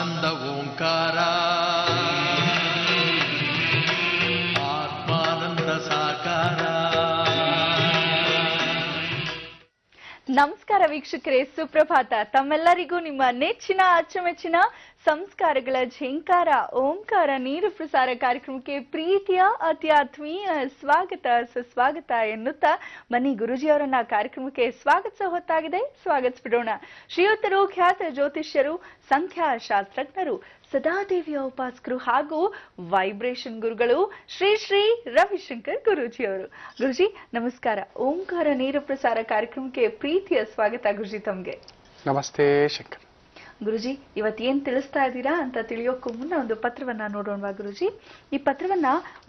ಆನಂದ ಓಂಕಾರ ಆತ್ಮಾನಂದ ಸಾಕಾರ. ನಮಸ್ಕಾರ ವೀಕ್ಷಕರೇ, ಸುಪ್ರಭಾತ. ತಮ್ಮೆಲ್ಲರಿಗೂ ನಿಮ್ಮ ನೆಚ್ಚಿನ ಅಚ್ಚುಮೆಚ್ಚಿನ ಸಂಸ್ಕಾರಗಳ ಝೇಂಕಾರ ಓಂಕಾರ ನೀರು ಪ್ರಸಾರ ಕಾರ್ಯಕ್ರಮಕ್ಕೆ ಪ್ರೀತಿಯ ಅತಿ ಆತ್ಮೀಯ ಸ್ವಾಗತ ಸುಸ್ವಾಗತ ಎನ್ನುತ್ತಾ ಬನ್ನಿ ಗುರುಜಿಯವರನ್ನ ಕಾರ್ಯಕ್ರಮಕ್ಕೆ ಸ್ವಾಗತಿಸೋ ಹೊತ್ತಾಗಿದೆ. ಸ್ವಾಗತಿಸ್ಬಿಡೋಣ. ಶ್ರೀಯುತರು ಖ್ಯಾತ ಜ್ಯೋತಿಷ್ಯರು, ಸಂಖ್ಯಾ ಶಾಸ್ತ್ರಜ್ಞರು, ಸದಾದೇವಿಯ ಉಪಾಸಕರು ಹಾಗೂ ವೈಬ್ರೇಷನ್ ಗುರುಗಳು ಶ್ರೀ ಶ್ರೀ ರವಿಶಂಕರ್ ಗುರೂಜಿಯವರು. ಗುರುಜಿ ನಮಸ್ಕಾರ. ಓಂಕಾರ ನೀರು ಪ್ರಸಾರ ಕಾರ್ಯಕ್ರಮಕ್ಕೆ ಪ್ರೀತಿಯ ಸ್ವಾಗತ ಗುರುಜಿ ತಮ್ಗೆ. ನಮಸ್ತೆ ಶಂಕರ್. ಗುರುಜಿ ಇವತ್ತೇನ್ ತಿಳಿಸ್ತಾ ಇದ್ದೀರಾ ಅಂತ ತಿಳಿಯೋಕ್ಕೂ ಮುನ್ನ ಒಂದು ಪತ್ರವನ್ನ ನೋಡೋಣವಾ ಗುರುಜಿ? ಈ ಪತ್ರವನ್ನ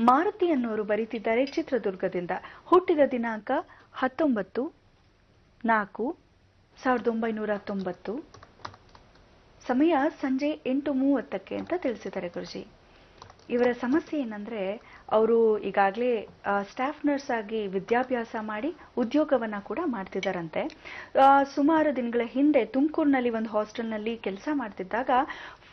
ಮಾರುತಿ ಅನ್ನೋರು ಬರೀತಿದ್ದಾರೆ ಚಿತ್ರದುರ್ಗದಿಂದ. ಹುಟ್ಟಿದ ದಿನಾಂಕ 19/4/1990, ಸಮಯ ಸಂಜೆ 8:30 ಅಂತ ತಿಳಿಸಿದ್ದಾರೆ ಗುರುಜಿ. ಇವರ ಸಮಸ್ಯೆ ಏನಂದ್ರೆ, ಅವರು ಈಗಾಗಲೇ ಸ್ಟಾಫ್ ನರ್ಸ್ ಆಗಿ ವಿದ್ಯಾಭ್ಯಾಸ ಮಾಡಿ ಉದ್ಯೋಗವನ್ನ ಕೂಡ ಮಾಡ್ತಿದ್ದಾರಂತೆ. ಸುಮಾರು ದಿನಗಳ ಹಿಂದೆ ತುಮಕೂರಿನಲ್ಲಿ ಒಂದು ಹಾಸ್ಟೆಲ್ನಲ್ಲಿ ಕೆಲಸ ಮಾಡ್ತಿದ್ದಾಗ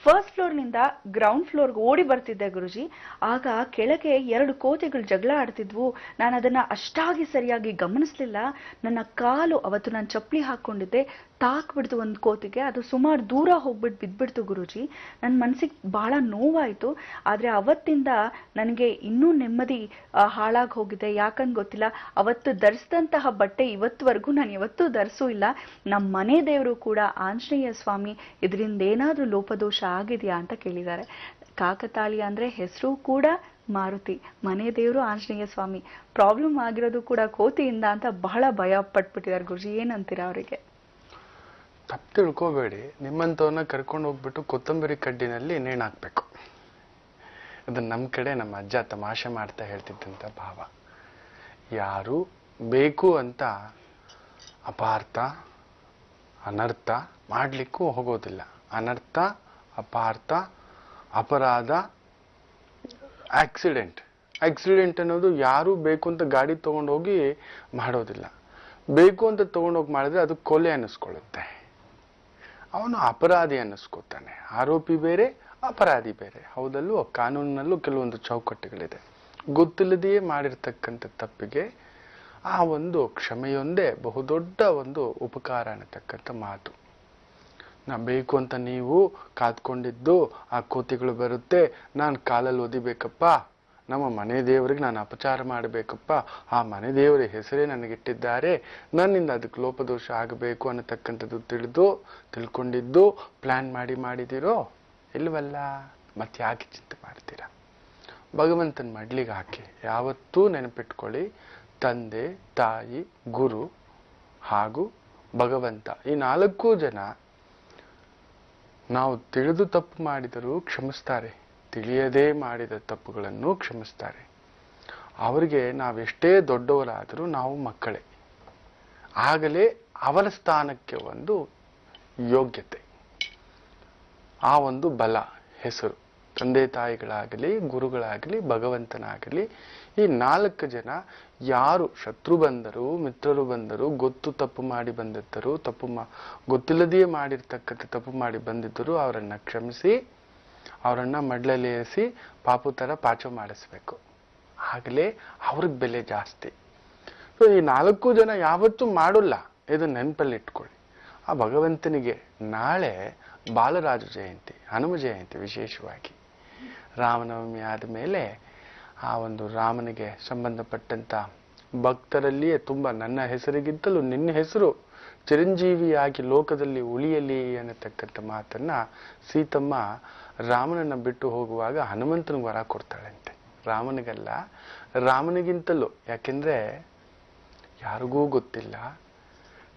ಫಸ್ಟ್ ಫ್ಲೋರ್ನಿಂದ ಗ್ರೌಂಡ್ ಫ್ಲೋರ್ಗೆ ಓಡಿ ಬರ್ತಿದ್ದೆ ಗುರುಜಿ. ಆಗ ಕೆಳಗೆ 2 ಕೋತಿಗಳು ಜಗಳ ಆಡ್ತಿದ್ವು. ನಾನು ಅದನ್ನ ಅಷ್ಟಾಗಿ ಸರಿಯಾಗಿ ಗಮನಿಸ್ಲಿಲ್ಲ. ನನ್ನ ಕಾಲು, ಅವತ್ತು ನಾನು ಚಪ್ಪಲಿ ಹಾಕೊಂಡಿದ್ದೆ, ತಾಕ್ಬಿಡ್ತು ಒಂದು ಕೋತಿಗೆ. ಅದು ಸುಮಾರು ದೂರ ಹೋಗ್ಬಿಟ್ಟು ಬಿದ್ಬಿಡ್ತು ಗುರುಜಿ. ನನ್ನ ಮನಸ್ಸಿಗೆ ಬಹಳ ನೋವಾಯಿತು. ಆದರೆ ಅವತ್ತಿಂದ ನನಗೆ ಇನ್ನೂ ನೆಮ್ಮದಿ ಹಾಳಾಗಿ ಹೋಗಿದೆ. ಯಾಕಂದ್ ಗೊತ್ತಿಲ್ಲ. ಅವತ್ತು ಧರಿಸಿದಂತಹ ಬಟ್ಟೆ ಇವತ್ತುವರೆಗೂ ನಾನು ಯಾವತ್ತೂ ಧರಿಸೂ ಇಲ್ಲ. ನಮ್ಮ ಮನೆ ದೇವರು ಕೂಡ ಆಂಜನೇಯ ಸ್ವಾಮಿ, ಇದರಿಂದ ಏನಾದರೂ ಲೋಪದೋಷ ಆಗಿದೆಯಾ ಅಂತ ಕೇಳಿದ್ದಾರೆ. ಕಾಕತಾಳಿ ಅಂದ್ರೆ ಹೆಸರು ಕೂಡ ಮಾರುತಿ, ಮನೆ ದೇವರು ಆಂಜನೇಯ ಸ್ವಾಮಿ, ಪ್ರಾಬ್ಲಮ್ ಆಗಿರೋದು ಕೂಡ ಕೋತಿಯಿಂದ ಅಂತ ಬಹಳ ಭಯ ಪಟ್ಬಿಟ್ಟಿದ್ದಾರೆ ಗುರುಜಿ. ಏನಂತೀರಾ ಅವರಿಗೆ? ತಪ್ಪು ತಿಳ್ಕೋಬೇಡಿ. ನಿಮ್ಮಂತವನ್ನ ಕರ್ಕೊಂಡು ಹೋಗ್ಬಿಟ್ಟು ಕೊತ್ತಂಬರಿ ಕಡ್ಡಿನಲ್ಲಿ ನೇಣಾಕ್ಬೇಕು. ಅದನ್ನ ನಮ್ಮ ಕಡೆ ನಮ್ಮ ಅಜ್ಜ ತಮಾಷೆ ಮಾಡ್ತಾ ಹೇಳ್ತಿದ್ದಂತ ಭಾವ. ಯಾರು ಬೇಕು ಅಂತ ಅಪಾರ್ಥ ಅನರ್ಥ ಮಾಡ್ಲಿಕ್ಕೂ ಹೋಗೋದಿಲ್ಲ. ಅನರ್ಥ, ಅಪಾರ್ಥ, ಅಪರಾಧ, ಆಕ್ಸಿಡೆಂಟ್ ಅನ್ನೋದು ಯಾರು ಬೇಕು ಅಂತ ಗಾಡಿ ತಗೊಂಡೋಗಿ ಮಾಡೋದಿಲ್ಲ. ಬೇಕು ಅಂತ ತಗೊಂಡೋಗಿ ಮಾಡಿದ್ರೆ ಅದು ಕೊಲೆ ಅನ್ನಿಸ್ಕೊಳ್ಳುತ್ತೆ. ಅವನು ಅಪರಾಧಿ ಅನ್ನಿಸ್ಕೋತಾನೆ. ಆರೋಪಿ ಬೇರೆ, ಅಪರಾಧಿ ಬೇರೆ. ಹೌದಲ್ವೋ? ಕಾನೂನಿನಲ್ಲೂ ಕೆಲವೊಂದು ಚೌಕಟ್ಟುಗಳಿದೆ. ಗೊತ್ತಿಲ್ಲದೆಯೇ ಮಾಡಿರ್ತಕ್ಕಂಥ ತಪ್ಪಿಗೆ ಆ ಒಂದು ಕ್ಷಮೆಯೊಂದೇ ಬಹುದೊಡ್ಡ ಒಂದು ಉಪಕಾರ ಅನ್ನತಕ್ಕಂಥ ಮಾತು. ನಾ ಬೇಕು ಅಂತ ನೀವು ಕಾದ್ಕೊಂಡಿದ್ದು ಆ ಕೋತಿಗಳು ಬರುತ್ತೆ, ನಾನು ಕಾಲಲ್ಲಿ ಒದಿಬೇಕಪ್ಪ, ನಮ್ಮ ಮನೆ ದೇವರಿಗೆ ನಾನು ಅಪಚಾರ ಮಾಡಬೇಕಪ್ಪ, ಆ ಮನೆ ದೇವರ ಹೆಸರೇ ನನಗಿಟ್ಟಿದ್ದಾರೆ, ನನ್ನಿಂದ ಅದಕ್ಕೆ ಲೋಪದೋಷ ಆಗಬೇಕು ಅನ್ನತಕ್ಕಂಥದ್ದು ತಿಳ್ಕೊಂಡಿದ್ದು ಪ್ಲಾನ್ ಮಾಡಿದಿರೋ ಇಲ್ವಲ್ಲ? ಮತ್ತೆ ಯಾಕೆ ಚಿಂತೆ ಮಾಡ್ತೀರಾ? ಭಗವಂತನ ಮಡ್ಲಿಗೆ ಹಾಕಿ ಯಾವತ್ತೂ ನೆನಪಿಟ್ಕೊಳ್ಳಿ, ತಂದೆ, ತಾಯಿ, ಗುರು ಹಾಗೂ ಭಗವಂತ, ಈ 4 ಜನ ನಾವು ತಿಳಿದು ತಪ್ಪು ಮಾಡಿದರೂ ಕ್ಷಮಿಸ್ತಾರೆ, ತಿಳಿಯದೇ ಮಾಡಿದ ತಪ್ಪುಗಳನ್ನು ಕ್ಷಮಿಸ್ತಾರೆ. ಅವರಿಗೆ ನಾವೆಷ್ಟೇ ದೊಡ್ಡವರಾದರೂ ನಾವು ಮಕ್ಕಳೇ. ಆಗಲೇ ಅವರ ಸ್ಥಾನಕ್ಕೆ ಒಂದು ಯೋಗ್ಯತೆ, ಆ ಒಂದು ಬಲ, ಹೆಸರು. ತಂದೆ ತಾಯಿಗಳಾಗಲಿ, ಗುರುಗಳಾಗಲಿ, ಭಗವಂತನಾಗಲಿ, ಈ 4 ಜನ ಯಾರು ಶತ್ರು ಬಂದರು, ಮಿತ್ರರು ಬಂದರು, ತಪ್ಪು ಮಾಡಿ ಬಂದಿದ್ದರು, ಗೊತ್ತಿಲ್ಲದೆಯೇ ಮಾಡಿರ್ತಕ್ಕಂಥ ತಪ್ಪು ಮಾಡಿ ಬಂದಿದ್ದರು, ಅವರನ್ನ ಕ್ಷಮಿಸಿ ಅವರನ್ನ ಮಡ್ಲಲ್ಲಿ ಏರಿಸಿ ಪಾಪು ತರ ಪಾಚು ಮಾಡಿಸ್ಬೇಕು. ಆಗಲೇ ಅವ್ರಿಗೆ ಬೆಲೆ ಜಾಸ್ತಿ. ಸೊ ಈ 4 ಜನ ಯಾವತ್ತೂ ಮಾಡೋಲ್ಲ. ಇದು ನೆನಪಲ್ಲಿ ಇಟ್ಕೊಳ್ಳಿ. ಆ ಭಗವಂತನಿಗೆ ನಾಳೆ ಬಾಲರಾಜ ಜಯಂತಿ, ಹನುಮ ಜಯಂತಿ. ವಿಶೇಷವಾಗಿ ರಾಮನವಮಿ ಆದಮೇಲೆ ಆ ಒಂದು ರಾಮನಿಗೆ ಸಂಬಂಧಪಟ್ಟಂತ ಭಕ್ತರಲ್ಲಿಯೇ ತುಂಬ ನನ್ನ ಹೆಸರಿಗಿಂತಲೂ ನಿನ್ನ ಹೆಸರು ಚಿರಂಜೀವಿಯಾಗಿ ಲೋಕದಲ್ಲಿ ಉಳಿಯಲಿ ಅನ್ನತಕ್ಕಂಥ ಮಾತನ್ನ ಸೀತಮ್ಮ ರಾಮನನ್ನ ಬಿಟ್ಟು ಹೋಗುವಾಗ ಹನುಮಂತನಿಗೆ ವರ ಕೊಡ್ತಾಳಂತೆ. ರಾಮನಿಗಲ್ಲ, ರಾಮನಿಗಿಂತಲೂ. ಯಾಕೆಂದ್ರೆ ಯಾರಿಗೂ ಗೊತ್ತಿಲ್ಲ,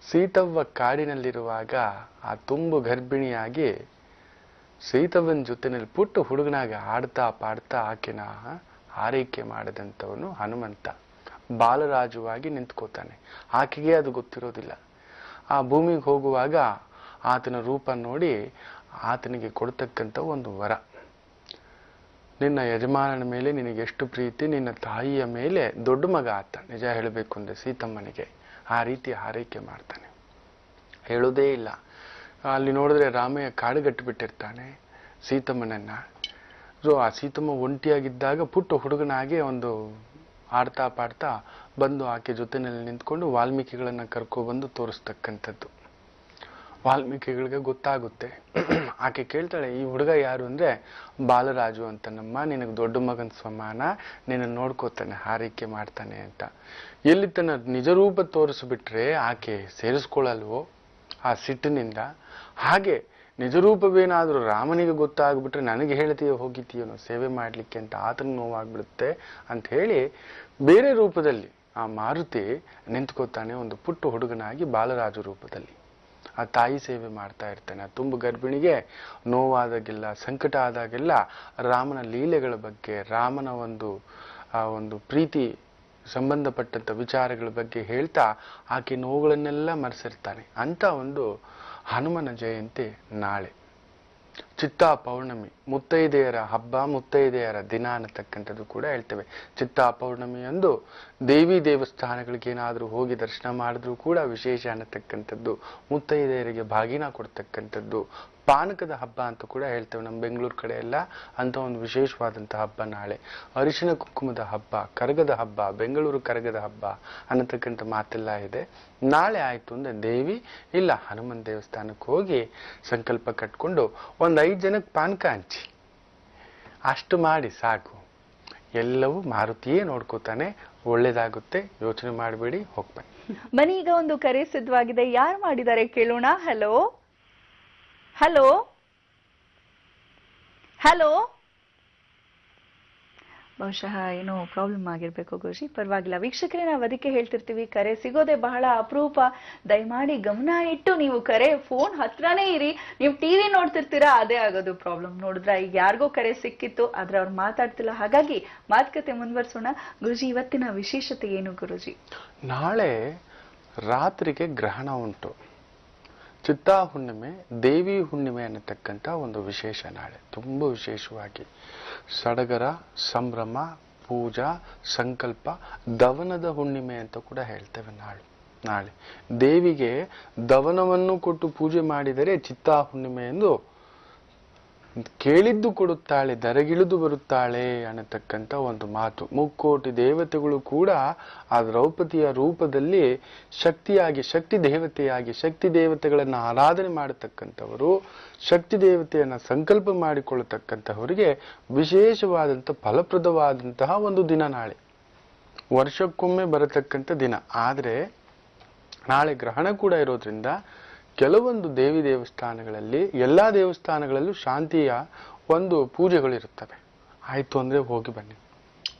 ಸೀತವ್ವ ಕಾಡಿನಲ್ಲಿರುವಾಗ ಆ ತುಂಬು ಗರ್ಭಿಣಿಯಾಗಿ ಸೀತವ್ವನ ಜೊತೆನಲ್ಲಿ ಪುಟ್ಟ ಹುಡುಗನಾಗ ಆಡ್ತಾ ಪಾಡ್ತಾ ಆಕೆನ ಆರೈಕೆ ಮಾಡಿದಂಥವನು ಹನುಮಂತ ಬಾಲರಾಜುವಾಗಿ ನಿಂತ್ಕೋತಾನೆ. ಆಕೆಗೆ ಅದು ಗೊತ್ತಿರೋದಿಲ್ಲ. ಆ ಭೂಮಿಗೆ ಹೋಗುವಾಗ ಆತನ ರೂಪ ನೋಡಿ ಆತನಿಗೆ ಕೊಡ್ತಕ್ಕಂಥ ಒಂದು ವರ, ನಿನ್ನ ಯಜಮಾನನ ಮೇಲೆ ನಿನಗೆ ಎಷ್ಟು ಪ್ರೀತಿ, ನಿನ್ನ ತಾಯಿಯ ಮೇಲೆ ದೊಡ್ಡ ಮಗ ಆತ. ನಿಜ ಹೇಳಬೇಕು ಅಂದ್ರೆ ಸೀತಮ್ಮನಿಗೆ ಆ ರೀತಿ ಆರೈಕೆ ಮಾಡ್ತಾನೆ, ಹೇಳೋದೇ ಇಲ್ಲ. ಅಲ್ಲಿ ನೋಡಿದ್ರೆ ರಾಮಯ್ಯ ಕಾಡುಗಟ್ಟು ಬಿಟ್ಟಿರ್ತಾನೆ. ಸೀತಮ್ಮನನ್ನ. ಸೊ ಆ ಸೀತಮ್ಮ ಒಂಟಿಯಾಗಿದ್ದಾಗ ಪುಟ್ಟ ಹುಡುಗನಾಗೆ ಒಂದು ಆಡ್ತಾ ಪಾಡ್ತಾ ಬಂದು ಆಕೆ ಜೊತೆನಲ್ಲಿ ನಿಂತ್ಕೊಂಡು ವಾಲ್ಮೀಕಿಗಳನ್ನ ಕರ್ಕೊಬಂದು ತೋರಿಸ್ತಕ್ಕಂಥದ್ದು. ವಾಲ್ಮೀಕಿಗಳಿಗೆ ಗೊತ್ತಾಗುತ್ತೆ. ಆಕೆ ಕೇಳ್ತಾಳೆ, ಈ ಹುಡುಗ ಯಾರು ಅಂದ್ರೆ ಬಾಲರಾಜು ಅಂತನಮ್ಮ, ನಿನಗೆ ದೊಡ್ಡ ಮಗನ ಸಮಾನ, ನಿನ್ನ ನೋಡ್ಕೋತಾನೆ, ಹಾರೈಕೆ ಮಾಡ್ತಾನೆ ಅಂತ. ಎಲ್ಲಿ ತನ್ನ ನಿಜ ರೂಪ ತೋರಿಸ್ಬಿಟ್ರೆ ಆಕೆ ಸೇರಿಸ್ಕೊಳ್ಳಲ್ವೋ ಆ ಸಿಟ್ಟಿನಿಂದ, ಹಾಗೆ ನಿಜರೂಪವೇನಾದ್ರೂ ರಾಮನಿಗೆ ಗೊತ್ತಾಗ್ಬಿಟ್ರೆ ನನಗೆ ಹೇಳ್ತೀಯೋ ಹೋಗಿತೀಯೋ ಸೇವೆ ಮಾಡ್ಲಿಕ್ಕೆ ಅಂತ ಆತನ ನೋವಾಗ್ಬಿಡುತ್ತೆ ಅಂತ ಹೇಳಿ ಬೇರೆ ರೂಪದಲ್ಲಿ ಆ ಮಾರುತಿ ನಿಂತ್ಕೋತಾನೆ, ಒಂದು ಪುಟ್ಟ ಹುಡುಗನಾಗಿ ಬಾಲರಾಜು ರೂಪದಲ್ಲಿ ಆ ತಾಯಿ ಸೇವೆ ಮಾಡ್ತಾ ಇರ್ತಾನೆ. ಆ ತುಂಬ ಗರ್ಭಿಣಿಗೆ ನೋವಾದಾಗೆಲ್ಲ, ಸಂಕಟ ಆದಾಗೆಲ್ಲ ರಾಮನ ಲೀಲೆಗಳ ಬಗ್ಗೆ, ರಾಮನ ಒಂದು ಪ್ರೀತಿ ಸಂಬಂಧಪಟ್ಟಂತ ವಿಚಾರಗಳ ಬಗ್ಗೆ ಹೇಳ್ತಾ ಆಕೆ ನೋವುಗಳನ್ನೆಲ್ಲ ಮರೆಸಿರ್ತಾನೆ. ಅಂತ ಒಂದು ಹನುಮನ ಜಯಂತಿ ನಾಳೆ ಚಿತ್ತಾ ಪೌರ್ಣಮಿ, ಮುತ್ತೈದೆಯರ ಹಬ್ಬ, ಮುತ್ತೈದೆಯರ ದಿನ ಅನ್ನತಕ್ಕಂಥದ್ದು ಕೂಡ ಹೇಳ್ತೇವೆ. ಚಿತ್ತಾ ಪೌರ್ಣಮಿಯಂದು ದೇವಿ ದೇವಸ್ಥಾನಗಳಿಗೆ ಏನಾದರೂ ಹೋಗಿ ದರ್ಶನ ಮಾಡಿದ್ರೂ ಕೂಡ ವಿಶೇಷ ಅನ್ನತಕ್ಕಂಥದ್ದು, ಮುತ್ತೈದೆಯರಿಗೆ ಬಾಗಿನ ಕೊಡ್ತಕ್ಕಂಥದ್ದು, ಪಾನಕದ ಹಬ್ಬ ಅಂತ ಕೂಡ ಹೇಳ್ತೇವೆ. ನಮ್ಮ ಬೆಂಗಳೂರು ಕಡೆ ಎಲ್ಲ ಅಂತ ಒಂದು ವಿಶೇಷವಾದಂತಹ ಹಬ್ಬ ನಾಳೆ. ಅರಿಶಿನ ಕುಂಕುಮದ ಹಬ್ಬ, ಕರಗದ ಹಬ್ಬ, ಬೆಂಗಳೂರು ಕರಗದ ಹಬ್ಬ ಅನ್ನತಕ್ಕಂಥ ಮಾತೆಲ್ಲ ಇದೆ. ನಾಳೆ ಆಯ್ತು ಅಂದ್ರೆ ದೇವಿ ಇಲ್ಲ ಹನುಮನ್ ದೇವಸ್ಥಾನಕ್ಕೆ ಹೋಗಿ ಸಂಕಲ್ಪ ಕಟ್ಕೊಂಡು ಒಂದು 5 ಜನಕ್ಕೆ ಪಾನಕ ಹಂಚಿ, ಅಷ್ಟು ಮಾಡಿ ಸಾಕು. ಎಲ್ಲವೂ ಮಾರುತಿಯೇ ನೋಡ್ಕೋತಾನೆ, ಒಳ್ಳೇದಾಗುತ್ತೆ, ಯೋಚನೆ ಮಾಡಬೇಡಿ, ಹೋಗ್ಬನ್ನಿ. ಬನ್ನಿ, ಈಗ ಒಂದು ಕರೆ ಸಿದ್ಧವಾಗಿದೆ, ಯಾರು ಮಾಡಿದ್ದಾರೆ ಕೇಳೋಣ. Hello hello hello. ಬಹುಶಃ ಏನೋ ಪ್ರಾಬ್ಲಮ್ ಆಗಿರ್ಬೇಕು ಗುರುಜಿ, ಪರವಾಗಿಲ್ಲ. ವೀಕ್ಷಕರೇ, ನಾವು ಅದಕ್ಕೆ ಹೇಳ್ತಿರ್ತೀವಿ, ಕರೆ ಸಿಗೋದೆ ಬಹಳ ಅಪರೂಪ. ದಯಮಾಡಿ ಗಮನ ಇಟ್ಟು ನೀವು ಕರೆ ಫೋನ್ ಹತ್ರನೇ ಇರಿ. ನೀವು ಟಿವಿ ನೋಡ್ತಿರ್ತೀರಾ, ಅದೇ ಆಗೋದು ಪ್ರಾಬ್ಲಮ್. ನೋಡಿದ್ರ ಈಗ ಯಾರಿಗೋ ಕರೆ ಸಿಕ್ಕಿತ್ತು, ಆದ್ರೆ ಅವ್ರು ಮಾತಾಡ್ತಿಲ್ಲ. ಹಾಗಾಗಿ ಮಾತುಕತೆ ಮುಂದುವರ್ಸೋಣ. ಗುರುಜಿ, ಇವತ್ತಿನ ವಿಶೇಷತೆ ಏನು ಗುರುಜಿ? ನಾಳೆ ರಾತ್ರಿಗೆ ಗ್ರಹಣ ಉಂಟು. ಚಿತ್ತಾ ಹುಣ್ಣಿಮೆ, ದೇವಿ ಹುಣ್ಣಿಮೆ ಅನ್ನತಕ್ಕಂಥ ಒಂದು ವಿಶೇಷ ನಾಳೆ. ತುಂಬ ವಿಶೇಷವಾಗಿ ಸಡಗರ, ಸಂಭ್ರಮ, ಪೂಜಾ, ಸಂಕಲ್ಪ, ದವನದ ಹುಣ್ಣಿಮೆ ಅಂತ ಕೂಡ ಹೇಳ್ತೇವೆ. ನಾಳೆ ದೇವಿಗೆ ದವನವನ್ನು ಕೊಟ್ಟು ಪೂಜೆ ಮಾಡಿದರೆ ಚಿತ್ತಾ ಹುಣ್ಣಿಮೆ ಎಂದು ಕೇಳಿದ್ದು ಕೊಡುತ್ತಾಳೆ, ದರಗಿಳಿದು ಬರುತ್ತಾಳೆ ಅನ್ನತಕ್ಕಂಥ ಒಂದು ಮಾತು. ಮುಕ್ಕೋಟಿ ದೇವತೆಗಳು ಕೂಡ ಆ ದ್ರೌಪದಿಯ ರೂಪದಲ್ಲಿ ಶಕ್ತಿಯಾಗಿ, ಶಕ್ತಿ ದೇವತೆಯಾಗಿ, ಶಕ್ತಿ ದೇವತೆಗಳನ್ನು ಆರಾಧನೆ ಮಾಡತಕ್ಕಂಥವರು, ಶಕ್ತಿ ದೇವತೆಯನ್ನ ಸಂಕಲ್ಪ ಮಾಡಿಕೊಳ್ಳತಕ್ಕಂಥವರಿಗೆ ವಿಶೇಷವಾದಂಥ ಫಲಪ್ರದವಾದಂತಹ ಒಂದು ದಿನ ನಾಳೆ. ವರ್ಷಕ್ಕೊಮ್ಮೆ ಬರತಕ್ಕಂಥ ದಿನ. ಆದರೆ ನಾಳೆ ಗ್ರಹಣ ಕೂಡ ಇರೋದ್ರಿಂದ ಕೆಲವೊಂದು ದೇವಿ ದೇವಸ್ಥಾನಗಳಲ್ಲಿ, ಎಲ್ಲಾ ದೇವಸ್ಥಾನಗಳಲ್ಲೂ ಶಾಂತಿಯ ಒಂದು ಪೂಜೆಗಳಿರುತ್ತವೆ. ಆಯ್ತು ಅಂದ್ರೆ ಹೋಗಿ ಬನ್ನಿ.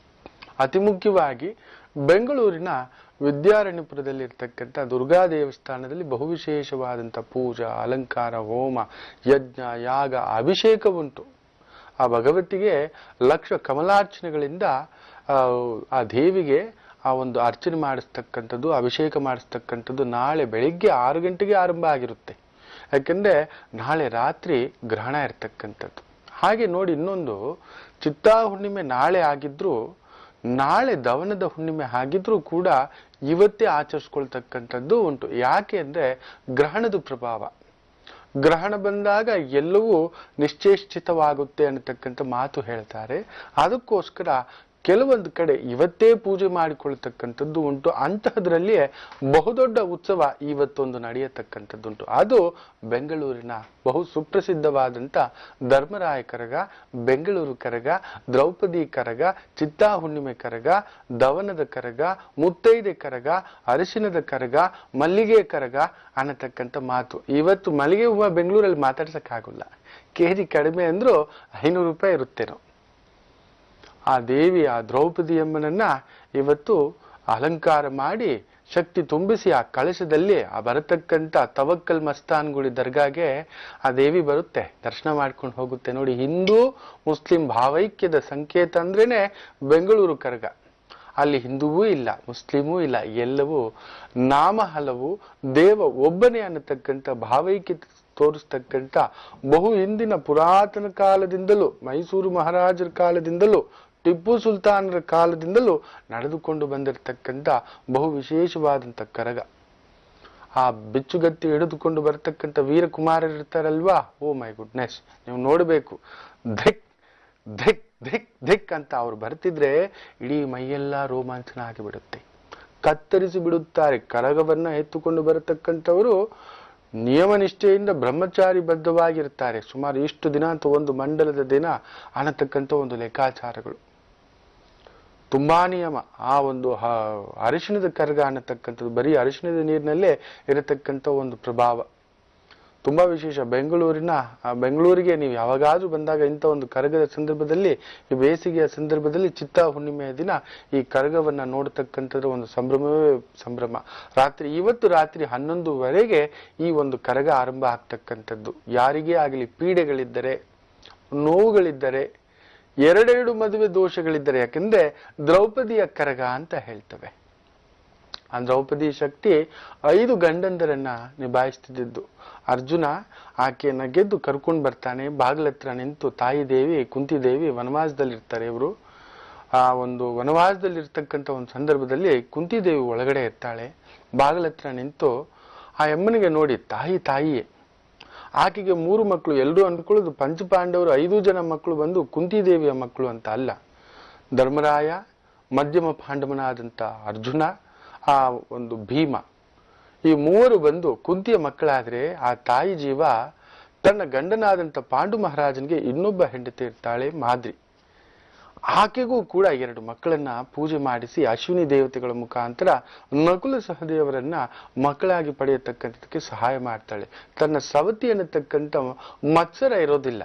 ಅತಿ ಮುಖ್ಯವಾಗಿ ಬೆಂಗಳೂರಿನ ವಿದ್ಯಾರಣ್ಯಪುರದಲ್ಲಿ ಇರ್ತಕ್ಕಂಥ ದುರ್ಗಾ ದೇವಸ್ಥಾನದಲ್ಲಿ ಬಹುವಿಶೇಷವಾದಂಥ ಪೂಜಾ, ಅಲಂಕಾರ, ಹೋಮ, ಯಜ್ಞ, ಯಾಗ, ಅಭಿಷೇಕ ಉಂಟು. ಆ ಭಗವತಿಗೆ ಲಕ್ಷ ಕಮಲಾರ್ಚನೆಗಳಿಂದ ಆ ದೇವಿಗೆ ಆ ಒಂದು ಅರ್ಚನೆ ಮಾಡಿಸ್ತಕ್ಕಂಥದ್ದು, ಅಭಿಷೇಕ ಮಾಡಿಸ್ತಕ್ಕಂಥದ್ದು ನಾಳೆ ಬೆಳಿಗ್ಗೆ 6 ಗಂಟೆಗೆ ಆರಂಭ ಆಗಿರುತ್ತೆ. ಯಾಕೆಂದ್ರೆ ನಾಳೆ ರಾತ್ರಿ ಗ್ರಹಣ ಇರ್ತಕ್ಕಂಥದ್ದು. ಹಾಗೆ ನೋಡಿ, ಇನ್ನೊಂದು, ಚಿತ್ತಾ ಹುಣ್ಣಿಮೆ ನಾಳೆ ಆಗಿದ್ರು, ನಾಳೆ ದವನದ ಹುಣ್ಣಿಮೆ ಆಗಿದ್ರೂ ಕೂಡ ಇವತ್ತೇ ಆಚರಿಸ್ಕೊಳ್ತಕ್ಕಂಥದ್ದು ಉಂಟು. ಯಾಕೆ ಅಂದ್ರೆ ಗ್ರಹಣದ ಪ್ರಭಾವ. ಗ್ರಹಣ ಬಂದಾಗ ಎಲ್ಲವೂ ನಿಶ್ಚೇಷ್ಟಿತವಾಗುತ್ತೆ ಅನ್ನತಕ್ಕಂಥ ಮಾತು ಹೇಳ್ತಾರೆ. ಅದಕ್ಕೋಸ್ಕರ ಕೆಲವೊಂದು ಕಡೆ ಇವತ್ತೇ ಪೂಜೆ ಮಾಡಿಕೊಳ್ತಕ್ಕಂಥದ್ದು ಉಂಟು. ಅಂತಹದ್ರಲ್ಲಿಯೇ ಬಹುದೊಡ್ಡ ಉತ್ಸವ ಇವತ್ತೊಂದು ನಡೆಯತಕ್ಕಂಥದ್ದುಂಟು. ಅದು ಬೆಂಗಳೂರಿನ ಬಹು ಸುಪ್ರಸಿದ್ಧವಾದಂಥ ಧರ್ಮರಾಯ ಕರಗ, ಬೆಂಗಳೂರು ಕರಗ, ದ್ರೌಪದಿ ಕರಗ, ಚಿತ್ತಾ ಹುಣ್ಣಿಮೆ ಕರಗ, ದವನದ ಕರಗ, ಮುತ್ತೈದೆ ಕರಗ, ಅರಿಶಿನದ ಕರಗ, ಮಲ್ಲಿಗೆ ಕರಗ ಅನ್ನತಕ್ಕಂಥ ಮಾತು. ಇವತ್ತು ಮಲ್ಲಿಗೆ ಹೂವು ಬೆಂಗಳೂರಲ್ಲಿ ಮಾತಾಡ್ಸಕ್ಕಾಗಲ್ಲ. ಕೆಜಿ ಕಡಿಮೆ ಅಂದ್ರೂ 500 ರೂಪಾಯಿ ಇರುತ್ತೇನೋ. ಆ ದೇವಿ, ಆ ದ್ರೌಪದಿ ಅಮ್ಮನನ್ನ ಇವತ್ತು ಅಲಂಕಾರ ಮಾಡಿ ಶಕ್ತಿ ತುಂಬಿಸಿ ಆ ಕಳಶದಲ್ಲಿ ಆ ಬರತಕ್ಕಂಥ ತವಕ್ಕಲ್ ಮಸ್ತಾನ್ಗುಳಿ ದರ್ಗಾಗೆ ಆ ದೇವಿ ಬರುತ್ತೆ, ದರ್ಶನ ಮಾಡ್ಕೊಂಡು ಹೋಗುತ್ತೆ. ನೋಡಿ, ಹಿಂದೂ ಮುಸ್ಲಿಂ ಭಾವೈಕ್ಯದ ಸಂಕೇತ ಅಂದ್ರೇನೆ ಬೆಂಗಳೂರು ಕರಗ. ಅಲ್ಲಿ ಹಿಂದೂವೂ ಇಲ್ಲ, ಮುಸ್ಲಿಮೂ ಇಲ್ಲ, ಎಲ್ಲವೂ ನಾಮ ಹಲವು, ದೇವ ಒಬ್ಬನೇ ಅನ್ನತಕ್ಕಂಥ ಭಾವೈಕ್ಯ ತೋರಿಸ್ತಕ್ಕಂಥ ಬಹು ಹಿಂದಿನ ಪುರಾತನ ಕಾಲದಿಂದಲೂ, ಮೈಸೂರು ಮಹಾರಾಜರ ಕಾಲದಿಂದಲೂ, ಟಿಪ್ಪು ಸುಲ್ತಾನರ ಕಾಲದಿಂದಲೂ ನಡೆದುಕೊಂಡು ಬಂದಿರತಕ್ಕಂಥ ಬಹು ವಿಶೇಷವಾದಂಥ ಕರಗ. ಆ ಬಿಚ್ಚುಗತ್ತಿ ಹಿಡಿದುಕೊಂಡು ಬರ್ತಕ್ಕಂಥ ವೀರಕುಮಾರರಿರ್ತಾರಲ್ವಾ, ಓ ಮೈ ಗುಡ್ನೆಸ್, ನೀವು ನೋಡಬೇಕು. ಧಿಕ್ ಧಿಕ್ ಧಿಕ್ ಧಿಕ್ ಅಂತ ಅವ್ರು ಬರ್ತಿದ್ರೆ ಇಡೀ ಮೈಯೆಲ್ಲ ರೋಮಾಂಚನ ಆಗಿಬಿಡುತ್ತೆ, ಕತ್ತರಿಸಿ ಬಿಡುತ್ತಾರೆ. ಕರಗವನ್ನ ಎತ್ತುಕೊಂಡು ಬರತಕ್ಕಂಥವರು ನಿಯಮ ನಿಷ್ಠೆಯಿಂದ ಬ್ರಹ್ಮಚಾರಿ ಬದ್ಧವಾಗಿರ್ತಾರೆ. ಸುಮಾರು ಇಷ್ಟು ದಿನ ಅಂತ ಒಂದು ಮಂಡಲದ ದಿನ ಅನ್ನತಕ್ಕಂಥ ಒಂದು ಲೆಕ್ಕಾಚಾರಗಳು, ತುಂಬಾ ನಿಯಮ. ಆ ಒಂದು ಅರಿಶಿಣದ ಕರಗ ಅನ್ನತಕ್ಕಂಥದ್ದು ಬರೀ ಅರಿಶಿಣದ ನೀರಿನಲ್ಲೇ ಇರತಕ್ಕಂಥ ಒಂದು ಪ್ರಭಾವ ತುಂಬಾ ವಿಶೇಷ. ಬೆಂಗಳೂರಿಗೆ ನೀವು ಯಾವಾಗಾದ್ರೂ ಬಂದಾಗ ಇಂಥ ಒಂದು ಕರಗದ ಸಂದರ್ಭದಲ್ಲಿ, ಈ ಬೇಸಿಗೆಯ ಸಂದರ್ಭದಲ್ಲಿ, ಚಿತ್ತ ಹುಣ್ಣಿಮೆಯ ದಿನ ಈ ಕರಗವನ್ನ ನೋಡತಕ್ಕಂಥದ್ರ ಒಂದು ಸಂಭ್ರಮವೇ ಸಂಭ್ರಮ. ಇವತ್ತು ರಾತ್ರಿ 11:00ವರೆಗೆ ಈ ಒಂದು ಕರಗ ಆರಂಭ ಆಗ್ತಕ್ಕಂಥದ್ದು. ಯಾರಿಗೇ ಆಗಲಿ ಪೀಡೆಗಳಿದ್ದರೆ, ನೋವುಗಳಿದ್ದರೆ, ಎರಡೆರಡು ಮದುವೆ ದೋಷಗಳಿದ್ದರೆ, ಯಾಕೆಂದ್ರೆ ದ್ರೌಪದಿಯ ಕರಗ ಅಂತ ಹೇಳ್ತವೆ. ಆ ದ್ರೌಪದಿ ಶಕ್ತಿ 5 ಗಂಡಂದರನ್ನ ನಿಭಾಯಿಸ್ತಿದ್ದು. ಅರ್ಜುನ ಆಕೆಯನ್ನ ಗೆದ್ದು ಕರ್ಕೊಂಡು ಬರ್ತಾನೆ. ಬಾಗಿಲತ್ರ ನಿಂತು ತಾಯಿ ದೇವಿ ಕುಂತಿದೇವಿ ವನವಾಸದಲ್ಲಿರ್ತಾರೆ. ಇವರು ಆ ಒಂದು ವನವಾಸದಲ್ಲಿರ್ತಕ್ಕಂಥ ಒಂದು ಸಂದರ್ಭದಲ್ಲಿ ಕುಂತಿದೇವಿ ಒಳಗಡೆ ಇರ್ತಾಳೆ. ಬಾಗಿಲತ್ರ ನಿಂತು ಆ ಅಮ್ಮನಿಗೆ ನೋಡಿ, ತಾಯಿಯೇ, ಆಕೆಗೆ 3 ಮಕ್ಕಳು. ಎಲ್ಲರೂ ಅನ್ಕೊಳ್ಳೋದು ಪಂಚಪಾಂಡವರು 5 ಜನ ಮಕ್ಕಳು ಬಂದು ಕುಂತಿದೇವಿಯ ಮಕ್ಕಳು ಅಂತ ಅಲ್ಲ. ಧರ್ಮರಾಯ, ಮಧ್ಯಮ ಪಾಂಡವನಾದಂಥ ಅರ್ಜುನ, ಆ ಒಂದು ಭೀಮ, ಈ 3 ಬಂದು ಕುಂತಿಯ ಮಕ್ಕಳಾದ್ರೆ ಆ ತಾಯಿ ಜೀವ ತನ್ನ ಗಂಡನಾದಂಥ ಪಾಂಡು ಮಹಾರಾಜನಿಗೆ ಇನ್ನೊಬ್ಬ ಹೆಂಡತಿ ಇರ್ತಾಳೆ, ಮಾದ್ರಿ. ಆಕೆಗೂ ಕೂಡ 2 ಮಕ್ಕಳನ್ನ ಪೂಜೆ ಮಾಡಿಸಿ ಅಶ್ವಿನಿ ದೇವತೆಗಳ ಮುಖಾಂತರ ನಕುಲ ಸಹದೇವರನ್ನ ಮಕ್ಕಳಾಗಿ ಪಡೆಯತಕ್ಕಂಥದಕ್ಕೆ ಸಹಾಯ ಮಾಡ್ತಾಳೆ. ತನ್ನ ಸವತಿ ಅನ್ನತಕ್ಕಂಥ ಮತ್ಸರ ಇರೋದಿಲ್ಲ.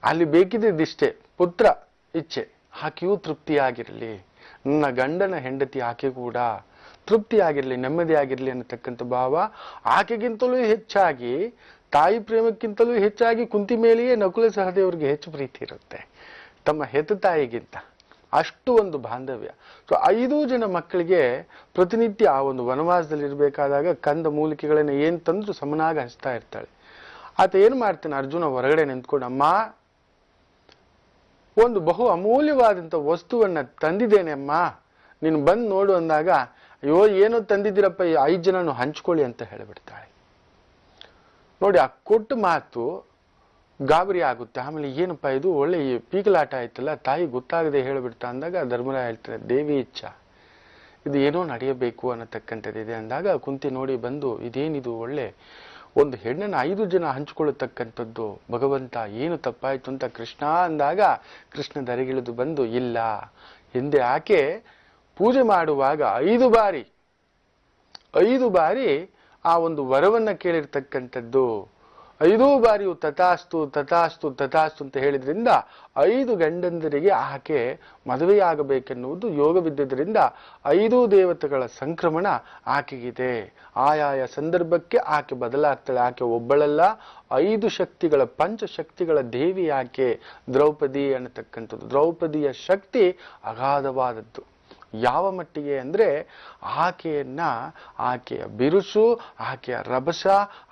ಅಲ್ಲಿ ಬೇಕಿದ್ದಷ್ಟೇ ಪುತ್ರ ಇಚ್ಛೆ, ಆಕೆಯೂ ತೃಪ್ತಿಯಾಗಿರಲಿ, ನನ್ನ ಗಂಡನ ಹೆಂಡತಿ ಆಕೆ ಕೂಡ ತೃಪ್ತಿಯಾಗಿರ್ಲಿ, ನೆಮ್ಮದಿ ಆಗಿರ್ಲಿ ಅನ್ನತಕ್ಕಂಥ ಭಾವ. ಆಕೆಗಿಂತಲೂ ಹೆಚ್ಚಾಗಿ, ತಾಯಿ ಪ್ರೇಮಕ್ಕಿಂತಲೂ ಹೆಚ್ಚಾಗಿ ಕುಂತಿ ಮೇಲೆಯೇ ನಕುಲ ಸಹದೇವರಿಗೆ ಹೆಚ್ಚು ಪ್ರೀತಿ ಇರುತ್ತೆ ತಮ್ಮ ಹೆತ್ತ ತಾಯಿಗಿಂತ. ಅಷ್ಟು ಒಂದು ಬಾಂಧವ್ಯ. ಸೊ 5 ಜನ ಮಕ್ಕಳಿಗೆ ಪ್ರತಿನಿತ್ಯ ಆ ಒಂದು ವನವಾಸದಲ್ಲಿ ಇರಬೇಕಾದಾಗ ಕಂದ ಮೂಲಿಕೆಗಳನ್ನ ಏನ್ ತಂದ್ರು ಸಮನಾಗಿ ಹಂಚ್ತಾ ಇರ್ತಾಳೆ. ಆತ ಏನ್ ಮಾಡ್ತಾನೆ, ಅರ್ಜುನ ಹೊರಗಡೆ ನಿಂತ್ಕೊಂಡು, ಅಮ್ಮ ಒಂದು ಬಹು ಅಮೂಲ್ಯವಾದಂಥ ವಸ್ತುವನ್ನ ತಂದಿದ್ದೇನೆ ಅಮ್ಮ, ನೀನು ಬಂದು ನೋಡು ಅಂದಾಗ, ಅಯ್ಯೋ ಏನೋ ತಂದಿದ್ದೀರಪ್ಪ, 5 ಜನನು ಹಂಚ್ಕೊಳ್ಳಿ ಅಂತ ಹೇಳಿಬಿಡ್ತಾಳೆ. ನೋಡಿ, ಆ ಕೊಟ್ಟು ಮಾತು ಗಾಬರಿ ಆಗುತ್ತೆ. ಆಮೇಲೆ ಏನಪ್ಪಾ ಇದು ಒಳ್ಳೆ ಪೀಕಲಾಟ ಆಯ್ತಲ್ಲ, ತಾಯಿ ಗೊತ್ತಾಗದೆ ಹೇಳಿಬಿಡ್ತಾ ಅಂದಾಗ ಧರ್ಮರಾಯ ಹೇಳ್ತಾರೆ, ದೇವಿ ಇಚ್ಛಾ, ಇದು ಏನೋ ನಡೆಯಬೇಕು ಅನ್ನತಕ್ಕಂಥದ್ದಿದೆ ಅಂದಾಗ ಕುಂತಿ ನೋಡಿ ಬಂದು, ಇದೇನಿದು ಒಳ್ಳೆ ಒಂದು ಹೆಣ್ಣನ್ನು 5 ಜನ ಹಂಚಿಕೊಳ್ಳತಕ್ಕಂಥದ್ದು, ಭಗವಂತ ಏನು ತಪ್ಪಾಯ್ತು ಅಂತ ಕೃಷ್ಣ ಅಂದಾಗ ಕೃಷ್ಣ ದರೆಗಿಳಿದು ಬಂದು, ಇಲ್ಲ, ಹಿಂದೆ ಆಕೆ ಪೂಜೆ ಮಾಡುವಾಗ 5 ಬಾರಿ ಆ ಒಂದು ವರವನ್ನ ಕೇಳಿರ್ತಕ್ಕಂಥದ್ದು. 5 ಬಾರಿಯೂ ತಥಾಸ್ತು ತಥಾಸ್ತು ತಥಾಸ್ತು ಅಂತ ಹೇಳಿದ್ರಿಂದ 5 ಗಂಡಂದರಿಗೆ ಆಕೆ ಮದುವೆಯಾಗಬೇಕೆನ್ನುವುದು ಯೋಗವಿದ್ದರಿಂದ 5 ದೇವತೆಗಳ ಸಂಕ್ರಮಣ ಆಕೆಗಿದೆ. ಆಯಾಯ ಸಂದರ್ಭಕ್ಕೆ ಆಕೆ ಬದಲಾಗ್ತಾಳೆ. ಆಕೆ ಒಬ್ಬಳಲ್ಲ, 5 ಶಕ್ತಿಗಳ, ಪಂಚಶಕ್ತಿಗಳ ದೇವಿ ಆಕೆ ದ್ರೌಪದಿ ಅನ್ನತಕ್ಕಂಥದ್ದು. ದ್ರೌಪದಿಯ ಶಕ್ತಿ ಅಗಾಧವಾದದ್ದು. ಯಾವ ಮಟ್ಟಿಗೆ ಅಂದ್ರೆ ಆಕೆಯ ಬಿರುಸು, ಆಕೆಯ ರಭಸ,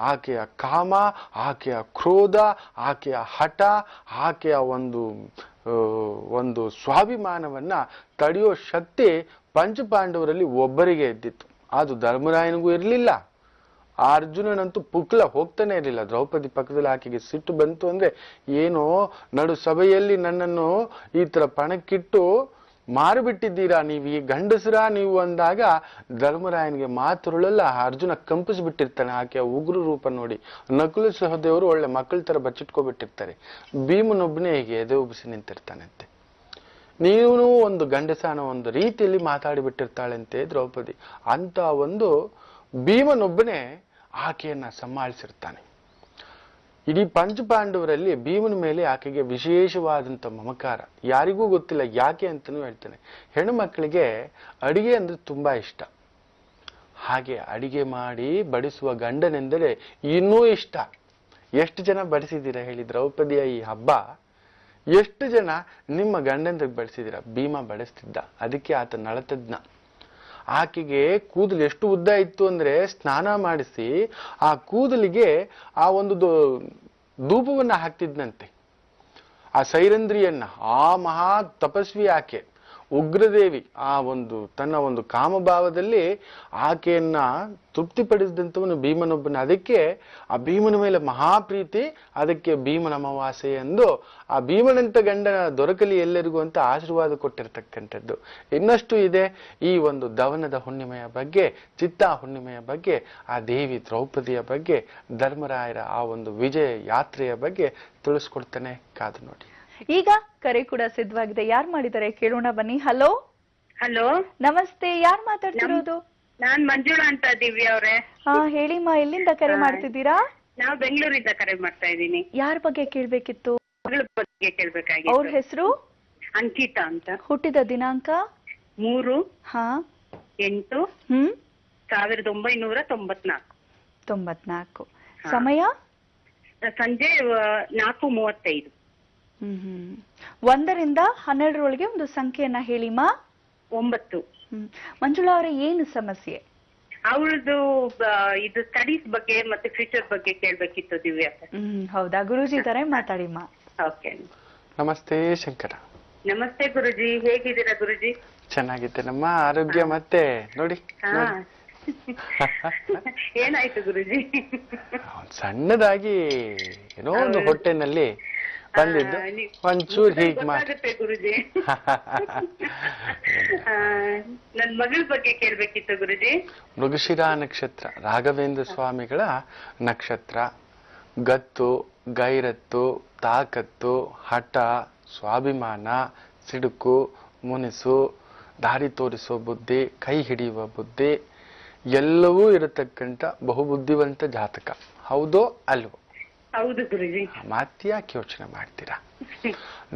ಆಕೆಯ ಕಾಮ, ಆಕೆಯ ಕ್ರೋಧ, ಆಕೆಯ ಹಠ, ಆಕೆಯ ಒಂದು ಸ್ವಾಭಿಮಾನವನ್ನ ತಡೆಯೋ ಶಕ್ತಿ ಪಂಚಪಾಂಡವರಲ್ಲಿ ಒಬ್ಬರಿಗೆ ಇದ್ದಿತ್ತು. ಅದು ಧರ್ಮರಾಯನಿಗೂ ಇರಲಿಲ್ಲ. ಆ ಅರ್ಜುನನಂತೂ ಪುಕ್ಲ ಹೋಗ್ತಾನೆ ಇರಲಿಲ್ಲ. ದ್ರೌಪದಿ ಪಕ್ಕದಲ್ಲಿ ಆಕೆಗೆ ಸಿಟ್ಟು ಬಂತು ಅಂದ್ರೆ, ಏನೋ ನಡು ಸಭೆಯಲ್ಲಿ ನನ್ನನ್ನು ಈ ತರ ಪಣಕ್ಕಿಟ್ಟು ಮಾರಿಬಿಟ್ಟಿದ್ದೀರಾ, ನೀವು ಈ ಗಂಡಸರ ನೀವು ಅಂದಾಗ ಧರ್ಮರಾಯನಿಗೆ ಮಾತುರುಳಲ್ಲ. ಅರ್ಜುನ ಕಂಪಿಸ್ಬಿಟ್ಟಿರ್ತಾನೆ ಆಕೆಯ ಉಗ್ರ ರೂಪ ನೋಡಿ. ನಕುಲ ಸಹದೇವರು ಒಳ್ಳೆ ಮಕ್ಕಳ ತರ ಬಚ್ಚಿಟ್ಕೊಬಿಟ್ಟಿರ್ತಾರೆ. ಭೀಮನೊಬ್ಬನೇ ಹೀಗೆ ಎದೆ ಉಬ್ಬಿಸಿ ನಿಂತಿರ್ತಾನಂತೆ. ನೀನು ಒಂದು ಗಂಡಸನ ಒಂದು ರೀತಿಯಲ್ಲಿ ಮಾತಾಡಿಬಿಟ್ಟಿರ್ತಾಳಂತೆ ದ್ರೌಪದಿ. ಅಂತ ಒಂದು ಭೀಮನೊಬ್ಬನೇ ಆಕೆಯನ್ನ ಸಂಭಾಳಿಸಿರ್ತಾನೆ. ಇಡೀ ಪಂಚಪಾಂಡವರಲ್ಲಿ ಭೀಮನ ಮೇಲೆ ಆಕೆಗೆ ವಿಶೇಷವಾದಂಥ ಮಮಕಾರ. ಯಾರಿಗೂ ಗೊತ್ತಿಲ್ಲ ಯಾಕೆ ಅಂತಲೂ ಹೇಳ್ತಾನೆ. ಹೆಣ್ಣು ಮಕ್ಕಳಿಗೆ ಅಡಿಗೆ ಅಂದ್ರೆ ತುಂಬಾ ಇಷ್ಟ. ಹಾಗೆ ಅಡಿಗೆ ಮಾಡಿ ಬಡಿಸುವ ಗಂಡನೆಂದರೆ ಇನ್ನೂ ಇಷ್ಟ. ಎಷ್ಟು ಜನ ಬಡಿಸಿದ್ದೀರಾ ಹೇಳಿ ದ್ರೌಪದಿಯ ಈ ಹಬ್ಬ? ಎಷ್ಟು ಜನ ನಿಮ್ಮ ಗಂಡಂದ್ರಿಗೆ ಬಡಿಸಿದ್ದೀರಾ? ಭೀಮ ಬಡಿಸ್ತಿದ್ದ, ಅದಕ್ಕೆ ಆತ ನಳತಜ್ಞ. ಆಕೆಗೆ ಕೂದಲು ಎಷ್ಟು ಉದ್ದ ಇತ್ತು ಅಂದ್ರೆ ಸ್ನಾನ ಮಾಡಿಸಿ ಆ ಕೂದಲಿಗೆ ಆ ಒಂದು ಧೂಪವನ್ನ ಹಾಕ್ತಿದ್ನಂತೆ. ಆ ಸೈರಂಧ್ರಿಯನ್ನ, ಆ ಮಹಾ ತಪಸ್ವಿ ಆಕೆ. ಉಗ್ರದೇವಿ ಆ ಒಂದು ತನ್ನ ಒಂದು ಕಾಮಭಾವದಲ್ಲಿ ಆಕೆಯನ್ನ ತೃಪ್ತಿಪಡಿಸಿದಂಥವನು ಭೀಮನೊಬ್ಬನ. ಅದಕ್ಕೆ ಆ ಭೀಮನ ಮೇಲೆ ಮಹಾಪ್ರೀತಿ, ಅದಕ್ಕೆ ಭೀಮನ ಅಮಾವಾಸ್ಯೆ ಎಂದು ಆ ಭೀಮನಂತ ಗಂಡ ದೊರಕಲಿ ಎಲ್ಲರಿಗೂ ಅಂತ ಆಶೀರ್ವಾದ ಕೊಟ್ಟಿರ್ತಕ್ಕಂಥದ್ದು. ಇನ್ನಷ್ಟು ಇದೆ ಈ ಒಂದು ದವನದ ಹುಣ್ಣಿಮೆಯ ಬಗ್ಗೆ, ಚಿತ್ತಾ ಹುಣ್ಣಿಮೆಯ ಬಗ್ಗೆ, ಆ ದೇವಿ ದ್ರೌಪದಿಯ ಬಗ್ಗೆ, ಧರ್ಮರಾಯರ ಆ ಒಂದು ವಿಜಯ ಯಾತ್ರೆಯ ಬಗ್ಗೆ ತಿಳಿಸ್ಕೊಡ್ತಾನೆ. ಕಾದು ನೋಡಿ. ಈಗ ಕರೆ ಕೂಡ ಸಿದ್ಧವಾಗಿದೆ. ಯಾರು ಮಾಡಿದ್ದಾರೆ ಕೇಳೋಣ ಬನ್ನಿ. ಹಲೋ ಹಲೋ, ನಮಸ್ತೆ. ಯಾರು ಮಾತಾಡ್ತಿರೋದು? ನಾನ್ ಮಂಜುಳಾ ಅಂತ. ದಿವ್ಯಾ ಅವ್ರೆ, ಹಾ ಹೇಳಿಮ್ಮ, ಎಲ್ಲಿಂದ ಕರೆ ಮಾಡ್ತಿದ್ದೀರಾ? ನಾವು ಬೆಂಗಳೂರಿಂದ ಕರೆ ಮಾಡ್ತಾ ಇದ್ದೀನಿ. ಯಾರ ಬಗ್ಗೆ ಕೇಳ್ಬೇಕಿತ್ತು? ಮಗಳ ಬಗ್ಗೆ ಕೇಳ್ಬೇಕಾಗಿತ್ತು. ಅವ್ರ ಹೆಸರು ಅಂಕಿತಾ ಅಂತ. ಹುಟ್ಟಿದ ದಿನಾಂಕ 3/8/1994. 94. ಸಮಯ ಸಂಜೆ 4:35. 1ರಿಂದ 12ರೊಳಗೆ ಒಂದು ಸಂಖ್ಯೆಯನ್ನ ಹೇಳಿಮ್ಮ. 9. ಮಂಜುಳಾ ಅವರೇ, ಏನು ಸಮಸ್ಯೆ? ಅವಳದು ಇದು ಸ್ಟಡೀಸ್ ಬಗ್ಗೆ ಮತ್ತೆ ಫ್ಯೂಚರ್ ಬಗ್ಗೆ ಕೇಳ್ಬೇಕಿತ್ತು ದಿವ್ಯಾ. ಹೌದಾ? ಗುರೂಜಿ ಇದಾರೆ, ಮಾತಾಡಿಮ್ಮ. ಓಕೆ. ನಮಸ್ತೆ ಶಂಕರ. ನಮಸ್ತೆ ಗುರುಜಿ, ಹೇಗಿದ್ದೀರಾ ಗುರುಜಿ? ಚೆನ್ನಾಗಿದೆ ನಮ್ಮ ಆರೋಗ್ಯ. ಮತ್ತೆ ನೋಡಿ ಏನಾಯ್ತು ಗುರುಜಿ? ಸಣ್ಣದಾಗಿ ಏನೋ ಒಂದು ಹೊಟ್ಟೆನಲ್ಲಿ ಬಂದಿದ್ದು, ಒಂಚೂರು ಹೀಗ್ ಗೊತ್ತಾಗುತ್ತೆ ಗುರುಜಿ. ನನ್ ಮಗಳ ಬಗ್ಗೆ ಕೇಳ್ಬೇಕಿತ್ತು ಗುರುಜಿ. ಮೃಗಶಿರಾ ನಕ್ಷತ್ರ, ರಾಘವೇಂದ್ರ ಸ್ವಾಮಿಗಳ ನಕ್ಷತ್ರ. ಗತ್ತು, ಗೈರತ್ತು, ತಾಕತ್ತು, ಹಠ, ಸ್ವಾಭಿಮಾನ, ಸಿಡುಕು, ಮುನಿಸು, ದಾರಿ ತೋರಿಸುವ ಬುದ್ಧಿ, ಕೈ ಹಿಡಿಯುವ ಬುದ್ಧಿ ಎಲ್ಲವೂ ಇರತಕ್ಕಂಥ ಬಹುಬುದ್ಧಿವಂತ ಜಾತಕ. ಹೌದೋ ಅಲ್ವೋ? ಹೌದು ಗುರುಜಿ. ಮಾತ್ಯಾಕೆ ಯೋಚನೆ ಮಾಡ್ತೀರಾ?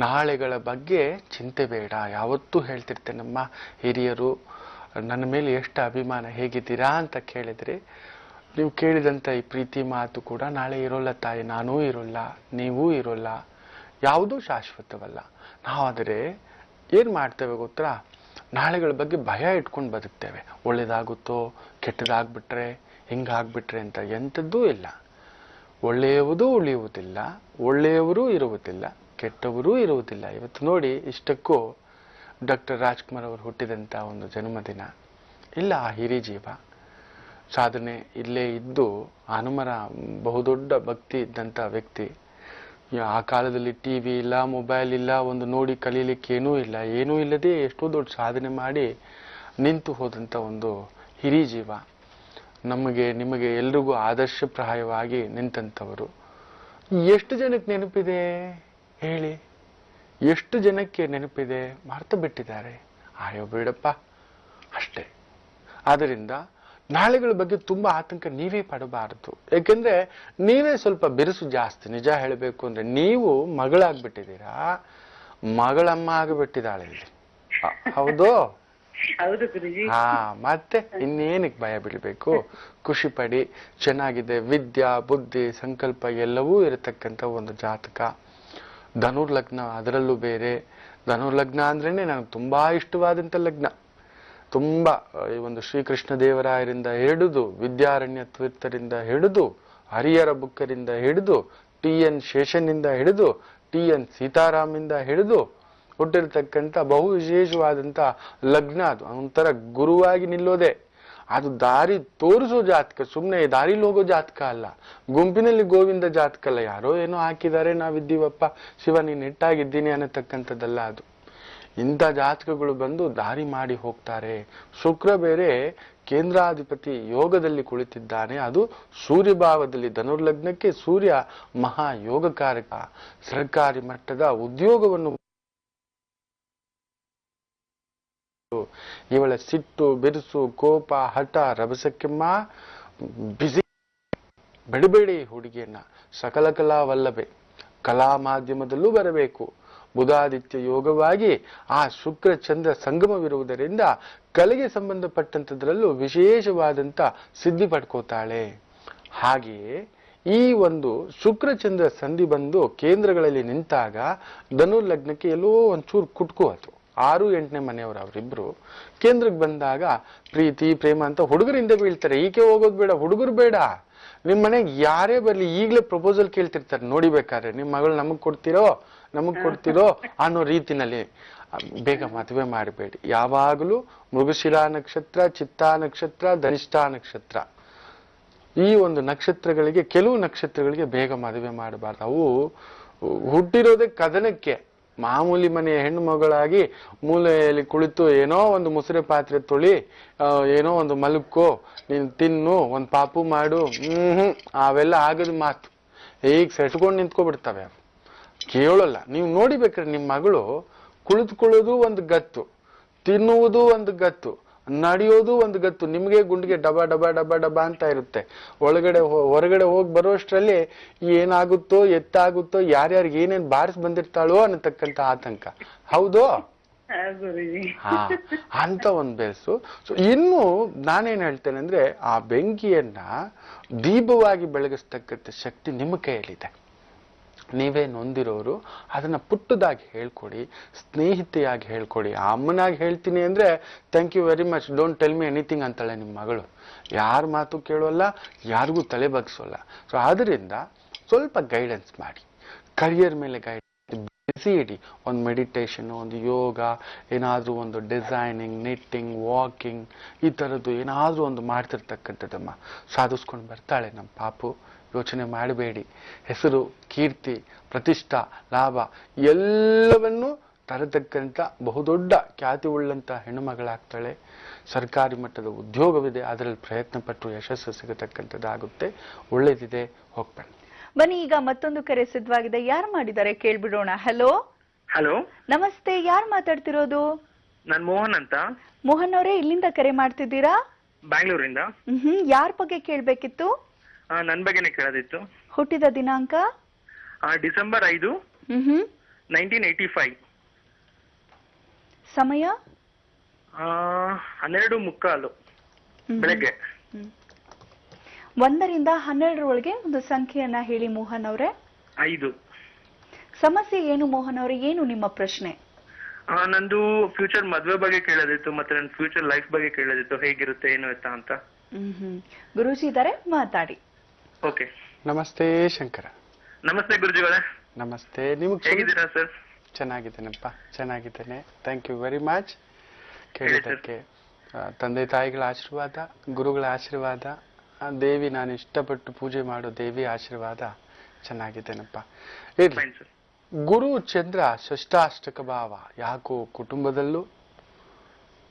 ನಾಳೆಗಳ ಬಗ್ಗೆ ಚಿಂತೆ ಬೇಡ. ಯಾವತ್ತೂ ಹೇಳ್ತಿರ್ತೇನೆ, ನಮ್ಮ ಹಿರಿಯರು ನನ್ನ ಮೇಲೆ ಎಷ್ಟು ಅಭಿಮಾನ, ಹೇಗಿದ್ದೀರಾ ಅಂತ ಕೇಳಿದ್ರೆ, ನೀವು ಕೇಳಿದಂಥ ಈ ಪ್ರೀತಿ ಮಾತು ಕೂಡ ನಾಳೆ ಇರೋಲ್ಲ ತಾಯಿ, ನಾನೂ ಇರೋಲ್ಲ, ನೀವೂ ಇರೋಲ್ಲ, ಯಾವುದೂ ಶಾಶ್ವತವಲ್ಲ. ನಾವಾದರೆ ಏನು ಮಾಡ್ತೇವೆ ಗೊತ್ತಾ? ನಾಳೆಗಳ ಬಗ್ಗೆ ಭಯ ಇಟ್ಕೊಂಡು ಬದುಕ್ತೇವೆ. ಒಳ್ಳೇದಾಗುತ್ತೋ, ಕೆಟ್ಟದಾಗ್ಬಿಟ್ರೆ, ಹಿಂಗಾಗ್ಬಿಟ್ರೆ ಅಂತ. ಎಂಥದ್ದೂ ಇಲ್ಲ. ಒಳ್ಳೆಯವುದೂ ಉಳಿಯುವುದಿಲ್ಲ, ಒಳ್ಳೆಯವರು ಇರುವುದಿಲ್ಲ, ಕೆಟ್ಟವರೂ ಇರುವುದಿಲ್ಲ. ಇವತ್ತು ನೋಡಿ, ಇಷ್ಟಕ್ಕೂ ಡಾಕ್ಟರ್ ರಾಜ್ಕುಮಾರ್ ಅವರು ಹುಟ್ಟಿದಂಥ ಒಂದು ಜನ್ಮದಿನ. ಇಲ್ಲ, ಆ ಹಿರಿ ಜೀವ ಸಾಧನೆ ಇಲ್ಲೇ ಇದ್ದು ಹನುಮರ ಬಹುದೊಡ್ಡ ಭಕ್ತಿ ಇದ್ದಂಥ ವ್ಯಕ್ತಿ. ಆ ಕಾಲದಲ್ಲಿ ಟಿವಿ ಇಲ್ಲ, ಮೊಬೈಲ್ ಇಲ್ಲ, ಒಂದು ನೋಡಿ ಕಲೀಲಿಕ್ಕೆ ಏನೂ ಇಲ್ಲ. ಏನೂ ಇಲ್ಲದೆ ಎಷ್ಟೋ ದೊಡ್ಡ ಸಾಧನೆ ಮಾಡಿ ನಿಂತು ಹೋದಂಥ ಒಂದು ಹಿರಿ ಜೀವ. ನಮಗೆ ನಿಮಗೆ ಎಲ್ರಿಗೂ ಆದರ್ಶಪ್ರಾಯವಾಗಿ ನಿಂತಂಥವರು. ಎಷ್ಟು ಜನಕ್ಕೆ ನೆನಪಿದೆ ಹೇಳಿ? ಎಷ್ಟು ಜನಕ್ಕೆ ನೆನಪಿದೆ? ಮರ್ತು ಬಿಟ್ಟಿದ್ದಾರೆ. ಆಯೋ ಬಿಡಪ್ಪ, ಅಷ್ಟೇ. ಆದ್ದರಿಂದ ನಾಳೆಗಳ ಬಗ್ಗೆ ತುಂಬಾ ಆತಂಕ ನೀವೇ ಪಡಬಾರದು. ಯಾಕೆಂದ್ರೆ ನೀವೇ ಸ್ವಲ್ಪ ಬಿರುಸು ಜಾಸ್ತಿ. ನಿಜ ಹೇಳಬೇಕು ಅಂದ್ರೆ, ನೀವು ಮಗಳಾಗ್ಬಿಟ್ಟಿದ್ದೀರಾ, ಮಗಳಮ್ಮ ಆಗಿಬಿಟ್ಟಿದ್ದಾಳೆ ಇಲ್ಲಿ. ಹೌದು? ಹೌದು ಗುರುಜಿ. ಮತ್ತೆ ಇನ್ನೇನಕ್ಕೆ ಭಯ ಬೀಳ್ಬೇಕು? ಖುಷಿ ಪಡಿ. ಚೆನ್ನಾಗಿದೆ. ವಿದ್ಯಾ, ಬುದ್ಧಿ, ಸಂಕಲ್ಪ ಎಲ್ಲವೂ ಇರತಕ್ಕಂಥ ಒಂದು ಜಾತಕ. ಧನುರ್ಲಗ್ನ, ಅದರಲ್ಲೂ ಬೇರೆ. ಧನುರ್ಲಗ್ನ ಅಂದ್ರೇನೆ ನನಗೆ ತುಂಬಾ ಇಷ್ಟವಾದಂಥ ಲಗ್ನ. ತುಂಬಾ ಈ ಒಂದು ಶ್ರೀಕೃಷ್ಣ ದೇವರಾಯರಿಂದ ಹಿಡಿದು, ವಿದ್ಯಾರಣ್ಯ ತೀರ್ಥರಿಂದ ಹಿಡಿದು, ಹರಿಹರ ಬುಕ್ಕರಿಂದ ಹಿಡಿದು, TN ಶೇಷನ್ನಿಂದ ಹಿಡಿದು, TN ಸೀತಾರಾಮಿಂದ ಹಿಡಿದು ಹುಟ್ಟಿರ್ತಕ್ಕಂಥ ಬಹು ವಿಶೇಷವಾದಂಥ ಲಗ್ನ. ಅದು ಒಂಥರ ಗುರುವಾಗಿ ನಿಲ್ಲೋದೆ. ಅದು ದಾರಿ ತೋರಿಸೋ ಜಾತಕ, ಸುಮ್ಮನೆ ದಾರಿಲಿ ಹೋಗೋ ಜಾತಕ ಅಲ್ಲ, ಗುಂಪಿನಲ್ಲಿ ಗೋವಿಂದ ಜಾತಕ ಅಲ್ಲ. ಯಾರೋ ಏನೋ ಹಾಕಿದ್ದಾರೆ, ನಾವಿದ್ದೀವಪ್ಪ ಶಿವ ನೀನು ಇಟ್ಟಾಗಿದ್ದೀನಿ ಅನ್ನತಕ್ಕಂಥದ್ದಲ್ಲ ಅದು. ಇಂಥ ಜಾತಕಗಳು ಬಂದು ದಾರಿ ಮಾಡಿ ಹೋಗ್ತಾರೆ. ಶುಕ್ರ ಬೇರೆ ಕೇಂದ್ರಾಧಿಪತಿ ಯೋಗದಲ್ಲಿ ಕುಳಿತಿದ್ದಾನೆ. ಅದು ಸೂರ್ಯಭಾವದಲ್ಲಿ. ಧನುರ್ಲಗ್ನಕ್ಕೆ ಸೂರ್ಯ ಮಹಾ ಯೋಗಕಾರಕ. ಸರ್ಕಾರಿ ಮಟ್ಟದ ಉದ್ಯೋಗವನ್ನು, ಇವಳ ಸಿಟ್ಟು, ಬಿರುಸು, ಕೋಪ, ಹಠ, ರಭಸಕ್ಕೆಮ್ಮ ಬಿಸಿ. ಬೆಡಬೇಡಿ ಹುಡುಗಿಯನ್ನ. ಸಕಲ ಕಲಾ ವಲ್ಲಭೆ, ಕಲಾ ಮಾಧ್ಯಮದಲ್ಲೂ ಬರಬೇಕು. ಬುಧಾದಿತ್ಯ ಯೋಗವಾಗಿ ಆ ಶುಕ್ರ ಚಂದ್ರ ಸಂಗಮವಿರುವುದರಿಂದ ಕಲೆಗೆ ಸಂಬಂಧಪಟ್ಟಂಥದ್ರಲ್ಲೂ ವಿಶೇಷವಾದಂಥ ಸಿದ್ಧಿ ಪಡ್ಕೋತಾಳೆ. ಹಾಗೆಯೇ ಈ ಒಂದು ಶುಕ್ರ ಚಂದ್ರ ಸಂಧಿ ಬಂದು ಕೇಂದ್ರಗಳಲ್ಲಿ ನಿಂತಾಗ ಧನುರ್ಲಗ್ನಕ್ಕೆ ಎಲ್ಲೋ ಒಂಚೂರು ಕುಟ್ಕೋತು. 6, 8ನೇ ಮನೆಯವರು ಅವರಿಬ್ರು ಕೇಂದ್ರಕ್ಕೆ ಬಂದಾಗ ಪ್ರೀತಿ, ಪ್ರೇಮ ಅಂತ ಹುಡುಗರಿಂದ ಬೀಳ್ತಾರೆ. ಈಕೆ ಹೋಗೋದು ಬೇಡ, ಹುಡುಗರು ಬೇಡ. ನಿಮ್ಮ ಮನೆಗೆ ಯಾರೇ ಬರ್ಲಿ ಈಗಲೇ ಪ್ರಪೋಸಲ್ ಕೇಳ್ತಿರ್ತಾರೆ. ನೋಡಿಬೇಕಾದ್ರೆ ನಿಮ್ಮ ಮಗಳು ನಮಗ್ ಕೊಡ್ತಿರೋ ಅನ್ನೋ ರೀತಿನಲ್ಲಿ. ಬೇಗ ಮದುವೆ ಮಾಡಬೇಡಿ. ಯಾವಾಗಲೂ ಮೃಗಶಿರಾ ನಕ್ಷತ್ರ, ಚಿತ್ತಾ ನಕ್ಷತ್ರ, ಧನಿಷ್ಠಾ ನಕ್ಷತ್ರ, ಈ ಒಂದು ನಕ್ಷತ್ರಗಳಿಗೆ, ಕೆಲವು ನಕ್ಷತ್ರಗಳಿಗೆ ಬೇಗ ಮದುವೆ ಮಾಡಬಾರ್ದು. ಅವು ಹುಟ್ಟಿರೋದೇ ಕದನಕ್ಕೆ. ಮಾಮೂಲಿ ಮನೆಯ ಹೆಣ್ಣು ಮಗಳಾಗಿ ಮೂಲೆಯಲ್ಲಿ ಕುಳಿತು ಏನೋ ಒಂದು ಮುಸುರೆ ಪಾತ್ರೆ ತೊಳಿ, ಏನೋ ಒಂದು ಮಲಕ್ಕೋ, ನೀನು ತಿನ್ನು, ಒಂದು ಪಾಪು ಮಾಡು, ಅವೆಲ್ಲ ಆಗದ ಮಾತು. ಈಗ ಸೆಟ್ಕೊಂಡು ನಿಂತ್ಕೊಬಿಡ್ತವೆ. ಅವು ಕೇಳಲ್ಲ. ನೀವು ನೋಡಿಬೇಕಾದ್ರೆ ನಿಮ್ಮ ಮಗಳು ಕುಳಿತುಕೊಳ್ಳೋದು ಒಂದು ಗತ್ತು, ತಿನ್ನುವುದು ಒಂದು ಗತ್ತು, ನಡೆಯೋದು ಒಂದು ಗತ್ತು. ನಿಮಗೆ ಗುಂಡಿಗೆ ಡಬ ಡಬ ಡಬ ಡಬ ಅಂತ ಇರುತ್ತೆ. ಹೊರಗಡೆ ಹೋಗಿ ಬರೋಷ್ಟರಲ್ಲಿ ಏನಾಗುತ್ತೋ, ಎತ್ತಾಗುತ್ತೋ, ಯಾರ್ಯಾರಿಗೆ ಏನೇನ್ ಬಾರಿಸಿ ಬಂದಿರ್ತಾಳೋ ಅನ್ನತಕ್ಕಂಥ ಆತಂಕ. ಹೌದೋ? ಹಾ, ಅಂತ ಒಂದು ಬೇಸು. ಸೊ ಇನ್ನು ನಾನೇನ್ ಹೇಳ್ತೇನೆ ಅಂದ್ರೆ, ಆ ಬೆಂಕಿಯನ್ನ ದೀಪವಾಗಿ ಬೆಳಗಿಸ್ತಕ್ಕಂಥ ಶಕ್ತಿ ನಿಮ್ಮ ಕೈಯಲ್ಲಿದೆ. ನೀವೇ ನೊಂದಿರೋರು ಅದನ್ನ ಪುಟ್ಟದಾಗಿ ಹೇಳ್ಕೊಡಿ, ಸ್ನೇಹಿತೆಯಾಗಿ ಹೇಳ್ಕೊಡಿ. ಆ ಅಮ್ಮನಾಗಿ ಹೇಳ್ತೀನಿ ಅಂದ್ರೆ thank you very much, don't tell me anything ಅಂತಾಳೆ ನಿಮ್ಮ ಮಗಳು. ಯಾರ ಮಾತು ಕೇಳೋಲ್ಲ, ಯಾರಿಗೂ ತಲೆ ಬಗ್ಸೋಲ್ಲ. ಸೊ ಆದ್ರಿಂದ ಸ್ವಲ್ಪ ಗೈಡೆನ್ಸ್ ಮಾಡಿ, ಕರಿಯರ್ ಮೇಲೆ ಬಿಸಿ ಇಡಿ. ಒಂದು ಮೆಡಿಟೇಷನ್, ಒಂದು ಯೋಗ, ಏನಾದ್ರೂ ಒಂದು ಡಿಸೈನಿಂಗ್, ನಿಟ್ಟಿಂಗ್, ವಾಕಿಂಗ್, ಈ ಥರದ್ದು ಏನಾದ್ರೂ ಒಂದು ಮಾಡ್ತಿರ್ತಕ್ಕಂಥದ್ದಮ್ಮ ಸಾಧಿಸ್ಕೊಂಡು ಬರ್ತಾಳೆ ನಮ್ಮ ಪಾಪು. ಯೋಚನೆ ಮಾಡಬೇಡಿ. ಹೆಸರು, ಕೀರ್ತಿ, ಪ್ರತಿಷ್ಠಾ, ಲಾಭ ಎಲ್ಲವನ್ನೂ ತರತಕ್ಕಂಥ ಬಹುದೊಡ್ಡ ಖ್ಯಾತಿ ಉಳ್ಳಂತ ಹೆಣ್ಣುಮಗಳಾಗ್ತಾಳೆ. ಸರ್ಕಾರಿ ಮಟ್ಟದ ಉದ್ಯೋಗವಿದೆ, ಅದರಲ್ಲಿ ಪ್ರಯತ್ನ ಪಟ್ಟು ಯಶಸ್ಸು ಸಿಗತಕ್ಕಂಥದ್ದಾಗುತ್ತೆ. ಒಳ್ಳೇದಿದೆ, ಹೋಗ್ಬನ್ನಿ. ಬನ್ನಿ, ಈಗ ಮತ್ತೊಂದು ಕರೆ ಸಿದ್ಧವಾಗಿದೆ. ಯಾರು ಮಾಡಿದ್ದಾರೆ ಕೇಳ್ಬಿಡೋಣ. ಹಲೋ. ಹಲೋ, ನಮಸ್ತೆ. ಯಾರು ಮಾತಾಡ್ತಿರೋದು? ನಾನ್ ಮೋಹನ್ ಅಂತ. ಮೋಹನ್ ಅವರೇ, ಇಲ್ಲಿಂದ ಕರೆ ಮಾಡ್ತಿದ್ದೀರಾ? ಬ್ಯಾಂಗ್ಳೂರಿಂದ. ಯಾರ ಬಗ್ಗೆ ಕೇಳ್ಬೇಕಿತ್ತು? ನನ್ ಬಗ್ಗೆನೆ ಕೇಳೋದಿತ್ತು. ಹುಟ್ಟಿದ ದಿನಾಂಕ? ಡಿಸೆಂಬರ್ 5, 1985. ಸಮಯ? 12:15 ಬೆಳಗ್ಗೆ. 1 ರಿಂದ 12 ಒಂದು ಸಂಖ್ಯೆಯನ್ನ ಹೇಳಿ ಮೋಹನ್ ಅವರೇ. 5. ಸಮಸ್ಯೆ ಏನು ಮೋಹನ್ ಅವರೇ? ಏನು ನಿಮ್ಮ ಪ್ರಶ್ನೆ? ನಂದು ಫ್ಯೂಚರ್ ಮದ್ವೆ ಬಗ್ಗೆ ಕೇಳೋದಿತ್ತು, ಮತ್ತೆ ನನ್ನ ಫ್ಯೂಚರ್ ಲೈಫ್ ಬಗ್ಗೆ ಕೇಳೋದಿತ್ತು. ಹೇಗಿರುತ್ತೆ, ಏನು ಅಂತ. ಗುರೂಜಿ ಇದ್ದಾರೆ, ಮಾತಾಡಿ. ಓಕೆ. ನಮಸ್ತೆ ಶಂಕರ. ನಮಸ್ತೆ ಗುರುಜಿಗಳೇ. ನಮಸ್ತೆ. ನಿಮಗೆ ಹೇಗಿದ್ದೀರಾ ಸರ್? ಚೆನ್ನಾಗಿದ್ದೇನಪ್ಪ, ಚೆನ್ನಾಗಿದ್ದೇನೆ. ಥ್ಯಾಂಕ್ ಯು ವೆರಿ ಮಚ್ ಕೇಳಿದ್ದಕ್ಕೆ. ತಂದೆ ತಾಯಿಗಳ ಆಶೀರ್ವಾದ, ಗುರುಗಳ ಆಶೀರ್ವಾದ, ದೇವಿ, ನಾನು ಇಷ್ಟಪಟ್ಟು ಪೂಜೆ ಮಾಡೋ ದೇವಿ ಆಶೀರ್ವಾದ, ಚೆನ್ನಾಗಿದ್ದೇನಪ್ಪ. ಇರ್ಲಿ. ಗುರು ಚಂದ್ರ ಷಷ್ಟಾಷ್ಟಕ ಭಾವ. ಯಾಕೋ ಕುಟುಂಬದಲ್ಲೂ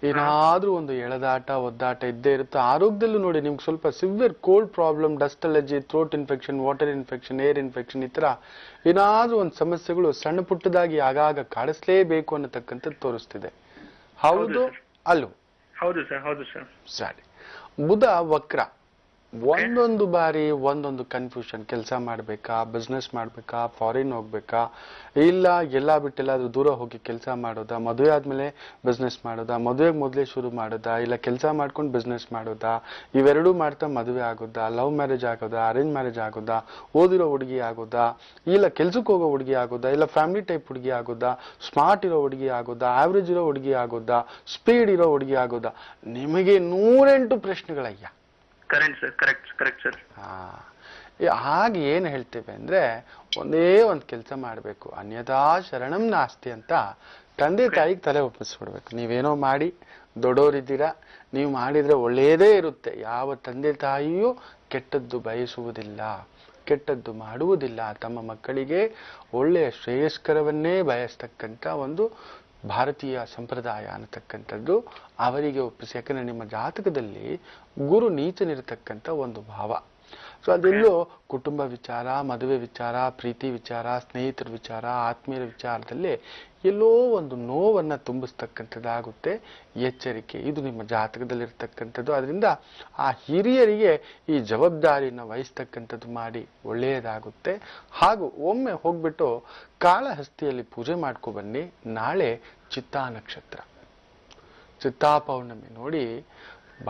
ಏನಾದ್ರೂ ಒಂದು ಎಳೆದಾಟ, ಒದ್ದಾಟ ಇದ್ದೇ ಇರುತ್ತೆ. ಆರೋಗ್ಯದಲ್ಲೂ ನೋಡಿ, ನಿಮ್ಗೆ ಸ್ವಲ್ಪ severe cold problem, dust allergy, throat infection, water infection, air infection, ಈ ತರ ಏನಾದ್ರೂ ಒಂದು ಸಮಸ್ಯೆಗಳು ಸಣ್ಣ ಪುಟ್ಟದಾಗಿ ಆಗಾಗ ಕಾಡಿಸ್ಲೇಬೇಕು ಅನ್ನತಕ್ಕಂಥದ್ದು ತೋರಿಸ್ತಿದೆ. ಹೌದು ಅಲ್ಲೋ? ಹೌದು ಸರ್, ಹೌದು ಸರ್. ಸರಿ. ಬುಧ ವಕ್ರ. ಒಂದೊಂದು ಬಾರಿ ಒಂದೊಂದು ಕನ್ಫ್ಯೂಷನ್. ಕೆಲಸ ಮಾಡ್ಬೇಕಾ, ಬಿಸ್ನೆಸ್ ಮಾಡ್ಬೇಕಾ, ಫಾರಿನ್ ಹೋಗ್ಬೇಕಾ, ಇಲ್ಲ ಎಲ್ಲ ಬಿಟ್ಟೆಲ್ಲಾದ್ರೂ ದೂರ ಹೋಗಿ ಕೆಲಸ ಮಾಡೋದಾ, ಮದುವೆ ಆದ್ಮೇಲೆ ಬಿಸ್ನೆಸ್ ಮಾಡೋದಾ, ಮದುವೆಗೆ ಮೊದಲೇ ಶುರು ಮಾಡೋದಾ, ಇಲ್ಲ ಕೆಲಸ ಮಾಡ್ಕೊಂಡು ಬಿಸ್ನೆಸ್ ಮಾಡೋದಾ, ಇವೆರಡೂ ಮಾಡ್ತಾ ಮದುವೆ ಆಗೋದಾ, ಲವ್ ಮ್ಯಾರೇಜ್ ಆಗೋದಾ, ಅರೇಂಜ್ ಮ್ಯಾರೇಜ್ ಆಗೋದಾ, ಓದಿರೋ ಹುಡುಗಿ ಆಗೋದಾ, ಇಲ್ಲ ಕೆಲ್ಸಕ್ಕೆ ಹೋಗೋ ಹುಡುಗಿ ಆಗೋದಾ, ಇಲ್ಲ ಫ್ಯಾಮಿಲಿ ಟೈಪ್ ಹುಡುಗಿ ಆಗೋದಾ, ಸ್ಮಾರ್ಟ್ ಇರೋ ಹುಡುಗಿ ಆಗೋದಾ, ಆವ್ರೇಜ್ ಇರೋ ಹುಡುಗಿ ಆಗೋದಾ, ಸ್ಪೀಡ್ ಇರೋ ಹುಡುಗಿ ಆಗೋದಾ, ನಿಮಗೆ 108 ಪ್ರಶ್ನೆಗಳಯ್ಯ. Correct sir. ಹಾಗೆ ಏನ್ ಹೇಳ್ತೇವೆ ಅಂದ್ರೆ, ಒಂದೇ ಒಂದು ಕೆಲಸ ಮಾಡ್ಬೇಕು, ಅನ್ಯಥಾ ಶರಣಂ ನಾಸ್ತಿ ಅಂತ ತಂದೆ ತಾಯಿಗೆ ತಲೆ ಒಪ್ಪಿಸ್ಬಿಡ್ಬೇಕು. ನೀವೇನೋ ಮಾಡಿ ದೊಡ್ಡೋರಿದ್ದೀರಾ, ನೀವು ಮಾಡಿದ್ರೆ ಒಳ್ಳೆಯದೇ ಇರುತ್ತೆ. ಯಾವ ತಂದೆ ತಾಯಿಯೂ ಕೆಟ್ಟದ್ದು ಬಯಸುವುದಿಲ್ಲ, ಕೆಟ್ಟದ್ದು ಮಾಡುವುದಿಲ್ಲ. ತಮ್ಮ ಮಕ್ಕಳಿಗೆ ಒಳ್ಳೆಯ ಶ್ರೇಯಸ್ಕರವನ್ನೇ ಬಯಸ್ತಕ್ಕಂಥ ಒಂದು ಭಾರತೀಯ ಸಂಪ್ರದಾಯ ಅನ್ನತಕ್ಕಂಥದ್ದು ಅವರಿಗೆ ಒಪ್ಪಿಸಿ. ಯಾಕಂದ್ರೆ ನಿಮ್ಮ ಜಾತಕದಲ್ಲಿ ಗುರು ನೀಚನಿರತಕ್ಕಂಥ ಒಂದು ಭಾವ. ಸೊ ಅದೆಲ್ಲೋ ಕುಟುಂಬ ವಿಚಾರ, ಮದುವೆ ವಿಚಾರ, ಪ್ರೀತಿ ವಿಚಾರ, ಸ್ನೇಹಿತರ ವಿಚಾರ, ಆತ್ಮೀಯರ ವಿಚಾರದಲ್ಲಿ ಎಲ್ಲೋ ಒಂದು ನೋವನ್ನ ತುಂಬಿಸ್ತಕ್ಕಂಥದ್ದಾಗುತ್ತೆ. ಎಚ್ಚರಿಕೆ, ಇದು ನಿಮ್ಮ ಜಾತಕದಲ್ಲಿರ್ತಕ್ಕಂಥದ್ದು. ಅದರಿಂದ ಆ ಹಿರಿಯರಿಗೆ ಈ ಜವಾಬ್ದಾರಿಯನ್ನು ವಹಿಸ್ತಕ್ಕಂಥದ್ದು ಮಾಡಿ ಒಳ್ಳೆಯದಾಗುತ್ತೆ. ಹಾಗೂ ಒಮ್ಮೆ ಹೋಗ್ಬಿಟ್ಟು ಕಾಳಹಸ್ತಿಯಲ್ಲಿ ಪೂಜೆ ಮಾಡ್ಕೊ ಬನ್ನಿ. ನಾಳೆ ಚಿತ್ತಾ ನಕ್ಷತ್ರ, ಚಿತ್ತಾ ಪೌರ್ಣಮಿ. ನೋಡಿ,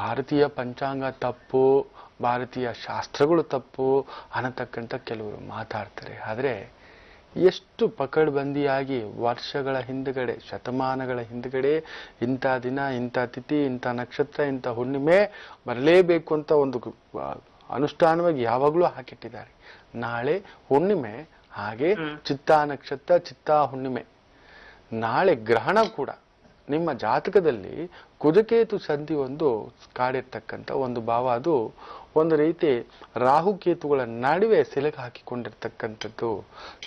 ಭಾರತೀಯ ಪಂಚಾಂಗ ತಪ್ಪು, ಭಾರತೀಯ ಶಾಸ್ತ್ರಗಳು ತಪ್ಪು ಅನ್ನತಕ್ಕಂಥ ಕೆಲವರು ಮಾತಾಡ್ತಾರೆ. ಆದರೆ ಎಷ್ಟು ಪಕಡ್ಬಂದಿಯಾಗಿ ವರ್ಷಗಳ ಹಿಂದುಗಡೆ, ಶತಮಾನಗಳ ಹಿಂದುಗಡೆ ಇಂಥ ದಿನ, ಇಂಥ ತಿಥಿ, ಇಂಥ ನಕ್ಷತ್ರ, ಇಂಥ ಹುಣ್ಣಿಮೆ ಬರಲೇಬೇಕು ಅಂತ ಒಂದು ಅನುಷ್ಠಾನವಾಗಿ ಯಾವಾಗಲೂ ಹಾಕಿಟ್ಟಿದ್ದಾರೆ. ನಾಳೆ ಹುಣ್ಣಿಮೆ, ಹಾಗೆ ಚಿತ್ತಾ ನಕ್ಷತ್ರ, ಚಿತ್ತಾ ಹುಣ್ಣಿಮೆ. ನಾಳೆ ಗ್ರಹಣ ಕೂಡ ನಿಮ್ಮ ಜಾತಕದಲ್ಲಿ ಕುಜಕೇತು ಸಂಧಿ ಒಂದು ಕಾಡಿರ್ತಕ್ಕಂಥ ಒಂದು ಭಾವ, ಅದು ಒಂದು ರೀತಿ ರಾಹುಕೇತುಗಳ ನಡುವೆ ಸಿಲುಕು ಹಾಕಿಕೊಂಡಿರ್ತಕ್ಕಂಥದ್ದು.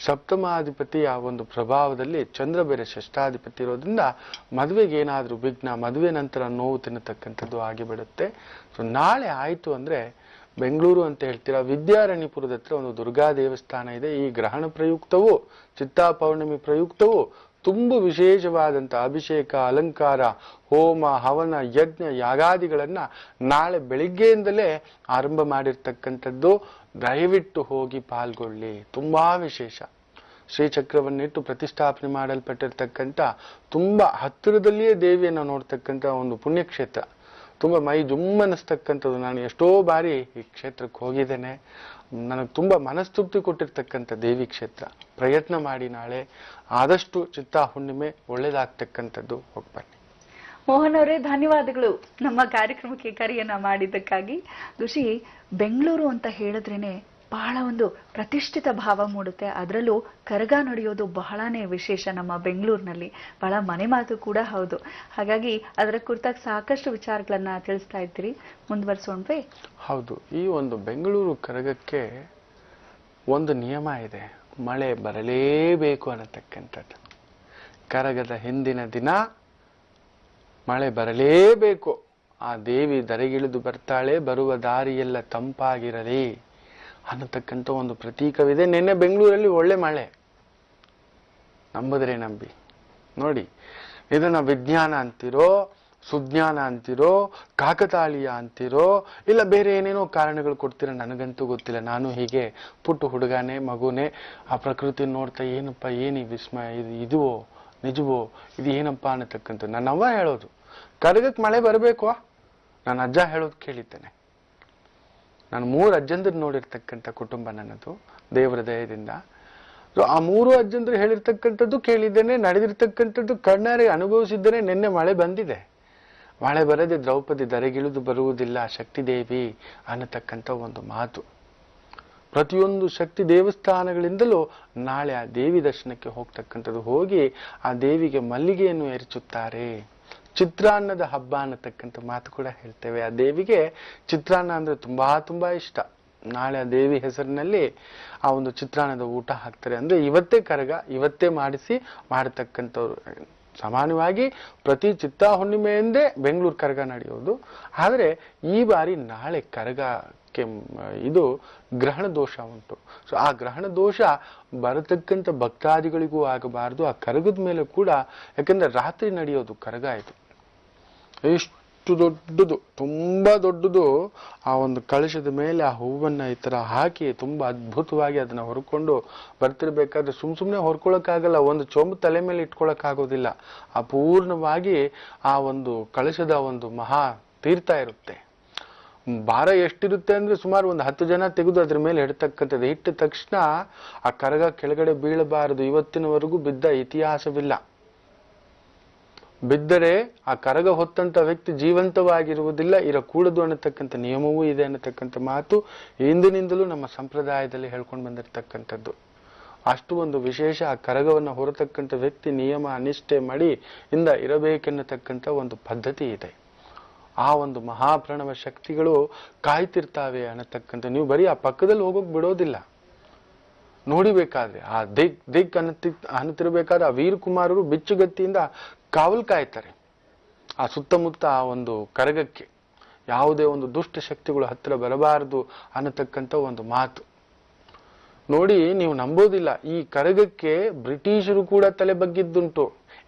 ಸಪ್ತಮಾಧಿಪತಿಯ ಒಂದು ಪ್ರಭಾವದಲ್ಲಿ ಚಂದ್ರ ಬೇರೆ ಷಷ್ಠಾಧಿಪತಿ ಇರೋದ್ರಿಂದ ಮದುವೆಗೆ ಏನಾದರೂ ವಿಘ್ನ, ಮದುವೆ ನಂತರ ನೋವು ತಿನ್ನತಕ್ಕಂಥದ್ದು ಆಗಿಬಿಡುತ್ತೆ. ಸೊ ನಾಳೆ ಆಯಿತು ಅಂದರೆ ಬೆಂಗಳೂರು ಅಂತ ಹೇಳ್ತೀರಾ, ವಿದ್ಯಾರಣ್ಯಪುರದ ಹತ್ರ ಒಂದು ದುರ್ಗಾ ದೇವಸ್ಥಾನ ಇದೆ. ಈ ಗ್ರಹಣ ಪ್ರಯುಕ್ತವು, ಚಿತ್ತಾ ಪೌರ್ಣಮಿ ಪ್ರಯುಕ್ತವು ತುಂಬ ವಿಶೇಷವಾದಂಥ ಅಭಿಷೇಕ, ಅಲಂಕಾರ, ಹೋಮ, ಹವನ, ಯಜ್ಞ, ಯಾಗಾದಿಗಳನ್ನ ನಾಳೆ ಬೆಳಿಗ್ಗೆಯಿಂದಲೇ ಆರಂಭ ಮಾಡಿರ್ತಕ್ಕಂಥದ್ದು. ದಯವಿಟ್ಟು ಹೋಗಿ ಪಾಲ್ಗೊಳ್ಳಿ, ತುಂಬಾ ವಿಶೇಷ. ಶ್ರೀಚಕ್ರವನ್ನಿಟ್ಟು ಪ್ರತಿಷ್ಠಾಪನೆ ಮಾಡಲ್ಪಟ್ಟಿರ್ತಕ್ಕಂಥ ತುಂಬಾ ಹತ್ತಿರದಲ್ಲಿಯೇ ದೇವಿಯನ್ನು ನೋಡ್ತಕ್ಕಂಥ ಒಂದು ಪುಣ್ಯಕ್ಷೇತ್ರ, ತುಂಬ ಮೈ ಜುಮ್ಮನಿಸ್ತಕ್ಕಂಥದ್ದು. ನಾನು ಎಷ್ಟೋ ಬಾರಿ ಈ ಕ್ಷೇತ್ರಕ್ಕೆ ಹೋಗಿದ್ದೇನೆ. ನನಗೆ ತುಂಬ ಮನಸ್ತೃಪ್ತಿ ಕೊಟ್ಟಿರ್ತಕ್ಕಂಥ ದೇವಿ ಕ್ಷೇತ್ರ. ಪ್ರಯತ್ನ ಮಾಡಿ, ನಾಳೆ ಆದಷ್ಟು ಚಿತ್ತಾ ಹುಣ್ಣಿಮೆ ಒಳ್ಳೇದಾಗ್ತಕ್ಕಂಥದ್ದು. ಹೋಗ್ಬನ್ನಿ. ಮೋಹನ್ ಅವರೇ, ಧನ್ಯವಾದಗಳು ನಮ್ಮ ಕಾರ್ಯಕ್ರಮಕ್ಕೆ ಕರೆಯನ್ನ ಮಾಡಿದ್ದಕ್ಕಾಗಿ. ಋಷಿ, ಬೆಂಗಳೂರು ಅಂತ ಹೇಳಿದ್ರೇನೆ ಬಹಳ ಒಂದು ಪ್ರತಿಷ್ಠಿತ ಭಾವ ಮೂಡುತ್ತೆ. ಅದರಲ್ಲೂ ಕರಗ ನಡೆಯೋದು ಬಹಳನೇ ವಿಶೇಷ ನಮ್ಮ ಬೆಂಗಳೂರಿನಲ್ಲಿ, ಬಹಳ ಮನೆ ಮಾತು ಕೂಡ ಹೌದು. ಹಾಗಾಗಿ ಅದರ ಕುರಿತಾಗಿ ಸಾಕಷ್ಟು ವಿಚಾರಗಳನ್ನ ತಿಳಿಸ್ತಾ ಇದ್ದೀರಿ, ಮುಂದುವರಿಸೋಣ್ವೇ? ಹೌದು. ಈ ಒಂದು ಬೆಂಗಳೂರು ಕರಗಕ್ಕೆ ಒಂದು ನಿಯಮ ಇದೆ, ಮಳೆ ಬರಲೇಬೇಕು ಅನ್ನತಕ್ಕಂಥದ್ದು. ಕರಗದ ಹಿಂದಿನ ದಿನ ಮಳೆ ಬರಲೇಬೇಕು. ಆ ದೇವಿ ಧರೆಗಿಳಿದು ಬರ್ತಾಳೆ, ಬರುವ ದಾರಿಯೆಲ್ಲ ತಂಪಾಗಿರಲಿ ಅನ್ನತಕ್ಕಂಥ ಒಂದು ಪ್ರತೀಕವಿದೆ. ನಿನ್ನೆ ಬೆಂಗಳೂರಲ್ಲಿ ಒಳ್ಳೆ ಮಳೆ, ನಂಬಿದ್ರೆ ನಂಬಿ. ನೋಡಿ, ಇದನ್ನ ವಿಜ್ಞಾನ ಅಂತಿರೋ, ಸುಜ್ಞಾನ ಅಂತಿರೋ, ಕಾಕತಾಳೀಯ ಅಂತಿರೋ, ಇಲ್ಲ ಬೇರೆ ಏನೇನೋ ಕಾರಣಗಳು ಕೊಡ್ತೀರ, ನನಗಂತೂ ಗೊತ್ತಿಲ್ಲ. ನಾನು ಹೀಗೆ ಪುಟ್ಟು ಹುಡುಗನೇ, ಮಗುನೇ, ಆ ಪ್ರಕೃತಿ ನೋಡ್ತಾ ಏನಪ್ಪ, ಏನು ವಿಸ್ಮಯ, ಇದುವೋ ನಿಜವೋ, ಇದು ಏನಪ್ಪ ಅನ್ನತಕ್ಕಂಥ. ನನ್ನವ್ವ ಹೇಳೋದು ಕರಗಕ್ಕೆ ಮಳೆ ಬರಬೇಕು, ನಾನು ಅಜ್ಜ ಹೇಳೋದು ಕೇಳಿದ್ದೇನೆ. ನಾನು 3 ಅಜ್ಜಂದ್ರು ನೋಡಿರ್ತಕ್ಕಂಥ ಕುಟುಂಬ ನನ್ನದು, ದೇವರ ದಯದಿಂದ. ಆ 3 ಅಜ್ಜಂದ್ರು ಹೇಳಿರ್ತಕ್ಕಂಥದ್ದು ಕೇಳಿದ್ದೇನೆ, ನಡೆದಿರ್ತಕ್ಕಂಥದ್ದು ಕಣ್ಣಾರೆ ಅನುಭವಿಸಿದ್ದೇನೆ. ನಿನ್ನೆ ಮಳೆ ಬಂದಿದೆ. ಮಳೆ ಬರದೆ ದ್ರೌಪದಿ ಧರೆಗಿಳಿದು ಬರುವುದಿಲ್ಲ ಶಕ್ತಿ ದೇವಿ ಅನ್ನತಕ್ಕಂಥ ಒಂದು ಮಾತು. ಪ್ರತಿಯೊಂದು ಶಕ್ತಿ ದೇವಸ್ಥಾನಗಳಿಂದಲೂ ನಾಳೆ ಆ ದೇವಿ ದರ್ಶನಕ್ಕೆ ಹೋಗ್ತಕ್ಕಂಥದ್ದು. ಹೋಗಿ ಆ ದೇವಿಗೆ ಮಲ್ಲಿಗೆಯನ್ನು ಎರಚುತ್ತಾರೆ. ಚಿತ್ರಾನ್ನದ ಹಬ್ಬ ಅನ್ನತಕ್ಕಂಥ ಮಾತು ಕೂಡ ಹೇಳ್ತೇವೆ. ಆ ದೇವಿಗೆ ಚಿತ್ರಾನ್ನ ಅಂದ್ರೆ ತುಂಬಾ ತುಂಬಾ ಇಷ್ಟ. ನಾಳೆ ಆ ದೇವಿ ಹೆಸರಿನಲ್ಲಿ ಆ ಒಂದು ಚಿತ್ರಾನ್ನದ ಊಟ ಹಾಕ್ತಾರೆ. ಅಂದ್ರೆ ಇವತ್ತೇ ಕರಗ, ಇವತ್ತೇ ಮಾಡಿಸಿ ಮಾಡತಕ್ಕಂಥವ್ರು. ಸಾಮಾನ್ಯವಾಗಿ ಪ್ರತಿ ಚಿತ್ತಾ ಹುಣ್ಣಿಮೆಯಿಂದೇ ಬೆಂಗಳೂರು ಕರಗ ನಡೆಯೋದು. ಆದರೆ ಈ ಬಾರಿ ನಾಳೆ ಕರಗಕ್ಕೆ ಇದು ಗ್ರಹಣ ದೋಷ ಉಂಟು. ಸೊ ಆ ಗ್ರಹಣ ದೋಷ ಬರತಕ್ಕಂಥ ಭಕ್ತಾದಿಗಳಿಗೂ ಆಗಬಾರದು. ಆ ಕರಗದ ಮೇಲೆ ಕೂಡ, ಯಾಕಂದ್ರೆ ರಾತ್ರಿ ನಡೆಯೋದು ಕರಗ ಇದು. ಎಷ್ಟು ದೊಡ್ಡದು, ತುಂಬಾ ದೊಡ್ಡದು. ಆ ಒಂದು ಕಳಶದ ಮೇಲೆ ಆ ಹೂವನ್ನ ಈ ತರ ಹಾಕಿ ತುಂಬಾ ಅದ್ಭುತವಾಗಿ ಅದನ್ನ ಹೊರ್ಕೊಂಡು ಬರ್ತಿರ್ಬೇಕಾದ್ರೆ ಸುಮ್ನೆ ಹೊರ್ಕೊಳಕ್ಕಾಗಲ್ಲ. ಒಂದು ಚೊಂಬು ತಲೆ ಮೇಲೆ ಇಟ್ಕೊಳಕ್ಕಾಗೋದಿಲ್ಲ. ಅಪೂರ್ಣವಾಗಿ ಆ ಒಂದು ಕಳಶದ ಒಂದು ಮಹಾ ತೀರ್ಥ ಇರುತ್ತೆ. ಭಾರ ಎಷ್ಟಿರುತ್ತೆ ಅಂದ್ರೆ ಸುಮಾರು ಒಂದು 10 ಜನ ತೆಗೆದು ಅದ್ರ ಮೇಲೆ ಇಡ್ತಕ್ಕಂಥದ್ದು. ಇಟ್ಟ ತಕ್ಷಣ ಆ ಕರಗ ಕೆಳಗಡೆ ಬೀಳಬಾರದು. ಇವತ್ತಿನವರೆಗೂ ಬಿದ್ದ ಇತಿಹಾಸವಿಲ್ಲ. ಬಿದ್ದರೆ ಆ ಕರಗ ಹೊತ್ತಂತ ವ್ಯಕ್ತಿ ಜೀವಂತವಾಗಿರುವುದಿಲ್ಲ, ಇರಕೂಡದು ಅನ್ನತಕ್ಕಂಥ ನಿಯಮವೂ ಇದೆ ಅನ್ನತಕ್ಕಂಥ ಮಾತು ಹಿಂದಿನಿಂದಲೂ ನಮ್ಮ ಸಂಪ್ರದಾಯದಲ್ಲಿ ಹೇಳ್ಕೊಂಡು ಬಂದಿರತಕ್ಕಂಥದ್ದು. ಅಷ್ಟು ಒಂದು ವಿಶೇಷ. ಆ ಕರಗವನ್ನು ಹೊರತಕ್ಕಂಥ ವ್ಯಕ್ತಿ ನಿಯಮ ನಿಷ್ಠೆ ಮಾಡಿ ಇಂದ ಇರಬೇಕೆನ್ನತಕ್ಕಂಥ ಒಂದು ಪದ್ಧತಿ ಇದೆ. ಆ ಒಂದು ಮಹಾಪ್ರಣವ ಶಕ್ತಿಗಳು ಕಾಯ್ತಿರ್ತಾವೆ ಅನ್ನತಕ್ಕಂಥ. ನೀವು ಬರೀ ಆ ಪಕ್ಕದಲ್ಲಿ ಹೋಗೋಕ್ ಬಿಡೋದಿಲ್ಲ. ನೋಡಿಬೇಕಾದ್ರೆ ಆ ದಿಕ್ ಅನ್ನತಿರ್ಬೇಕಾದ್ರೆ ಆ ವೀರಕುಮಾರರು ಬಿಚ್ಚುಗತ್ತಿಯಿಂದ ಕಾವಲ್ ಕಾಯ್ತಾರೆ ಆ ಸುತ್ತಮುತ್ತ ಆ ಒಂದು ಕರಗಕ್ಕೆ. ಯಾವುದೇ ಒಂದು ದುಷ್ಟ ಶಕ್ತಿಗಳು ಹತ್ತಿರ ಬರಬಾರದು ಅನ್ನತಕ್ಕಂಥ ಒಂದು ಮಾತು. ನೋಡಿ, ನೀವು ನಂಬೋದಿಲ್ಲ, ಈ ಕರಗಕ್ಕೆ ಬ್ರಿಟಿಷರು ಕೂಡ ತಲೆ ಬಗ್ಗಿದ್ದುಂಟು.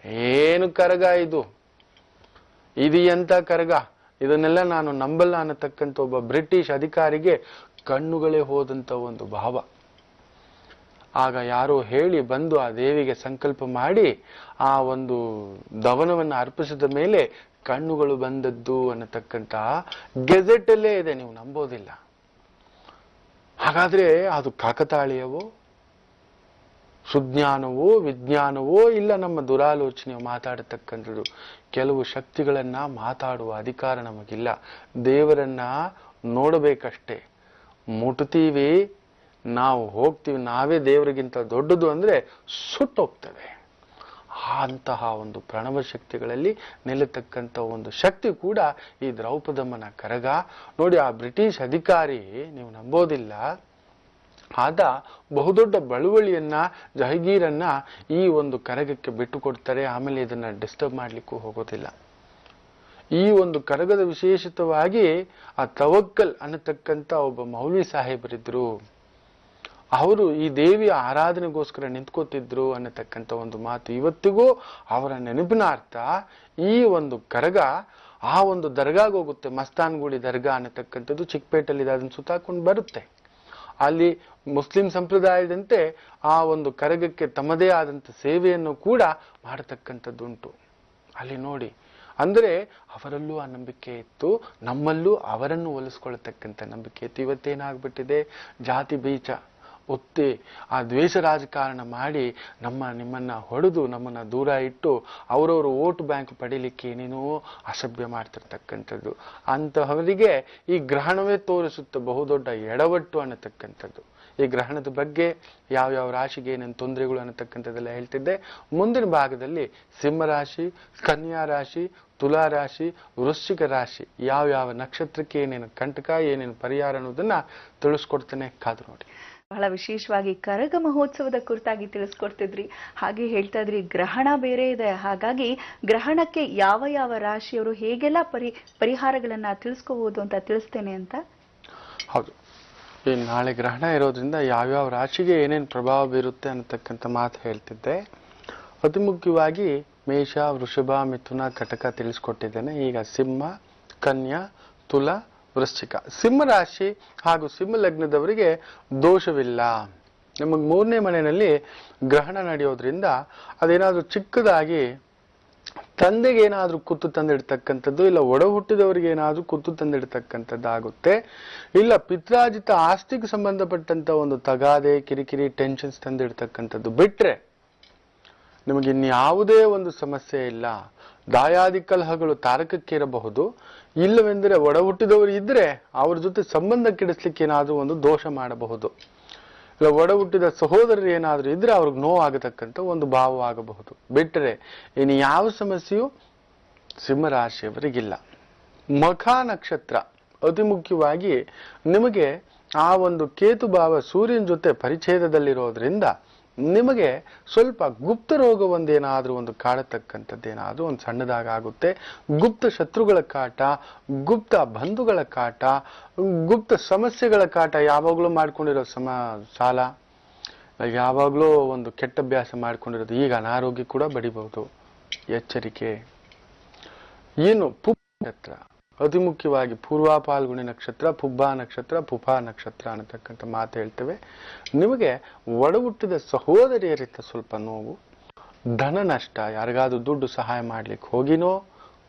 ಏನು ಕರಗ ಇದು ಎಂತ ಕರಗ, ಇದನ್ನೆಲ್ಲ ನಾನು ನಂಬಲ್ಲ ಅನ್ನತಕ್ಕಂಥ ಒಬ್ಬ ಬ್ರಿಟಿಷ್ ಅಧಿಕಾರಿಗೆ ಕಣ್ಣುಗಳೇ ಹೋದಂತ ಒಂದು ಭಾವ. ಆಗ ಯಾರೋ ಹೇಳಿ ಬಂದು ಆ ದೇವಿಗೆ ಸಂಕಲ್ಪ ಮಾಡಿ ಆ ಒಂದು ದವನವನ್ನು ಅರ್ಪಿಸಿದ ಮೇಲೆ ಕಣ್ಣುಗಳು ಬಂದದ್ದು ಅನ್ನತಕ್ಕಂಥ ಗೆಜೆಟ್ ಅಲ್ಲೇ ಇದೆ. ನೀವು ನಂಬೋದಿಲ್ಲ. ಹಾಗಾದ್ರೆ ಅದು ಕಾಕತಾಳೀಯವೋ, ಸುಜ್ಞಾನವೋ, ವಿಜ್ಞಾನವೋ, ಇಲ್ಲ ನಮ್ಮ ದುರಾಲೋಚನೆಯೋ ಮಾತಾಡತಕ್ಕಂಥದ್ದು. ಕೆಲವು ಶಕ್ತಿಗಳನ್ನ ಮಾತಾಡುವ ಅಧಿಕಾರ ನಮಗಿಲ್ಲ. ದೇವರನ್ನ ನೋಡಬೇಕಷ್ಟೇ. ಮುಟ್ತೀವಿ, ನಾವು ಹೋಗ್ತೀವಿ, ನಾವೇ ದೇವರಿಗಿಂತ ದೊಡ್ಡದು ಅಂದ್ರೆ ಸುಟ್ಟೋಗ್ತವೆ. ಅಂತಹ ಒಂದು ಪ್ರಣವ ಶಕ್ತಿಗಳಲ್ಲಿ ನಿಲ್ಲತಕ್ಕಂಥ ಒಂದು ಶಕ್ತಿ ಕೂಡ ಈ ದ್ರೌಪದಮ್ಮನ ಕರಗ. ನೋಡಿ, ಆ ಬ್ರಿಟಿಷ್ ಅಧಿಕಾರಿ, ನೀವು ನಂಬೋದಿಲ್ಲ, ಆದ ಬಹುದೊಡ್ಡ ಬಳುವಳಿಯನ್ನ, ಜಹಗೀರನ್ನ ಈ ಒಂದು ಕರಗಕ್ಕೆ ಬಿಟ್ಟು ಕೊಡ್ತಾರೆ. ಆಮೇಲೆ ಇದನ್ನ ಡಿಸ್ಟರ್ಬ್ ಮಾಡ್ಲಿಕ್ಕೂ ಹೋಗೋದಿಲ್ಲ. ಈ ಒಂದು ಕರಗದ ವಿಶೇಷಿತವಾಗಿ ಆ ತವಕ್ಕಲ್ ಅನ್ನತಕ್ಕಂಥ ಒಬ್ಬ ಮೌಲ್ವಿ ಸಾಹೇಬರಿದ್ರು. ಅವರು ಈ ದೇವಿಯ ಆರಾಧನೆಗೋಸ್ಕರ ನಿಂತ್ಕೋತಿದ್ರು ಅನ್ನತಕ್ಕಂಥ ಒಂದು ಮಾತು ಇವತ್ತಿಗೂ ಅವರ ನೆನಪಿನಾರ್ಥ ಈ ಒಂದು ಕರಗ ಆ ಒಂದು ದರ್ಗಾಗೆ ಹೋಗುತ್ತೆ. ಮಸ್ತಾನ್ಗುಳಿ ದರ್ಗಾ ಅನ್ನತಕ್ಕಂಥದ್ದು ಚಿಕ್ಕಪೇಟೆಯಲ್ಲಿ ಅದನ್ನು ಸುತ್ತಾಕೊಂಡು ಬರುತ್ತೆ. ಅಲ್ಲಿ ಮುಸ್ಲಿಂ ಸಂಪ್ರದಾಯದಂತೆ ಆ ಒಂದು ಕರಗಕ್ಕೆ ತಮ್ಮದೇ ಆದಂಥ ಸೇವೆಯನ್ನು ಕೂಡ ಮಾಡತಕ್ಕಂಥದ್ದುಂಟು. ಅಲ್ಲಿ ನೋಡಿ, ಅಂದರೆ ಅವರಲ್ಲೂ ಆ ನಂಬಿಕೆ ಇತ್ತು, ನಮ್ಮಲ್ಲೂ ಅವರನ್ನು ಹೋಲಿಸ್ಕೊಳ್ತಕ್ಕಂಥ ನಂಬಿಕೆ ಇತ್ತು. ಇವತ್ತೇನಾಗ್ಬಿಟ್ಟಿದೆ, ಜಾತಿ ಬೀಜ ಒತ್ತಿ ಆ ದ್ವೇಷ ರಾಜಕಾರಣ ಮಾಡಿ ನಿಮ್ಮನ್ನ ಹೊಡೆದು ನಮ್ಮನ್ನ ದೂರ ಇಟ್ಟು ಅವರವರು ವೋಟ್ ಬ್ಯಾಂಕ್ ಪಡೀಲಿಕ್ಕೆ ಏನೇನೋ ಅಸಭ್ಯ ಮಾಡ್ತಿರ್ತಕ್ಕಂಥದ್ದು. ಅಂತಹವರಿಗೆ ಈ ಗ್ರಹಣವೇ ತೋರಿಸುತ್ತೆ ಬಹುದೊಡ್ಡ ಎಡವಟ್ಟು ಅನ್ನತಕ್ಕಂಥದ್ದು. ಈ ಗ್ರಹಣದ ಬಗ್ಗೆ ಯಾವ ರಾಶಿಗೆ ಏನೇನು ತೊಂದರೆಗಳು ಅನ್ನತಕ್ಕಂಥದ್ದೆಲ್ಲ ಹೇಳ್ತಿದ್ದೆ. ಮುಂದಿನ ಭಾಗದಲ್ಲಿ ಸಿಂಹರಾಶಿ, ಕನ್ಯಾ ರಾಶಿ, ತುಲಾ ರಾಶಿ, ವೃಶ್ಚಿಕ ರಾಶಿ ಯಾವ ನಕ್ಷತ್ರಕ್ಕೆ ಏನೇನು ಕಂಟಕ, ಏನೇನು ಪರಿಹಾರ ಅನ್ನೋದನ್ನ ತಿಳಿಸ್ಕೊಡ್ತೇನೆ, ಕಾದು ನೋಡಿ. ಬಹಳ ವಿಶೇಷವಾಗಿ ಕರಗ ಮಹೋತ್ಸವದ ಕುರಿತಾಗಿ ತಿಳಿಸ್ಕೊಡ್ತಿದ್ರಿ. ಹಾಗೆ ಹೇಳ್ತಾ ಇದ್ರಿ ಗ್ರಹಣ ಬೇರೆ ಇದೆ, ಹಾಗಾಗಿ ಗ್ರಹಣಕ್ಕೆ ಯಾವ ರಾಶಿಯವರು ಹೇಗೆಲ್ಲ ಪರಿಹಾರಗಳನ್ನ ತಿಳಿಸ್ಕೋಬಹುದು ಅಂತ ತಿಳಿಸ್ತೇನೆ ಅಂತ. ಹೌದು, ಈ ನಾಳೆ ಗ್ರಹಣ ಇರೋದ್ರಿಂದ ಯಾವ್ಯಾವ ರಾಶಿಗೆ ಏನೇನು ಪ್ರಭಾವ ಬೀರುತ್ತೆ ಅನ್ನತಕ್ಕಂಥ ಮಾತು ಹೇಳ್ತಿದ್ದೆ. ಅತಿ ಮುಖ್ಯವಾಗಿ ಮೇಷ, ವೃಷಭ, ಮಿಥುನ, ಕಟಕ ತಿಳಿಸ್ಕೊಟ್ಟಿದ್ದೇನೆ. ಈಗ ಸಿಂಹ, ಕನ್ಯಾ, ತುಲಾ, ವೃಶ್ಚಿಕ. ಸಿಂಹ ರಾಶಿ ಹಾಗೂ ಸಿಂಹ ಲಗ್ನದವರಿಗೆ ದೋಷವಿಲ್ಲ. ನಮಗೆ 3ನೇ ಮನೆಯಲ್ಲಿ ಗ್ರಹಣ ನಡೆಯೋದ್ರಿಂದ ಅದೇನಾದ್ರೂ ಚಿಕ್ಕದಾಗಿ ತಂದೆಗೆ ಏನಾದ್ರೂ ಕುತ್ತು ತಂದಿಡ್ತಕ್ಕಂಥದ್ದು, ಇಲ್ಲ ಒಡ ಹುಟ್ಟಿದವರಿಗೆ ಏನಾದ್ರೂ ಕುತ್ತು ತಂದಿಡ್ತಕ್ಕಂಥದ್ದಾಗುತ್ತೆ. ಇಲ್ಲ ಪಿತ್ರಾರ್ಜಿತ ಆಸ್ತಿಗೆ ಸಂಬಂಧಪಟ್ಟಂತ ಒಂದು ತಗಾದೆ, ಕಿರಿಕಿರಿ, ಟೆನ್ಷನ್ಸ್ ತಂದಿಡ್ತಕ್ಕಂಥದ್ದು ಬಿಟ್ರೆ ನಿಮಗೆ ಇನ್ಯಾವುದೇ ಒಂದು ಸಮಸ್ಯೆ ಇಲ್ಲ. ದಾಯಾದಿ ಕಲಹಗಳು ತಾರಕಕ್ಕೇರಬಹುದು. ಇಲ್ಲವೆಂದರೆ ಒಡ ಹುಟ್ಟಿದವರು ಇದ್ರೆ ಅವ್ರ ಜೊತೆ ಸಂಬಂಧ ಕೆಡಿಸ್ಲಿಕ್ಕೆ ಏನಾದ್ರೂ ಒಂದು ದೋಷ ಮಾಡಬಹುದು. ಇಲ್ಲ ಒಡ ಹುಟ್ಟಿದ ಸಹೋದರರು ಏನಾದ್ರೂ ಇದ್ರೆ ಅವ್ರಿಗೆ ನೋವಾಗತಕ್ಕಂಥ ಒಂದು ಭಾವ ಆಗಬಹುದು. ಬಿಟ್ಟರೆ ಇನ್ನು ಯಾವ ಸಮಸ್ಯೆಯೂ ಸಿಂಹರಾಶಿಯವರಿಗಿಲ್ಲ. ಮಖ ನಕ್ಷತ್ರ ಅತಿ ಮುಖ್ಯವಾಗಿ ನಿಮಗೆ ಆ ಒಂದು ಕೇತು ಭಾವ ಸೂರ್ಯನ ಜೊತೆ ಪರಿಚ್ಛೇದದಲ್ಲಿರೋದ್ರಿಂದ ನಿಮಗೆ ಸ್ವಲ್ಪ ಗುಪ್ತ ರೋಗ ಒಂದೇನಾದ್ರೂ ಒಂದು ಕಾಡತಕ್ಕಂಥದ್ದೇನಾದ್ರೂ ಒಂದು ಸಣ್ಣದಾಗುತ್ತೆ. ಗುಪ್ತ ಶತ್ರುಗಳ ಕಾಟ, ಗುಪ್ತ ಬಂಧುಗಳ ಕಾಟ, ಗುಪ್ತ ಸಮಸ್ಯೆಗಳ ಕಾಟ, ಯಾವಾಗಲೂ ಮಾಡ್ಕೊಂಡಿರೋ ಸಾಲ, ಯಾವಾಗಲೂ ಒಂದು ಕೆಟ್ಟ ಅಭ್ಯಾಸ ಮಾಡ್ಕೊಂಡಿರೋದು, ಈಗ ಅನಾರೋಗ್ಯ ಕೂಡ ಬಡಿಬಹುದು. ಎಚ್ಚರಿಕೆ. ಏನು ಪುಬ್ಬ ನಕ್ಷತ್ರ ಅತಿ ಮುಖ್ಯವಾಗಿ ಪೂರ್ವ ಪಾಲ್ಗುಣಿ ನಕ್ಷತ್ರ, ಪುಬ್ಬಾ ನಕ್ಷತ್ರ, ಪುಫಾ ನಕ್ಷತ್ರ ಅನ್ನತಕ್ಕಂಥ ಮಾತು ಹೇಳ್ತೇವೆ. ನಿಮಗೆ ಒಡ ಹುಟ್ಟಿದ ಸಹೋದರಿಯರಿಂದ ಸ್ವಲ್ಪ ನೋವು, ಧನ ನಷ್ಟ, ಯಾರಿಗಾದ್ರೂ ದುಡ್ಡು ಸಹಾಯ ಮಾಡ್ಲಿಕ್ಕೆ ಹೋಗಿನೋ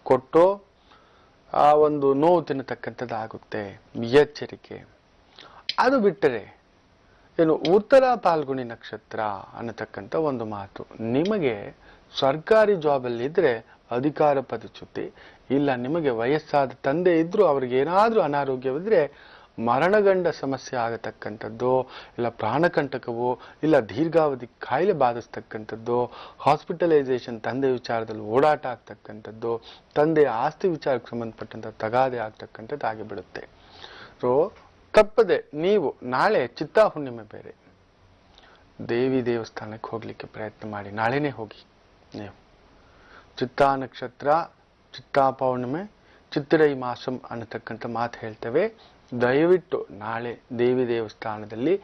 ಕೊಟ್ಟೋ ಆ ಒಂದು ನೋವು ತಿನ್ನತಕ್ಕಂಥದ್ದಾಗುತ್ತೆ. ಎಚ್ಚರಿಕೆ. ಅದು ಬಿಟ್ಟರೆ ಏನು ಉತ್ತರ ಪಾಲ್ಗುಣಿ ನಕ್ಷತ್ರ ಅನ್ನತಕ್ಕಂಥ ಒಂದು ಮಾತು. ನಿಮಗೆ ಸರ್ಕಾರಿ ಜಾಬಲ್ಲಿ ಇದ್ರೆ ಅಧಿಕಾರ ಪದಚ್ಯುತಿ, ಇಲ್ಲ ನಿಮಗೆ ವಯಸ್ಸಾದ ತಂದೆ ಇದ್ರು ಅವ್ರಿಗೆ ಏನಾದ್ರೂ ಅನಾರೋಗ್ಯವಿದ್ರೆ ಮರಣಗಂಡ ಸಮಸ್ಯೆ ಆಗತಕ್ಕಂಥದ್ದು, ಇಲ್ಲ ಪ್ರಾಣಕಂಟಕವೋ, ಇಲ್ಲ ದೀರ್ಘಾವಧಿ ಕಾಯಿಲೆ ಬಾಧಿಸ್ತಕ್ಕಂಥದ್ದು, ಹಾಸ್ಪಿಟಲೈಸೇಷನ್ ತಂದೆ ವಿಚಾರದಲ್ಲಿ ಓಡಾಟ ಆಗ್ತಕ್ಕಂಥದ್ದು, ತಂದೆ ಆಸ್ತಿ ವಿಚಾರಕ್ಕೆ ಸಂಬಂಧಪಟ್ಟಂತ ತಗಾದೆ ಆಗ್ತಕ್ಕಂಥದ್ದು ಆಗಿಬಿಡುತ್ತೆ. ಸೊ ತಪ್ಪದೆ ನೀವು ನಾಳೆ ಚಿತ್ತಾ ಹುಣ್ಣಿಮೆ ಬೇರೆ, ದೇವಿ ದೇವಸ್ಥಾನಕ್ಕೆ ಹೋಗ್ಲಿಕ್ಕೆ ಪ್ರಯತ್ನ ಮಾಡಿ. ನಾಳೆನೇ ಹೋಗಿ ನೀವು. ಚಿತ್ತಾ ನಕ್ಷತ್ರ, ಚಿತ್ತಾ ಪೌರ್ಣಿಮೆ, ಚಿತ್ತಿರೈ ಮಾಸಂ ಅನ್ನತಕ್ಕಂಥ ಮಾತು ಹೇಳ್ತೇವೆ. ದಯವಿಟ್ಟು ನಾಳೆ ದೇವಿ ದೇವಸ್ಥಾನದಲ್ಲಿ,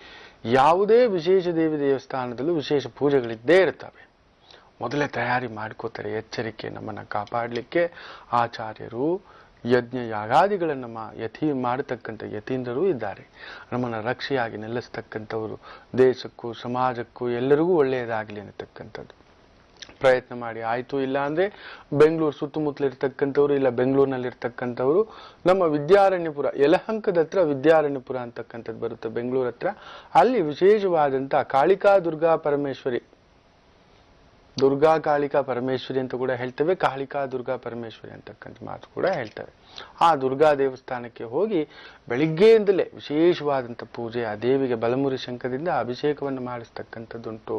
ಯಾವುದೇ ವಿಶೇಷ ದೇವಿ ದೇವಸ್ಥಾನದಲ್ಲೂ ವಿಶೇಷ ಪೂಜೆಗಳಿದ್ದೇ ಇರ್ತವೆ. ಮೊದಲೇ ತಯಾರಿ ಮಾಡ್ಕೋತಾರೆ. ಎಚ್ಚರಿಕೆ. ನಮ್ಮನ್ನ ಕಾಪಾಡಲಿಕ್ಕೆ ಆಚಾರ್ಯರು, ಯಜ್ಞ ಯಾಗಾದಿಗಳನ್ನು ಮಾಡತಕ್ಕಂಥ ಯತೀಂದ್ರರು ಇದ್ದಾರೆ. ನಮ್ಮನ್ನು ರಕ್ಷೆಯಾಗಿ ನಿಲ್ಲಿಸ್ತಕ್ಕಂಥವರು, ದೇಶಕ್ಕೂ ಸಮಾಜಕ್ಕೂ ಎಲ್ಲರಿಗೂ ಒಳ್ಳೆಯದಾಗಲಿ ಅನ್ನತಕ್ಕಂಥದ್ದು ಪ್ರಯತ್ನ ಮಾಡಿ. ಆಯ್ತು ಇಲ್ಲ ಅಂದ್ರೆ ಬೆಂಗಳೂರು ಸುತ್ತಮುತ್ತಲಿರ್ತಕ್ಕಂಥವ್ರು, ಇಲ್ಲ ಬೆಂಗಳೂರಿನಲ್ಲಿರ್ತಕ್ಕಂಥವ್ರು ನಮ್ಮ ವಿದ್ಯಾರಣ್ಯಪುರ, ಯಲಹಂಕದ ಹತ್ರ ವಿದ್ಯಾರಣ್ಯಪುರ ಅಂತಕ್ಕಂಥದ್ದು ಬರುತ್ತೆ ಬೆಂಗಳೂರು ಹತ್ರ. ಅಲ್ಲಿ ವಿಶೇಷವಾದಂತ ಕಾಳಿಕಾ ದುರ್ಗಾ ಪರಮೇಶ್ವರಿ, ದುರ್ಗಾ ಕಾಳಿಕಾ ಪರಮೇಶ್ವರಿ ಅಂತ ಕೂಡ ಹೇಳ್ತೇವೆ, ಕಾಳಿಕಾ ದುರ್ಗಾ ಪರಮೇಶ್ವರಿ ಅಂತಕ್ಕಂಥ ಮಾತು ಕೂಡ ಹೇಳ್ತೇವೆ. ಆ ದುರ್ಗಾ ದೇವಸ್ಥಾನಕ್ಕೆ ಹೋಗಿ ಬೆಳಿಗ್ಗೆಯಿಂದಲೇ ವಿಶೇಷವಾದಂಥ ಪೂಜೆ, ಆ ದೇವಿಗೆ ಬಲಮುರಿ ಶಂಖದಿಂದ ಅಭಿಷೇಕವನ್ನು ಮಾಡಿಸ್ತಕ್ಕಂಥದ್ದುಂಟು.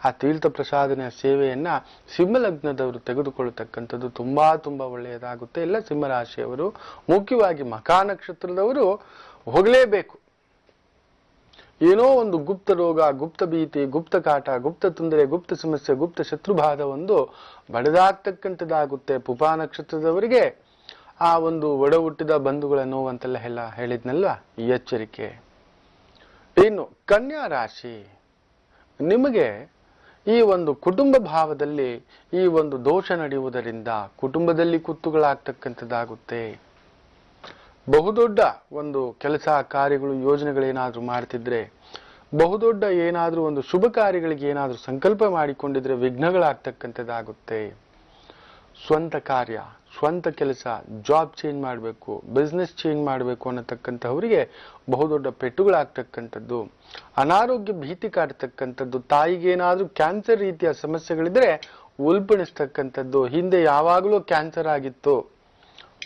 ಆ ತೀರ್ಥ ಪ್ರಸಾದನೆಯ ಸೇವೆಯನ್ನ ಸಿಂಹಲಗ್ನದವರು ತೆಗೆದುಕೊಳ್ಳತಕ್ಕಂಥದ್ದು ತುಂಬಾ ತುಂಬಾ ಒಳ್ಳೆಯದಾಗುತ್ತೆ. ಎಲ್ಲ ಸಿಂಹರಾಶಿಯವರು, ಮುಖ್ಯವಾಗಿ ಮಖಾ ನಕ್ಷತ್ರದವರು ಹೋಗಲೇಬೇಕು. ಏನೋ ಒಂದು ಗುಪ್ತ ರೋಗ, ಗುಪ್ತ ಭೀತಿ, ಗುಪ್ತ ಕಾಟ, ಗುಪ್ತ ತೊಂದರೆ, ಗುಪ್ತ ಸಮಸ್ಯೆ, ಗುಪ್ತ ಶತ್ರುಬಾಧ ಒಂದು ಬಡದಾಗ್ತಕ್ಕಂಥದ್ದಾಗುತ್ತೆ. ಪುಪಾ ನಕ್ಷತ್ರದವರಿಗೆ ಆ ಒಂದು ಒಡ ಹುಟ್ಟಿದ ಬಂಧುಗಳ ನೋವು ಅಂತೆಲ್ಲ ಹೇಳಿದ್ನಲ್ವಾ, ಈ ಎಚ್ಚರಿಕೆ. ಇನ್ನು ಕನ್ಯಾ ರಾಶಿ, ನಿಮಗೆ ಈ ಒಂದು ಕುಟುಂಬ ಭಾವದಲ್ಲಿ ಈ ಒಂದು ದೋಷ ನಡೆಯುವುದರಿಂದ ಕುಟುಂಬದಲ್ಲಿ ಕುತ್ತುಗಳಾಗ್ತಕ್ಕಂಥದ್ದಾಗುತ್ತೆ. ಬಹುದೊಡ್ಡ ಒಂದು ಕೆಲಸ ಕಾರ್ಯಗಳು ಯೋಜನೆಗಳೇನಾದ್ರೂ ಮಾಡ್ತಿದ್ರೆ, ಬಹುದೊಡ್ಡ ಏನಾದ್ರೂ ಒಂದು ಶುಭ ಕಾರ್ಯಗಳಿಗೆ ಏನಾದ್ರೂ ಸಂಕಲ್ಪ ಮಾಡಿಕೊಂಡಿದ್ರೆ ವಿಘ್ನಗಳಾಗ್ತಕ್ಕಂಥದ್ದಾಗುತ್ತೆ. ಸ್ವಂತ ಕಾರ್ಯ, ಸ್ವಂತ ಕೆಲಸ, ಜಾಬ್ ಚೇಂಜ್ ಮಾಡಬೇಕು, ಬಿಸ್ನೆಸ್ ಚೇಂಜ್ ಮಾಡಬೇಕು ಅನ್ನತಕ್ಕಂಥವರಿಗೆ ಬಹುದೊಡ್ಡ ಪೆಟ್ಟುಗಳಾಗ್ತಕ್ಕಂಥದ್ದು. ಅನಾರೋಗ್ಯ ಭೀತಿ ಕಾಡ್ತಕ್ಕಂಥದ್ದು. ತಾಯಿಗೇನಾದ್ರೂ ಕ್ಯಾನ್ಸರ್ ರೀತಿಯ ಸಮಸ್ಯೆಗಳಿದ್ರೆ ಉಲ್ಬಣಿಸ್ತಕ್ಕಂಥದ್ದು. ಹಿಂದೆ ಯಾವಾಗಲೂ ಕ್ಯಾನ್ಸರ್ ಆಗಿತ್ತು,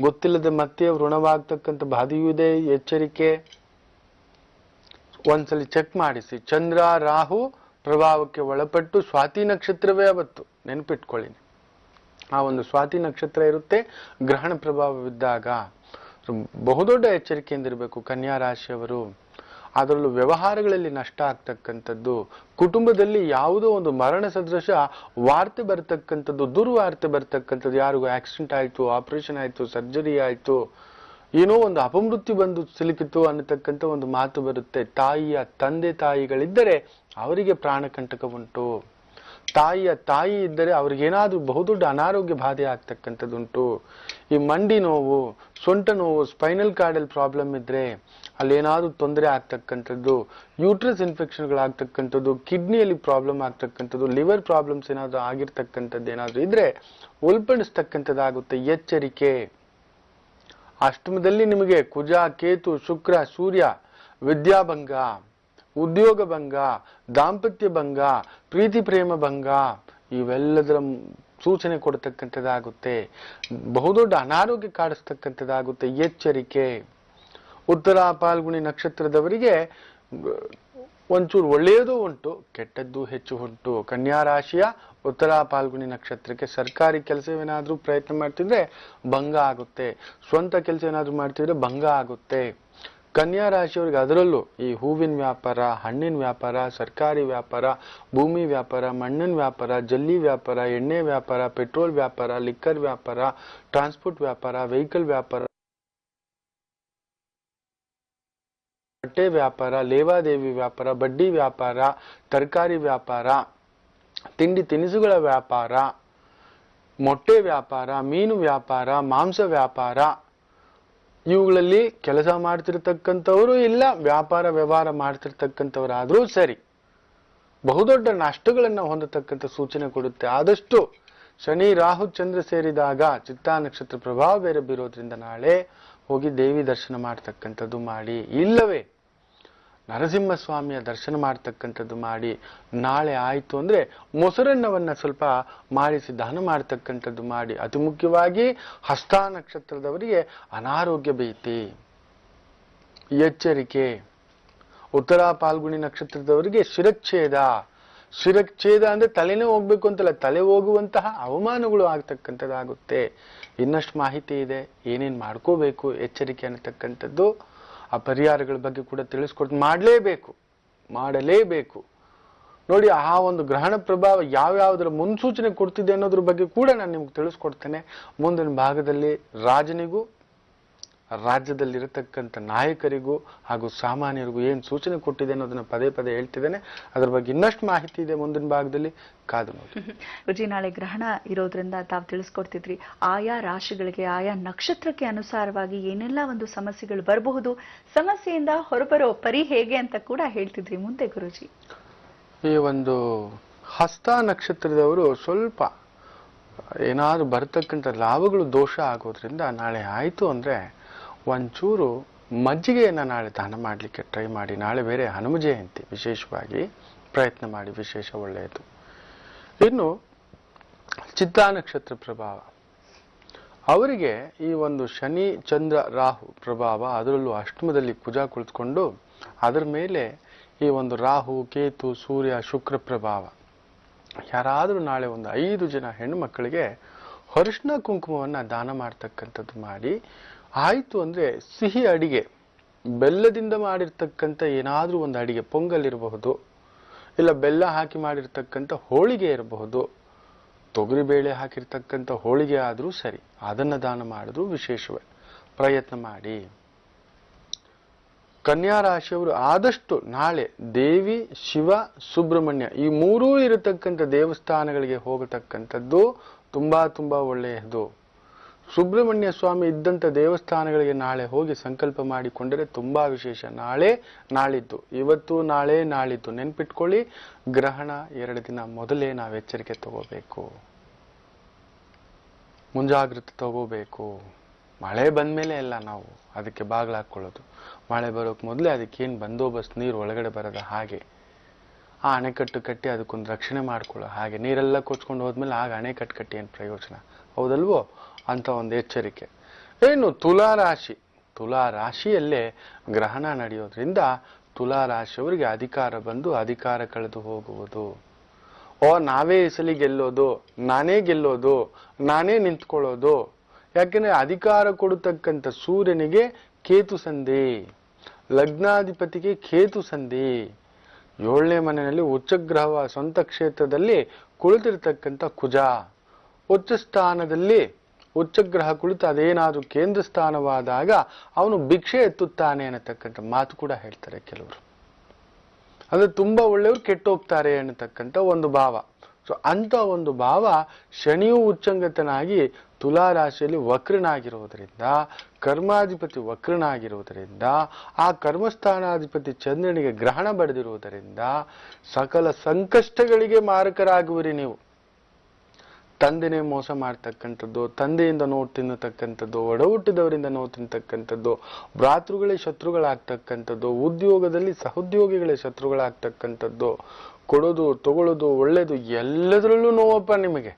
ಗೊತ್ತಿಲ್ಲದೆ ಮತ್ತೆ ಋಣವಾಗ್ತಕ್ಕಂಥ ಬಾಧೆಯೂ ಇದೆ. ಎಚ್ಚರಿಕೆ. ಒಂದ್ಸಲಿ ಚೆಕ್ ಮಾಡಿಸಿ. ಚಂದ್ರ ರಾಹು ಪ್ರಭಾವಕ್ಕೆ ಒಳಪಟ್ಟು ಸ್ವಾತಿ ನಕ್ಷತ್ರವೇ ಅವತ್ತು, ನೆನಪಿಟ್ಕೊಳ್ಳಿ. ಆ ಒಂದು ಸ್ವಾತಿ ನಕ್ಷತ್ರ ಇರುತ್ತೆ, ಗ್ರಹಣ ಪ್ರಭಾವವಿದ್ದಾಗ ಬಹುದೊಡ್ಡ ಎಚ್ಚರಿಕೆಯಿಂದಿರಬೇಕು ಕನ್ಯಾ ರಾಶಿಯವರು. ಅದರಲ್ಲೂ ವ್ಯವಹಾರಗಳಲ್ಲಿ ನಷ್ಟ ಆಗ್ತಕ್ಕಂಥದ್ದು, ಕುಟುಂಬದಲ್ಲಿ ಯಾವುದೋ ಒಂದು ಮರಣ ಸದೃಶ ವಾರ್ತೆ ಬರ್ತಕ್ಕಂಥದ್ದು, ದುರ್ವಾರ್ತೆ ಬರ್ತಕ್ಕಂಥದ್ದು. ಯಾರಿಗೂ ಆಕ್ಸಿಡೆಂಟ್ ಆಯ್ತು, ಆಪರೇಷನ್ ಆಯ್ತು, ಸರ್ಜರಿ ಆಯ್ತು, ಏನೋ ಒಂದು ಅಪಮೃತ್ಯು ಬಂದು ಸಿಲುಕಿತು ಅನ್ನತಕ್ಕಂಥ ಒಂದು ಮಾತು ಬರುತ್ತೆ. ತಾಯಿಯ ತಂದೆ ತಾಯಿಗಳಿದ್ದರೆ ಅವರಿಗೆ ಪ್ರಾಣಕಂಟಕ ಉಂಟು. ತಾಯಿಯ ತಾಯಿ ಇದ್ದರೆ ಅವ್ರಿಗೇನಾದ್ರೂ ಬಹುದೊಡ್ಡ ಅನಾರೋಗ್ಯ ಬಾಧೆ ಆಗ್ತಕ್ಕಂಥದ್ದುಂಟು. ಈ ಮಂಡಿ ನೋವು, ಸೊಂಟ ನೋವು, ಸ್ಪೈನಲ್ ಕಾರ್ಡಲ್ ಪ್ರಾಬ್ಲಮ್ ಇದ್ರೆ ಅಲ್ಲೇನಾದ್ರೂ ತೊಂದರೆ ಆಗ್ತಕ್ಕಂಥದ್ದು, ಯೂಟ್ರಸ್ ಇನ್ಫೆಕ್ಷನ್ಗಳಾಗ್ತಕ್ಕಂಥದ್ದು, ಕಿಡ್ನಿಯಲ್ಲಿ ಪ್ರಾಬ್ಲಮ್ ಆಗ್ತಕ್ಕಂಥದ್ದು, ಲಿವರ್ ಪ್ರಾಬ್ಲಮ್ಸ್ ಏನಾದ್ರೂ ಆಗಿರ್ತಕ್ಕಂಥದ್ದು ಏನಾದ್ರೂ ಇದ್ರೆ ಉಲ್ಬಣಿಸ್ತಕ್ಕಂಥದ್ದಾಗುತ್ತೆ. ಎಚ್ಚರಿಕೆ. ಅಷ್ಟಮದಲ್ಲಿ ನಿಮಗೆ ಕುಜ, ಕೇತು, ಶುಕ್ರ, ಸೂರ್ಯ ವಿದ್ಯಾಭಂಗ, ಉದ್ಯೋಗ ಭಂಗ, ದಾಂಪತ್ಯ ಭಂಗ, ಪ್ರೀತಿ ಪ್ರೇಮ ಭಂಗ ಇವೆಲ್ಲದರ ಸೂಚನೆ ಕೊಡತಕ್ಕಂಥದ್ದಾಗುತ್ತೆ. ಬಹುದೊಡ್ಡ ಅನಾರೋಗ್ಯ ಕಾಡಿಸ್ತಕ್ಕಂಥದ್ದಾಗುತ್ತೆ. ಎಚ್ಚರಿಕೆ. ಉತ್ತರ ಪಾಲ್ಗುಣಿ ನಕ್ಷತ್ರದವರಿಗೆ ಒಂಚೂರು ಒಳ್ಳೆಯದು ಉಂಟು, ಕೆಟ್ಟದ್ದು ಹೆಚ್ಚು ಉಂಟು. ಕನ್ಯಾ ರಾಶಿಯ ಉತ್ತರ ಪಾಲ್ಗುಣಿ ನಕ್ಷತ್ರಕ್ಕೆ ಸರ್ಕಾರಿ ಕೆಲಸವೇನಾದ್ರೂ ಪ್ರಯತ್ನ ಮಾಡ್ತಿದ್ರೆ ಭಂಗ ಆಗುತ್ತೆ. ಸ್ವಂತ ಕೆಲಸ ಏನಾದ್ರೂ ಮಾಡ್ತಿದ್ರೆ ಭಂಗ ಆಗುತ್ತೆ. ಕನ್ಯಾ ರಾಶಿಯವರಿಗೆ ಅದರಲ್ಲೂ ಈ ಹೂವಿನ ವ್ಯಾಪಾರ, ಹಣ್ಣಿನ ವ್ಯಾಪಾರ, ಸರ್ಕಾರಿ ವ್ಯಾಪಾರ, ಭೂಮಿ ವ್ಯಾಪಾರ, ಮಣ್ಣಿನ ವ್ಯಾಪಾರ, ಜಲ್ಲಿ ವ್ಯಾಪಾರ, ಎಣ್ಣೆ ವ್ಯಾಪಾರ, ಪೆಟ್ರೋಲ್ ವ್ಯಾಪಾರ, ಲಿಕ್ಕರ್ ವ್ಯಾಪಾರ, ಟ್ರಾನ್ಸ್ಪೋರ್ಟ್ ವ್ಯಾಪಾರ, ವೆಹಿಕಲ್ ವ್ಯಾಪಾರ, ಬಟ್ಟೆ ವ್ಯಾಪಾರ, ಲೇವಾದೇವಿ ವ್ಯಾಪಾರ, ಬಡ್ಡಿ ವ್ಯಾಪಾರ, ತರಕಾರಿ ವ್ಯಾಪಾರ, ತಿಂಡಿ ತಿನಿಸುಗಳ ವ್ಯಾಪಾರ, ಮೊಟ್ಟೆ ವ್ಯಾಪಾರ, ಮೀನು ವ್ಯಾಪಾರ, ಮಾಂಸ ವ್ಯಾಪಾರ, ಇವುಗಳಲ್ಲಿ ಕೆಲಸ ಮಾಡ್ತಿರ್ತಕ್ಕಂಥವರು ಇಲ್ಲ ವ್ಯಾಪಾರ ವ್ಯವಹಾರ ಮಾಡ್ತಿರ್ತಕ್ಕಂಥವರಾದ್ರೂ ಸರಿ ಬಹುದೊಡ್ಡ ನಷ್ಟಗಳನ್ನ ಹೊಂದತಕ್ಕಂಥ ಸೂಚನೆ ಕೊಡುತ್ತೆ. ಆದಷ್ಟು ಶನಿ ರಾಹು ಚಂದ್ರ ಸೇರಿದಾಗ ಚಿತ್ತಾ ನಕ್ಷತ್ರ ಪ್ರಭಾವ ಬೇರೆ ಬೀರೋದ್ರಿಂದ ನಾಳೆ ಹೋಗಿ ದೇವಿ ದರ್ಶನ ಮಾಡ್ತಕ್ಕಂಥದ್ದು ಮಾಡಿ, ಇಲ್ಲವೇ ನರಸಿಂಹಸ್ವಾಮಿಯ ದರ್ಶನ ಮಾಡ್ತಕ್ಕಂಥದ್ದು ಮಾಡಿ. ನಾಳೆ ಆಯ್ತು ಅಂದ್ರೆ ಮೊಸರನ್ನವನ್ನ ಸ್ವಲ್ಪ ಮಾಡಿಸಿ ದಾನ ಮಾಡ್ತಕ್ಕಂಥದ್ದು ಮಾಡಿ. ಅತಿ ಮುಖ್ಯವಾಗಿ ಹಸ್ತ ನಕ್ಷತ್ರದವರಿಗೆ ಅನಾರೋಗ್ಯ ಭೀತಿ, ಎಚ್ಚರಿಕೆ. ಉತ್ತರ ಪಾಲ್ಗುಣಿ ನಕ್ಷತ್ರದವರಿಗೆ ಶಿರಚ್ಛೇದ. ಶಿರಚ್ಛೇದ ಅಂದ್ರೆ ತಲೆನೇ ಹೋಗ್ಬೇಕು ಅಂತಲ್ಲ, ತಲೆ ಹೋಗುವಂತಹ ಅವಮಾನಗಳು ಆಗ್ತಕ್ಕಂಥದ್ದಾಗುತ್ತೆ. ಇನ್ನಷ್ಟು ಮಾಹಿತಿ ಇದೆ, ಏನೇನ್ ಮಾಡ್ಕೋಬೇಕು ಎಚ್ಚರಿಕೆ ಅನ್ನತಕ್ಕಂಥದ್ದು. ಆ ಪರಿಹಾರಗಳ ಬಗ್ಗೆ ಕೂಡ ತಿಳಿಸ್ಕೊಡ್ತೀನಿ. ಮಾಡಲೇಬೇಕು. ನೋಡಿ, ಆ ಒಂದು ಗ್ರಹಣ ಪ್ರಭಾವ ಯಾವ್ಯಾವುದರ ಮುನ್ಸೂಚನೆ ಕೊಡ್ತಿದೆ ಅನ್ನೋದ್ರ ಬಗ್ಗೆ ಕೂಡ ನಾನು ನಿಮ್ಗೆ ತಿಳಿಸ್ಕೊಡ್ತೇನೆ ಮುಂದಿನ ಭಾಗದಲ್ಲಿ. ರಾಜನಿಗೂ ರಾಜ್ಯದಲ್ಲಿರತಕ್ಕಂಥ ನಾಯಕರಿಗೂ ಹಾಗೂ ಸಾಮಾನ್ಯರಿಗೂ ಏನು ಸೂಚನೆ ಕೊಟ್ಟಿದೆ ಅನ್ನೋದನ್ನ ಪದೇ ಪದೇ ಹೇಳ್ತಿದ್ದೇನೆ. ಅದ್ರ ಬಗ್ಗೆ ಇನ್ನಷ್ಟು ಮಾಹಿತಿ ಇದೆ ಮುಂದಿನ ಭಾಗದಲ್ಲಿ, ಕಾದು ನೋಡಿ. ಗುರುಜಿ, ನಾಳೆ ಗ್ರಹಣ ಇರೋದ್ರಿಂದ ತಾವು ತಿಳಿಸ್ಕೊಡ್ತಿದ್ರಿ ಆಯಾ ರಾಶಿಗಳಿಗೆ ಆಯಾ ನಕ್ಷತ್ರಕ್ಕೆ ಅನುಸಾರವಾಗಿ ಏನೆಲ್ಲ ಒಂದು ಸಮಸ್ಯೆಗಳು ಬರಬಹುದು, ಸಮಸ್ಯೆಯಿಂದ ಹೊರಬರೋ ಪರಿ ಹೇಗೆ ಅಂತ ಕೂಡ ಹೇಳ್ತಿದ್ರಿ. ಮುಂದೆ ಗುರುಜಿ, ಈ ಒಂದು ಹಸ್ತ ನಕ್ಷತ್ರದವರು ಸ್ವಲ್ಪ ಏನಾದ್ರು ಬರ್ತಕ್ಕಂಥ ಲಾಭಗಳು ದೋಷ ಆಗೋದ್ರಿಂದ ನಾಳೆ ಆಯ್ತು ಅಂದ್ರೆ ಒಂಚೂರು ಮಜ್ಜಿಗೆಯನ್ನ ನಾಳೆ ದಾನ ಮಾಡಲಿಕ್ಕೆ ಟ್ರೈ ಮಾಡಿ. ನಾಳೆ ಬೇರೆ ಹನುಮ ಜಯಂತಿ, ವಿಶೇಷವಾಗಿ ಪ್ರಯತ್ನ ಮಾಡಿ, ವಿಶೇಷ ಒಳ್ಳೆಯದು. ಇನ್ನು ಚಿತ್ತಾ ನಕ್ಷತ್ರ ಪ್ರಭಾವ ಅವರಿಗೆ ಈ ಒಂದು ಶನಿ ಚಂದ್ರ ರಾಹು ಪ್ರಭಾವ, ಅದರಲ್ಲೂ ಅಷ್ಟಮದಲ್ಲಿ ಕುಜ ಕುಳಿತುಕೊಂಡು ಅದರ ಮೇಲೆ ಈ ಒಂದು ರಾಹು ಕೇತು ಸೂರ್ಯ ಶುಕ್ರ ಪ್ರಭಾವ ಯಾರಾದರೂ ನಾಳೆ ಒಂದು 5 ಜನ ಹೆಣ್ಣು ಮಕ್ಕಳಿಗೆ ಅರಿಶಿನ ಕುಂಕುಮವನ್ನು ದಾನ ಮಾಡ್ತಕ್ಕಂಥದ್ದು ಮಾಡಿ, ಆಯಿತು ಅಂದರೆ ಸಿಹಿ ಅಡಿಗೆ, ಬೆಲ್ಲದಿಂದ ಮಾಡಿರ್ತಕ್ಕಂಥ ಏನಾದರೂ ಒಂದು ಅಡಿಗೆ, ಪೊಂಗಲ್ ಇರಬಹುದು, ಇಲ್ಲ ಬೆಲ್ಲ ಹಾಕಿ ಮಾಡಿರ್ತಕ್ಕಂಥ ಹೋಳಿಗೆ ಇರಬಹುದು, ತೊಗರಿಬೇಳೆ ಹಾಕಿರ್ತಕ್ಕಂಥ ಹೋಳಿಗೆ ಆದರೂ ಸರಿ, ಅದನ್ನು ದಾನ ಮಾಡಿದ್ರು ವಿಶೇಷವೇ. ಪ್ರಯತ್ನ ಮಾಡಿ. ಕನ್ಯಾ ರಾಶಿಯವರು ಆದಷ್ಟು ನಾಳೆ ದೇವಿ, ಶಿವ, ಸುಬ್ರಹ್ಮಣ್ಯ ಈ ಮೂರೂ ಇರತಕ್ಕಂಥ ದೇವಸ್ಥಾನಗಳಿಗೆ ಹೋಗತಕ್ಕಂಥದ್ದು ತುಂಬಾ ತುಂಬಾ ಒಳ್ಳೆಯದು. ಸುಬ್ರಹ್ಮಣ್ಯ ಸ್ವಾಮಿ ಇದ್ದಂಥ ದೇವಸ್ಥಾನಗಳಿಗೆ ನಾಳೆ ಹೋಗಿ ಸಂಕಲ್ಪ ಮಾಡಿಕೊಂಡರೆ ತುಂಬಾ ವಿಶೇಷ. ನಾಳೆ ನಾಳಿದ್ದು, ಇವತ್ತು ನಾಳೆ ನಾಳಿದ್ದು ನೆನ್ಪಿಟ್ಕೊಳ್ಳಿ. ಗ್ರಹಣ 2 ದಿನ ಮೊದಲೇ ನಾವು ಎಚ್ಚರಿಕೆ ತಗೋಬೇಕು, ಮುಂಜಾಗ್ರತೆ ತಗೋಬೇಕು. ಮಳೆ ಬಂದ್ಮೇಲೆ ಎಲ್ಲ ನಾವು ಅದಕ್ಕೆ ಬಾಗ್ಲಾಕೊಳ್ಳೋದು. ಮಳೆ ಬರೋಕ್ ಮೊದಲೇ ಅದಕ್ಕೇನು ಬಂದೋಬಸ್ತ್, ನೀರು ಒಳಗಡೆ ಬರದ ಹಾಗೆ ಆ ಅಣೆಕಟ್ಟು ಕಟ್ಟಿ ಅದಕ್ಕೊಂದು ರಕ್ಷಣೆ ಮಾಡ್ಕೊಳ್ಳೋ ಹಾಗೆ. ನೀರೆಲ್ಲ ಕೊಚ್ಕೊಂಡು ಹೋದ್ಮೇಲೆ ಆಗ ಅಣೆಕಟ್ಟು ಕಟ್ಟಿ ಏನು ಪ್ರಯೋಜನ, ಹೌದಲ್ವೋ? ಅಂತ ಒಂದು ಎಚ್ಚರಿಕೆ. ಏನು ತುಲಾ ರಾಶಿ, ತುಲಾ ರಾಶಿಯಲ್ಲೇ ಗ್ರಹಣ ನಡೆಯೋದ್ರಿಂದ ತುಲಾ ರಾಶಿಯವರಿಗೆ ಅಧಿಕಾರ ಬಂದು ಅಧಿಕಾರ ಕಳೆದು ಹೋಗುವುದು. ನಾವೇ ಈ ಸಲ ಗೆಲ್ಲೋದು, ನಾನೇ ಗೆಲ್ಲೋದು, ನಾನೇ ನಿಂತ್ಕೊಳ್ಳೋದು. ಯಾಕೆಂದ್ರೆ ಅಧಿಕಾರ ಕೊಡತಕ್ಕಂಥ ಸೂರ್ಯನಿಗೆ ಕೇತು ಸಂಧಿ, ಲಗ್ನಾಧಿಪತಿಗೆ ಕೇತು ಸಂಧಿ, 7ನೇ ಮನೆಯಲ್ಲಿ ಉಚ್ಚಗ್ರಹವ ಸ್ವಂತ ಕ್ಷೇತ್ರದಲ್ಲಿ ಕುಳಿತಿರ್ತಕ್ಕಂಥ ಕುಜ, ಉಚ್ಚ ಸ್ಥಾನದಲ್ಲಿ ಉಚ್ಚಗ್ರಹ ಕುಳಿತು ಅದೇನಾದ್ರೂ ಕೇಂದ್ರ ಸ್ಥಾನವಾದಾಗ ಅವನು ಭಿಕ್ಷೆ ಎತ್ತುತ್ತಾನೆ ಅನ್ನತಕ್ಕಂಥ ಮಾತು ಕೂಡ ಹೇಳ್ತಾರೆ ಕೆಲವರು. ಅಂದ್ರೆ ತುಂಬಾ ಒಳ್ಳೆಯವರು ಕೆಟ್ಟೋಗ್ತಾರೆ ಅನ್ನತಕ್ಕಂಥ ಒಂದು ಭಾವ. ಸೊ ಅಂತ ಒಂದು ಭಾವ ಶನಿಯು ಉಚ್ಚಂಗತನಾಗಿ ತುಲಾ ರಾಶಿಯಲ್ಲಿ ವಕ್ರನಾಗಿರುವುದರಿಂದ, ಕರ್ಮಾಧಿಪತಿ ವಕ್ರನಾಗಿರುವುದರಿಂದ, ಆ ಕರ್ಮಸ್ಥಾನಾಧಿಪತಿ ಚಂದ್ರನಿಗೆ ಗ್ರಹಣ ಬಡಿದಿರುವುದರಿಂದ ಸಕಲ ಸಂಕಷ್ಟಗಳಿಗೆ ಮಾರಕರಾಗುವಿರಿ ನೀವು. ತಂದೆನೇ ಮೋಸ ಮಾಡ್ತಕ್ಕಂಥದ್ದು, ತಂದೆಯಿಂದ ನೋವು ತಿನ್ನತಕ್ಕಂಥದ್ದು, ಒಡ ಹುಟ್ಟಿದವರಿಂದ ನೋವು ತಿನ್ನತಕ್ಕಂಥದ್ದು, ಭ್ರಾತೃಗಳೇ ಶತ್ರುಗಳಾಗ್ತಕ್ಕಂಥದ್ದು, ಉದ್ಯೋಗದಲ್ಲಿ ಸಹೋದ್ಯೋಗಿಗಳೇ ಶತ್ರುಗಳಾಗ್ತಕ್ಕಂಥದ್ದು, ಕೊಡೋದು ತಗೊಳ್ಳೋದು ಒಳ್ಳೇದು ಎಲ್ಲದರಲ್ಲೂ ನೋವಪ್ಪ ನಿಮಗೆ.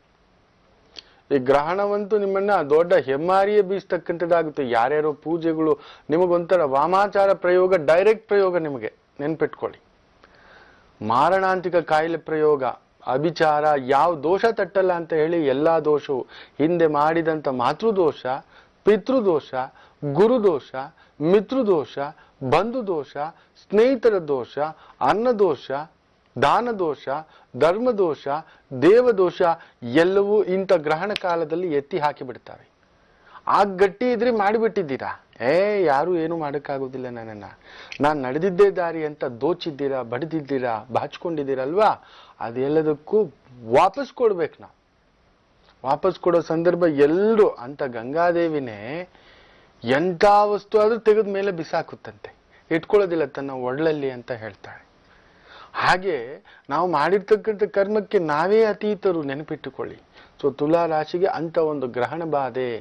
ಈ ಗ್ರಹಣವಂತೂ ನಿಮ್ಮನ್ನ ದೊಡ್ಡ ಹೆಮ್ಮಾರಿಯೇ ಬೀಸ್ತಕ್ಕಂಥದ್ದಾಗುತ್ತೆ. ಯಾರ್ಯಾರೋ ಪೂಜೆಗಳು, ನಿಮಗೊಂಥರ ವಾಮಾಚಾರ ಪ್ರಯೋಗ, ಡೈರೆಕ್ಟ್ ಪ್ರಯೋಗ ನಿಮಗೆ ನೆನ್ಪಿಟ್ಕೊಳ್ಳಿ. ಮಾರಣಾಂತಿಕ ಕಾಯಿಲೆ ಪ್ರಯೋಗ, ಅಭಿಚಾರ, ಯಾವ ದೋಷ ತಟ್ಟಲ್ಲ ಅಂತ ಹೇಳಿ ಎಲ್ಲಾ ದೋಷವು, ಹಿಂದೆ ಮಾಡಿದಂಥ ಮಾತೃದೋಷ, ಪಿತೃದೋಷ, ಗುರುದೋಷ, ಮಿತೃದೋಷ, ಬಂಧು ದೋಷ, ಸ್ನೇಹಿತರ ದೋಷ, ಅನ್ನದೋಷ, ದಾನದೋಷ, ಧರ್ಮದೋಷ, ದೇವದೋಷ ಎಲ್ಲವೂ ಇಂಥ ಗ್ರಹಣ ಕಾಲದಲ್ಲಿ ಎತ್ತಿ ಹಾಕಿ ಬಿಡ್ತಾರೆ. ಆಗ ಗಟ್ಟಿ ಇದ್ರೆ ಮಾಡಿಬಿಟ್ಟಿದ್ದೀರಾ, ಯಾರು ಏನು ಮಾಡೋಕ್ಕಾಗೋದಿಲ್ಲ ನನ್ನನ್ನ, ನಾನು ನಡೆದಿದ್ದೇ ದಾರಿ ಅಂತ ದೋಚಿದ್ದೀರಾ, ಬಡಿದಿದ್ದೀರಾ, ಬಾಚ್ಕೊಂಡಿದ್ದೀರಲ್ವಾ, ಅದೆಲ್ಲದಕ್ಕೂ ವಾಪಸ್ ಕೊಡ್ಬೇಕು ನಾವು. ವಾಪಸ್ ಕೊಡೋ ಸಂದರ್ಭ ಎಲ್ಲರೂ ಅಂತ ಗಂಗಾದೇವಿನೇ ಎಂಥ ವಸ್ತು ಆದ್ರೂ ತೆಗೆದ ಮೇಲೆ ಬಿಸಾಕುತ್ತಂತೆ, ಇಟ್ಕೊಳ್ಳೋದಿಲ್ಲ ತನ್ನ ಒಡಲಲ್ಲಿ ಅಂತ ಹೇಳ್ತಾಳೆ. ಹಾಗೆ ನಾವು ಮಾಡಿರ್ತಕ್ಕಂಥ ಕರ್ಮಕ್ಕೆ ನಾವೇ ಅತೀತರು, ನೆನಪಿಟ್ಟುಕೊಳ್ಳಿ. ಸೊ ತುಲಾ ರಾಶಿಗೆ ಅಂತ ಒಂದು ಗ್ರಹಣ ಬಾಧೆ,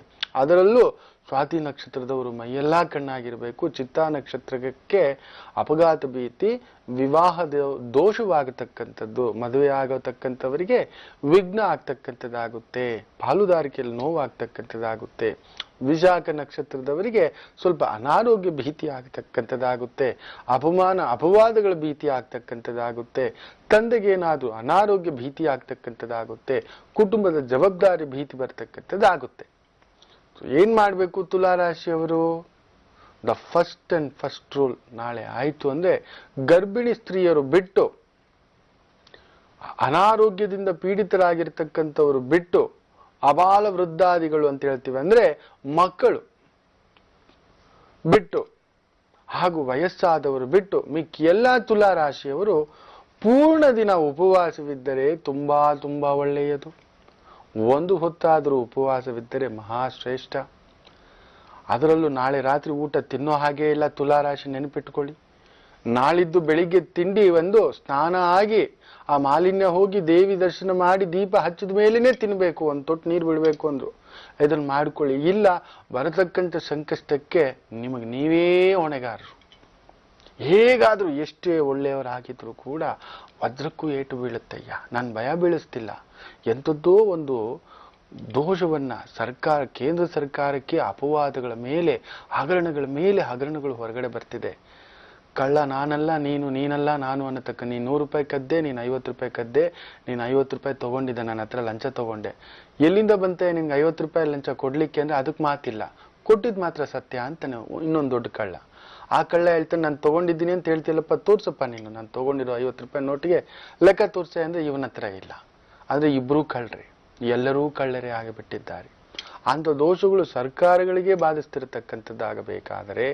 ಅದರಲ್ಲೂ ಸ್ವಾತಿ ನಕ್ಷತ್ರದವರು ಮೈಯೆಲ್ಲಾ ಕಣ್ಣಾಗಿರ್ಬೇಕು. ಚಿತ್ತಾ ನಕ್ಷತ್ರಕ್ಕೆ ಅಪಘಾತ ಭೀತಿ, ವಿವಾಹ ದೋಷವಾಗತಕ್ಕಂಥದ್ದು, ಮದುವೆ ಆಗತಕ್ಕಂಥವರಿಗೆ ವಿಘ್ನ ಆಗ್ತಕ್ಕಂಥದ್ದಾಗುತ್ತೆ, ಪಾಲುದಾರಿಕೆಯಲ್ಲಿ ನೋವಾಗ್ತಕ್ಕಂಥದ್ದಾಗುತ್ತೆ. ವಿಶಾಖ ನಕ್ಷತ್ರದವರಿಗೆ ಸ್ವಲ್ಪ ಅನಾರೋಗ್ಯ ಭೀತಿ ಆಗ್ತಕ್ಕಂಥದ್ದಾಗುತ್ತೆ, ಅಪಮಾನ ಅಪವಾದಗಳ ಭೀತಿ ಆಗ್ತಕ್ಕಂಥದ್ದಾಗುತ್ತೆ, ತಂದೆಗೇನಾದ್ರೂ ಅನಾರೋಗ್ಯ ಭೀತಿ ಆಗ್ತಕ್ಕಂಥದ್ದಾಗುತ್ತೆ, ಕುಟುಂಬದ ಜವಾಬ್ದಾರಿ ಭೀತಿ ಬರ್ತಕ್ಕಂಥದ್ದಾಗುತ್ತೆ. ಏನ್ ಮಾಡ್ಬೇಕು ತುಲಾ ರಾಶಿಯವರು? The first and first rule ನಾಳೆ ಆಯ್ತು ಅಂದ್ರೆ, ಗರ್ಭಿಣಿ ಸ್ತ್ರೀಯರು ಬಿಟ್ಟು, ಅನಾರೋಗ್ಯದಿಂದ ಪೀಡಿತರಾಗಿರ್ತಕ್ಕಂಥವರು ಬಿಟ್ಟು, ಅಬಾಲ ವೃದ್ಧಾದಿಗಳು ಅಂತ ಹೇಳ್ತೀವಿ, ಅಂದ್ರೆ ಮಕ್ಕಳು ಬಿಟ್ಟು, ಹಾಗೂ ವಯಸ್ಸಾದವರು ಬಿಟ್ಟು ಮಿಕ್ಕಿ ಎಲ್ಲಾ ತುಲಾ ರಾಶಿಯವರು ಪೂರ್ಣ ದಿನ ಉಪವಾಸವಿದ್ದರೆ ತುಂಬಾ ತುಂಬಾ ಒಳ್ಳೆಯದು. ಒಂದು ಹೊತ್ತಾದರೂ ಉಪವಾಸವಿದ್ದರೆ ಮಹಾಶ್ರೇಷ್ಠ. ಅದರಲ್ಲೂ ನಾಳೆ ರಾತ್ರಿ ಊಟ ತಿನ್ನೋ ಹಾಗೆ ಇಲ್ಲ ತುಲಾ ರಾಶಿ, ನೆನಪಿಟ್ಕೊಳ್ಳಿ. ನಾಳಿದ್ದು ಬೆಳಿಗ್ಗೆ ತಿಂಡಿ ಒಂದು ಸ್ನಾನ ಆಗಿ ಆ ಮಾಲಿನ್ಯ ಹೋಗಿ ದೇವಿ ದರ್ಶನ ಮಾಡಿ ದೀಪ ಹಚ್ಚಿದ ಮೇಲೇನೆ ತಿನ್ಬೇಕು, ಒಂದು ತೊಟ್ಟು ನೀರು ಬಿಡ್ಬೇಕು ಅಂದ್ರು. ಇದನ್ನ ಮಾಡ್ಕೊಳ್ಳಿ. ಇಲ್ಲ, ಬರತಕ್ಕಂಥ ಸಂಕಷ್ಟಕ್ಕೆ ನಿಮಗೆ ನೀವೇ ಹೊಣೆಗಾರರು. ಹೇಗಾದ್ರೂ ಎಷ್ಟೇ ಒಳ್ಳೆಯವರಾಗಿದ್ರು ಕೂಡ ವಜ್ರಕ್ಕೂ ಏಟು ಬೀಳುತ್ತಯ್ಯ. ನಾನು ಭಯ ಬೀಳಿಸ್ತಿಲ್ಲ. ಎಂಥದ್ದೋ ಒಂದು ದೋಷವನ್ನ ಸರ್ಕಾರ, ಕೇಂದ್ರ ಸರ್ಕಾರಕ್ಕೆ ಅಪವಾದಗಳ ಮೇಲೆ ಹಗರಣಗಳ ಮೇಲೆ ಹಗರಣಗಳು ಹೊರಗಡೆ ಬರ್ತಿದೆ. ಕಳ್ಳ ನಾನಲ್ಲ ನೀನು, ನೀನಲ್ಲ ನಾನು ಅನ್ನತಕ್ಕ. ನೀನು 100 ರೂಪಾಯಿ ಕದ್ದೆ, ನೀನು 50 ರೂಪಾಯಿ ಕದ್ದೆ, ನೀನು 50 ರೂಪಾಯಿ ತಗೊಂಡಿದ್ದೆ, ನನ್ನ ಹತ್ರ ಲಂಚ ತಗೊಂಡೆ. ಎಲ್ಲಿಂದ ಬಂತೆ ನಿನ್ಗೆ 50 ರೂಪಾಯಿ ಲಂಚ ಕೊಡ್ಲಿಕ್ಕೆ ಅಂದ್ರೆ ಅದಕ್ಕೆ ಮಾತಿಲ್ಲ, ಕೊಟ್ಟಿದ್ ಮಾತ್ರ ಸತ್ಯ ಅಂತಾನೆ ಇನ್ನೊಂದು ದೊಡ್ಡ ಕಳ್ಳ. ಆ ಕಳ್ಳ ಹೇಳ್ತಾನೆ ನಾನು ತಗೊಂಡಿದ್ದೀನಿ ಅಂತ ಹೇಳ್ತಿಲ್ಲಪ್ಪ, ತೋರ್ಸಪ್ಪ ನೀನು ನಾನು ತಗೊಂಡಿರೋ 50 ರೂಪಾಯಿ ನೋಟಿಗೆ ಲೆಕ್ಕ ತೋರ್ಸೆ ಅಂದ್ರೆ ಇವನ ಹತ್ರ ಇಲ್ಲ. ಆದ್ರೆ ಇಬ್ರು ಕಳ್ಳರೇ, ಎಲ್ಲರೂ ಕಳ್ಳರೇ ಆಗಿಬಿಟ್ಟಿದ್ದಾರೆ. ಅಂತ ದೋಷಗಳು ಸರ್ಕಾರಗಳಿಗೆ ಬಾಧಿಸ್ತಿರತಕ್ಕಂಥದ್ದಾಗಬೇಕಾದರೆ,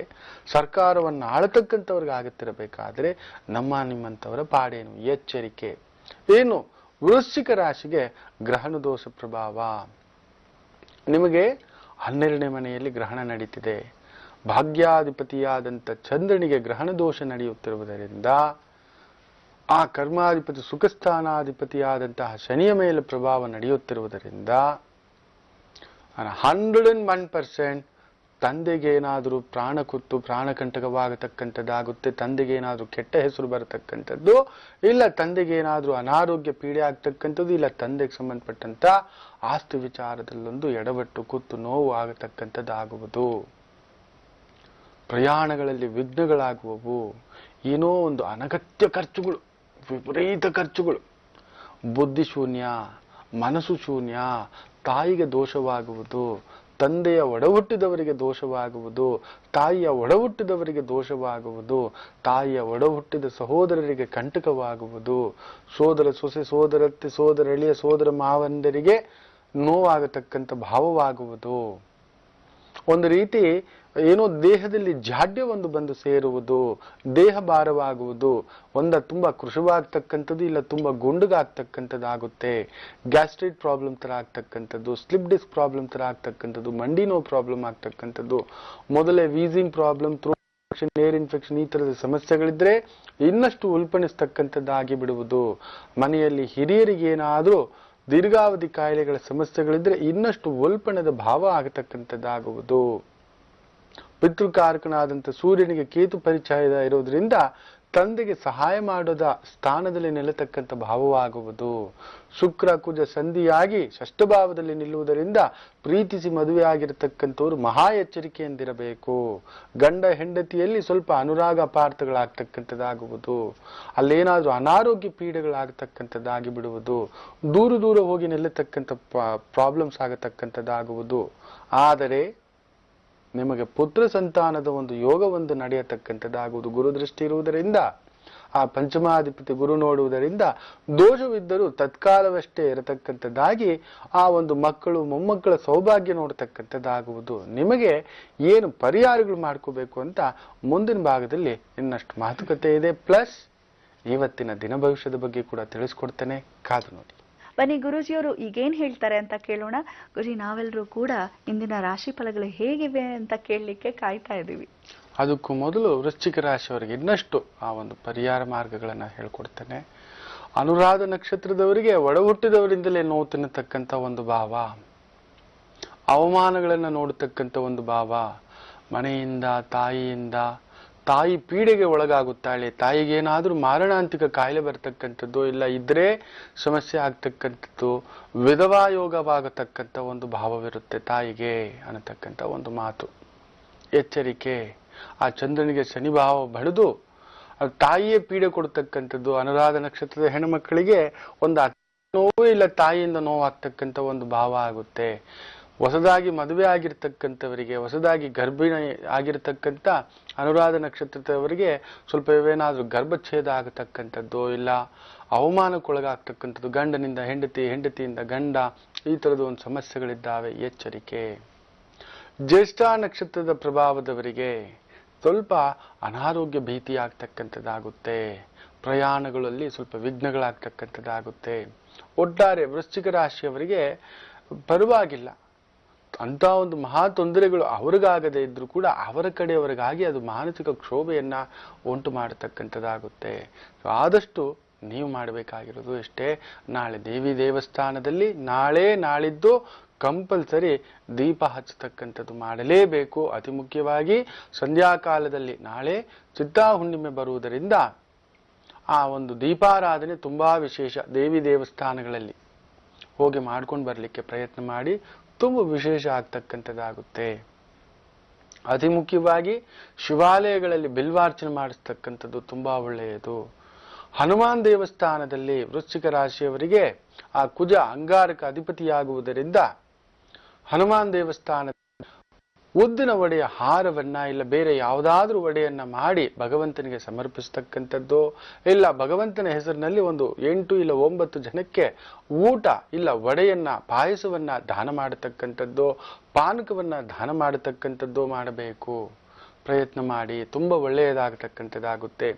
ಸರ್ಕಾರವನ್ನು ಆಳತಕ್ಕಂಥವ್ರಿಗೆ ಆಗುತ್ತಿರಬೇಕಾದ್ರೆ ನಮ್ಮ ನಿಮ್ಮಂಥವರ ಪಾಡೇನು? ಎಚ್ಚರಿಕೆ. ಏನು? ವೃಶ್ಚಿಕ ರಾಶಿಗೆ ಗ್ರಹಣ ದೋಷ ಪ್ರಭಾವ. ನಿಮಗೆ 12ನೇ ಮನೆಯಲ್ಲಿ ಗ್ರಹಣ ನಡೀತಿದೆ. ಭಾಗ್ಯಾಧಿಪತಿಯಾದಂಥ ಚಂದ್ರನಿಗೆ ಗ್ರಹಣ ದೋಷ ನಡೆಯುತ್ತಿರುವುದರಿಂದ, ಆ ಕರ್ಮಾಧಿಪತಿ ಸುಖಸ್ಥಾನಾಧಿಪತಿಯಾದಂತಹ ಶನಿಯ ಮೇಲೆ ಪ್ರಭಾವ ನಡೆಯುತ್ತಿರುವುದರಿಂದ 101% ತಂದೆಗೇನಾದರೂ ಪ್ರಾಣ ಕುತ್ತು ಪ್ರಾಣಕಂಟಕವಾಗತಕ್ಕಂಥದ್ದಾಗುತ್ತೆ. ತಂದೆಗೇನಾದರೂ ಕೆಟ್ಟ ಹೆಸರು ಬರತಕ್ಕಂಥದ್ದು, ಇಲ್ಲ ತಂದೆಗೇನಾದರೂ ಅನಾರೋಗ್ಯ ಪೀಡೆ ಆಗ್ತಕ್ಕಂಥದ್ದು, ಇಲ್ಲ ತಂದೆಗೆ ಸಂಬಂಧಪಟ್ಟಂತ ಆಸ್ತಿ ವಿಚಾರದಲ್ಲೊಂದು ಎಡವಟ್ಟು ಕುತ್ತು ನೋವು ಆಗತಕ್ಕಂಥದ್ದಾಗುವುದು. ಪ್ರಯಾಣಗಳಲ್ಲಿ ವಿಘ್ನಗಳಾಗುವವು. ಏನೋ ಒಂದು ಅನಗತ್ಯ ಖರ್ಚುಗಳು, ವಿಪರೀತ ಖರ್ಚುಗಳು, ಬುದ್ಧಿಶೂನ್ಯ, ಮನಸ್ಸು ಶೂನ್ಯ, ತಾಯಿಗೆ ದೋಷವಾಗುವುದು, ತಂದೆಯ ಒಡಹುಟ್ಟಿದವರಿಗೆ ದೋಷವಾಗುವುದು, ತಾಯಿಯ ಒಡಹುಟ್ಟಿದವರಿಗೆ ದೋಷವಾಗುವುದು, ತಾಯಿಯ ಒಡಹುಟ್ಟಿದ ಸಹೋದರರಿಗೆ ಕಂಟಕವಾಗುವುದು, ಸೋದರ ಸೊಸೆ, ಸೋದರತ್ತೆ, ಸೋದರಳಿಯ, ಸೋದರ ಮಾವಂದರಿಗೆ ನೋವಾಗತಕ್ಕಂಥ ಭಾವವಾಗುವುದು. ಒಂದು ರೀತಿ ಏನೋ ದೇಹದಲ್ಲಿ ಜಾಡ್ಯ ಒಂದು ಬಂದು ಸೇರುವುದು, ದೇಹ ಭಾರವಾಗುವುದು, ತುಂಬಾ ಕೃಶವಾಗ್ತಕ್ಕಂಥದ್ದು, ಇಲ್ಲ ತುಂಬಾ ಗುಂಡುಗಾಗ್ತಕ್ಕಂಥದ್ದಾಗುತ್ತೆ. ಗ್ಯಾಸ್ಟ್ರಿಕ್ ಪ್ರಾಬ್ಲಮ್ ತರ ಆಗ್ತಕ್ಕಂಥದ್ದು, ಸ್ಲಿಪ್ ಡಿಸ್ಕ್ ಪ್ರಾಬ್ಲಮ್ ತರ ಆಗ್ತಕ್ಕಂಥದ್ದು, ಮಂಡಿ ನೋವು ಪ್ರಾಬ್ಲಮ್ ಆಗ್ತಕ್ಕಂಥದ್ದು, ಮೊದಲೇ wheezing problem, throat infection, air infection, ಈ ತರದ ಸಮಸ್ಯೆಗಳಿದ್ರೆ ಇನ್ನಷ್ಟು ಉಲ್ಪಣಿಸ್ತಕ್ಕಂಥದ್ದಾಗಿ ಬಿಡುವುದು. ಮನೆಯಲ್ಲಿ ಹಿರಿಯರಿಗೆ ಏನಾದ್ರೂ ದೀರ್ಘಾವಧಿ ಕಾಯಿಲೆಗಳ ಸಮಸ್ಯೆಗಳಿದ್ರೆ ಇನ್ನಷ್ಟು ಉಲ್ಪಣದ ಭಾವ ಆಗತಕ್ಕಂಥದ್ದಾಗುವುದು. ಪಿತೃಕಾರಕನಾದಂಥ ಸೂರ್ಯನಿಗೆ ಕೇತು ಪರಿಚಯ ಇರೋದ್ರಿಂದ ತಂದೆಗೆ ಸಹಾಯ ಮಾಡೋದ ಸ್ಥಾನದಲ್ಲಿ ನಿಲ್ಲತಕ್ಕಂಥ ಭಾವವಾಗುವುದು. ಶುಕ್ರ ಕುಜ ಸಂಧಿಯಾಗಿ ಷಷ್ಠಭಾವದಲ್ಲಿ ನಿಲ್ಲುವುದರಿಂದ ಪ್ರೀತಿಸಿ ಮದುವೆ ಆಗಿರತಕ್ಕಂಥವ್ರು ಮಹಾ ಎಚ್ಚರಿಕೆಯಿಂದಿರಬೇಕು. ಗಂಡ ಹೆಂಡತಿಯಲ್ಲಿ ಸ್ವಲ್ಪ ಅನುರಾಗ ಅಪಾರ್ಥಗಳಾಗ್ತಕ್ಕಂಥದ್ದಾಗುವುದು. ಅಲ್ಲೇನಾದ್ರೂ ಅನಾರೋಗ್ಯ ಪೀಡೆಗಳಾಗತಕ್ಕಂಥದ್ದಾಗಿ ಬಿಡುವುದು. ದೂರ ದೂರ ಹೋಗಿ ನಿಲ್ಲತಕ್ಕಂಥ ಪ್ರಾಬ್ಲಮ್ಸ್ ಆಗತಕ್ಕಂಥದ್ದಾಗುವುದು. ಆದರೆ ನಿಮಗೆ ಪುತ್ರ ಸಂತಾನದ ಒಂದು ಯೋಗವೊಂದು ನಡೆಯತಕ್ಕಂಥದ್ದಾಗುವುದು. ಗುರುದೃಷ್ಟಿ ಇರುವುದರಿಂದ, ಆ ಪಂಚಮಾಧಿಪತಿ ಗುರು ನೋಡುವುದರಿಂದ ದೋಷವಿದ್ದರೂ ತತ್ಕಾಲವಷ್ಟೇ ಇರತಕ್ಕಂಥದ್ದಾಗಿ ಆ ಒಂದು ಮಕ್ಕಳು ಮೊಮ್ಮಕ್ಕಳ ಸೌಭಾಗ್ಯ ನೋಡತಕ್ಕಂಥದ್ದಾಗುವುದು. ನಿಮಗೆ ಏನು ಪರಿಹಾರಗಳು ಮಾಡ್ಕೋಬೇಕು ಅಂತ ಮುಂದಿನ ಭಾಗದಲ್ಲಿ ಇನ್ನಷ್ಟು ಮಾತುಕತೆ ಇದೆ. ಪ್ಲಸ್ ಇವತ್ತಿನ ದಿನ ಭವಿಷ್ಯದ ಬಗ್ಗೆ ಕೂಡ ತಿಳಿಸ್ಕೊಡ್ತೇನೆ, ಕಾದು ನೋಡಿ. ಬನ್ನಿ ಗುರೂಜಿಯವರು ಈಗೇನ್ ಹೇಳ್ತಾರೆ ಅಂತ ಕೇಳೋಣ. ಗುರುಜಿ, ನಾವೆಲ್ಲರೂ ಕೂಡ ಇಂದಿನ ರಾಶಿ ಫಲಗಳು ಹೇಗಿವೆ ಅಂತ ಕೇಳಲಿಕ್ಕೆ ಕಾಯ್ತಾ ಇದ್ದೀವಿ. ಅದಕ್ಕೂ ಮೊದಲು ವೃಶ್ಚಿಕ ರಾಶಿಯವರಿಗೆ ಇನ್ನಷ್ಟು ಆ ಒಂದು ಪರಿಹಾರ ಮಾರ್ಗಗಳನ್ನ ಹೇಳ್ಕೊಡ್ತೇನೆ. ಅನುರಾಧ ನಕ್ಷತ್ರದವರಿಗೆ ಒಡ ಹುಟ್ಟಿದವರಿಂದಲೇ ನೋವು ತಿನ್ನತಕ್ಕಂಥ ಒಂದು ಭಾವ, ಅವಮಾನಗಳನ್ನ ನೋಡತಕ್ಕಂಥ ಒಂದು ಭಾವ, ಮನೆಯಿಂದ ತಾಯಿಯಿಂದ ತಾಯಿ ಪೀಡೆಗೆ ಒಳಗಾಗುತ್ತಾಳೆ. ತಾಯಿಗೇನಾದ್ರೂ ಮಾರಣಾಂತಿಕ ಕಾಯಿಲೆ ಬರ್ತಕ್ಕಂಥದ್ದು, ಇಲ್ಲ ಇದ್ರೆ ಸಮಸ್ಯೆ ಆಗ್ತಕ್ಕಂಥದ್ದು, ವಿಧವಾ ಯೋಗವಾಗತಕ್ಕಂಥ ಒಂದು ಭಾವವಿರುತ್ತೆ ತಾಯಿಗೆ ಅನ್ನತಕ್ಕಂಥ ಒಂದು ಮಾತು. ಎಚ್ಚರಿಕೆ. ಆ ಚಂದ್ರನಿಗೆ ಶನಿ ಭಾವ ಬಡಿದು ತಾಯಿಯೇ ಪೀಡೆ ಕೊಡ್ತಕ್ಕಂಥದ್ದು. ಅನುರಾಧ ನಕ್ಷತ್ರದ ಹೆಣ್ಣುಮಕ್ಕಳಿಗೆ ಒಂದು ನೋವು, ಇಲ್ಲ ತಾಯಿಯಿಂದ ನೋವಾಗ್ತಕ್ಕಂಥ ಒಂದು ಭಾವ ಆಗುತ್ತೆ. ಹೊಸದಾಗಿ ಮದುವೆ ಆಗಿರ್ತಕ್ಕಂಥವರಿಗೆ, ಹೊಸದಾಗಿ ಗರ್ಭಿಣಿ ಆಗಿರ್ತಕ್ಕಂಥ ಅನುರಾಧ ನಕ್ಷತ್ರದವರಿಗೆ ಸ್ವಲ್ಪ ಏನಾದ್ರೂ ಗರ್ಭಚ್ಛೇದ ಆಗತಕ್ಕಂಥದ್ದು, ಇಲ್ಲ ಅವಮಾನಕ್ಕೊಳಗಾಗ್ತಕ್ಕಂಥದ್ದು, ಗಂಡನಿಂದ ಹೆಂಡತಿ, ಹೆಂಡತಿಯಿಂದ ಗಂಡ, ಈ ತರದ ಒಂದು ಸಮಸ್ಯೆಗಳಿದ್ದಾವೆ. ಎಚ್ಚರಿಕೆ. ಜ್ಯೇಷ್ಠ ನಕ್ಷತ್ರದ ಪ್ರಭಾವದವರಿಗೆ ಸ್ವಲ್ಪ ಅನಾರೋಗ್ಯ ಭೀತಿ ಆಗ್ತಕ್ಕಂಥದ್ದಾಗುತ್ತೆ. ಪ್ರಯಾಣಗಳಲ್ಲಿ ಸ್ವಲ್ಪ ವಿಘ್ನಗಳಾಗ್ತಕ್ಕಂಥದ್ದಾಗುತ್ತೆ. ಒಟ್ಟಾರೆ ವೃಶ್ಚಿಕ ರಾಶಿಯವರಿಗೆ ಪರವಾಗಿಲ್ಲ, ಅಂತ ಒಂದು ಮಹಾ ತೊಂದರೆಗಳು ಅವ್ರಿಗಾಗದೇ ಇದ್ರೂ ಕೂಡ ಅವರ ಕಡೆಯವರಿಗಾಗಿ ಅದು ಮಾನಸಿಕ ಕ್ಷೋಭೆಯನ್ನ ಉಂಟು ಮಾಡತಕ್ಕಂಥದ್ದಾಗುತ್ತೆ. ಆದಷ್ಟು ನೀವು ಮಾಡಬೇಕಾಗಿರೋದು ಎಷ್ಟೇ, ನಾಳೆ ದೇವಿ ದೇವಸ್ಥಾನದಲ್ಲಿ ನಾಳೆ ನಾಳಿದ್ದು ಕಂಪಲ್ಸರಿ ದೀಪ ಹಚ್ಚತಕ್ಕಂಥದ್ದು ಮಾಡಲೇಬೇಕು. ಅತಿ ಮುಖ್ಯವಾಗಿ ಸಂಧ್ಯಾಕಾಲದಲ್ಲಿ ನಾಳೆ ಚಿತ್ತಾ ಹುಣ್ಣಿಮೆ ಬರುವುದರಿಂದ ಆ ಒಂದು ದೀಪಾರಾಧನೆ ತುಂಬಾ ವಿಶೇಷ. ದೇವಿ ದೇವಸ್ಥಾನಗಳಲ್ಲಿ ಹೋಗಿ ಮಾಡ್ಕೊಂಡು ಬರ್ಲಿಕ್ಕೆ ಪ್ರಯತ್ನ ಮಾಡಿ, ತುಂಬ ವಿಶೇಷ ಆಗ್ತಕ್ಕಂಥದ್ದಾಗುತ್ತೆ. ಅತಿ ಮುಖ್ಯವಾಗಿ ಶಿವಾಲಯಗಳಲ್ಲಿ ಬಿಲ್ವಾರ್ಚನೆ ಮಾಡಿಸ್ತಕ್ಕಂಥದ್ದು ತುಂಬಾ ಒಳ್ಳೆಯದು. ಹನುಮಾನ್ ದೇವಸ್ಥಾನದಲ್ಲಿ ವೃಶ್ಚಿಕ ರಾಶಿಯವರಿಗೆ ಆ ಕುಜ ಅಂಗಾರಕ ಅಧಿಪತಿಯಾಗುವುದರಿಂದ ಹನುಮಾನ್ ದೇವಸ್ಥಾನ ಉದ್ದಿನ ಒಡೆಯ ಹಾರವನ್ನ ಇಲ್ಲ ಬೇರೆ ಯಾವುದಾದ್ರೂ ಒಡೆಯನ್ನ ಮಾಡಿ ಭಗವಂತನಿಗೆ ಸಮರ್ಪಿಸ್ತಕ್ಕಂಥದ್ದು, ಇಲ್ಲ ಭಗವಂತನ ಹೆಸರಿನಲ್ಲಿ ಒಂದು 8 ಇಲ್ಲ 9 ಜನಕ್ಕೆ ಊಟ ಇಲ್ಲ ಒಡೆಯನ್ನ ಪಾಯಸವನ್ನ ದಾನ ಮಾಡತಕ್ಕಂಥದ್ದು, ಪಾನಕವನ್ನ ದಾನ ಮಾಡತಕ್ಕಂಥದ್ದು ಮಾಡಬೇಕು. ಪ್ರಯತ್ನ ಮಾಡಿ, ತುಂಬಾ ಒಳ್ಳೆಯದಾಗತಕ್ಕಂಥದ್ದಾಗುತ್ತೆ.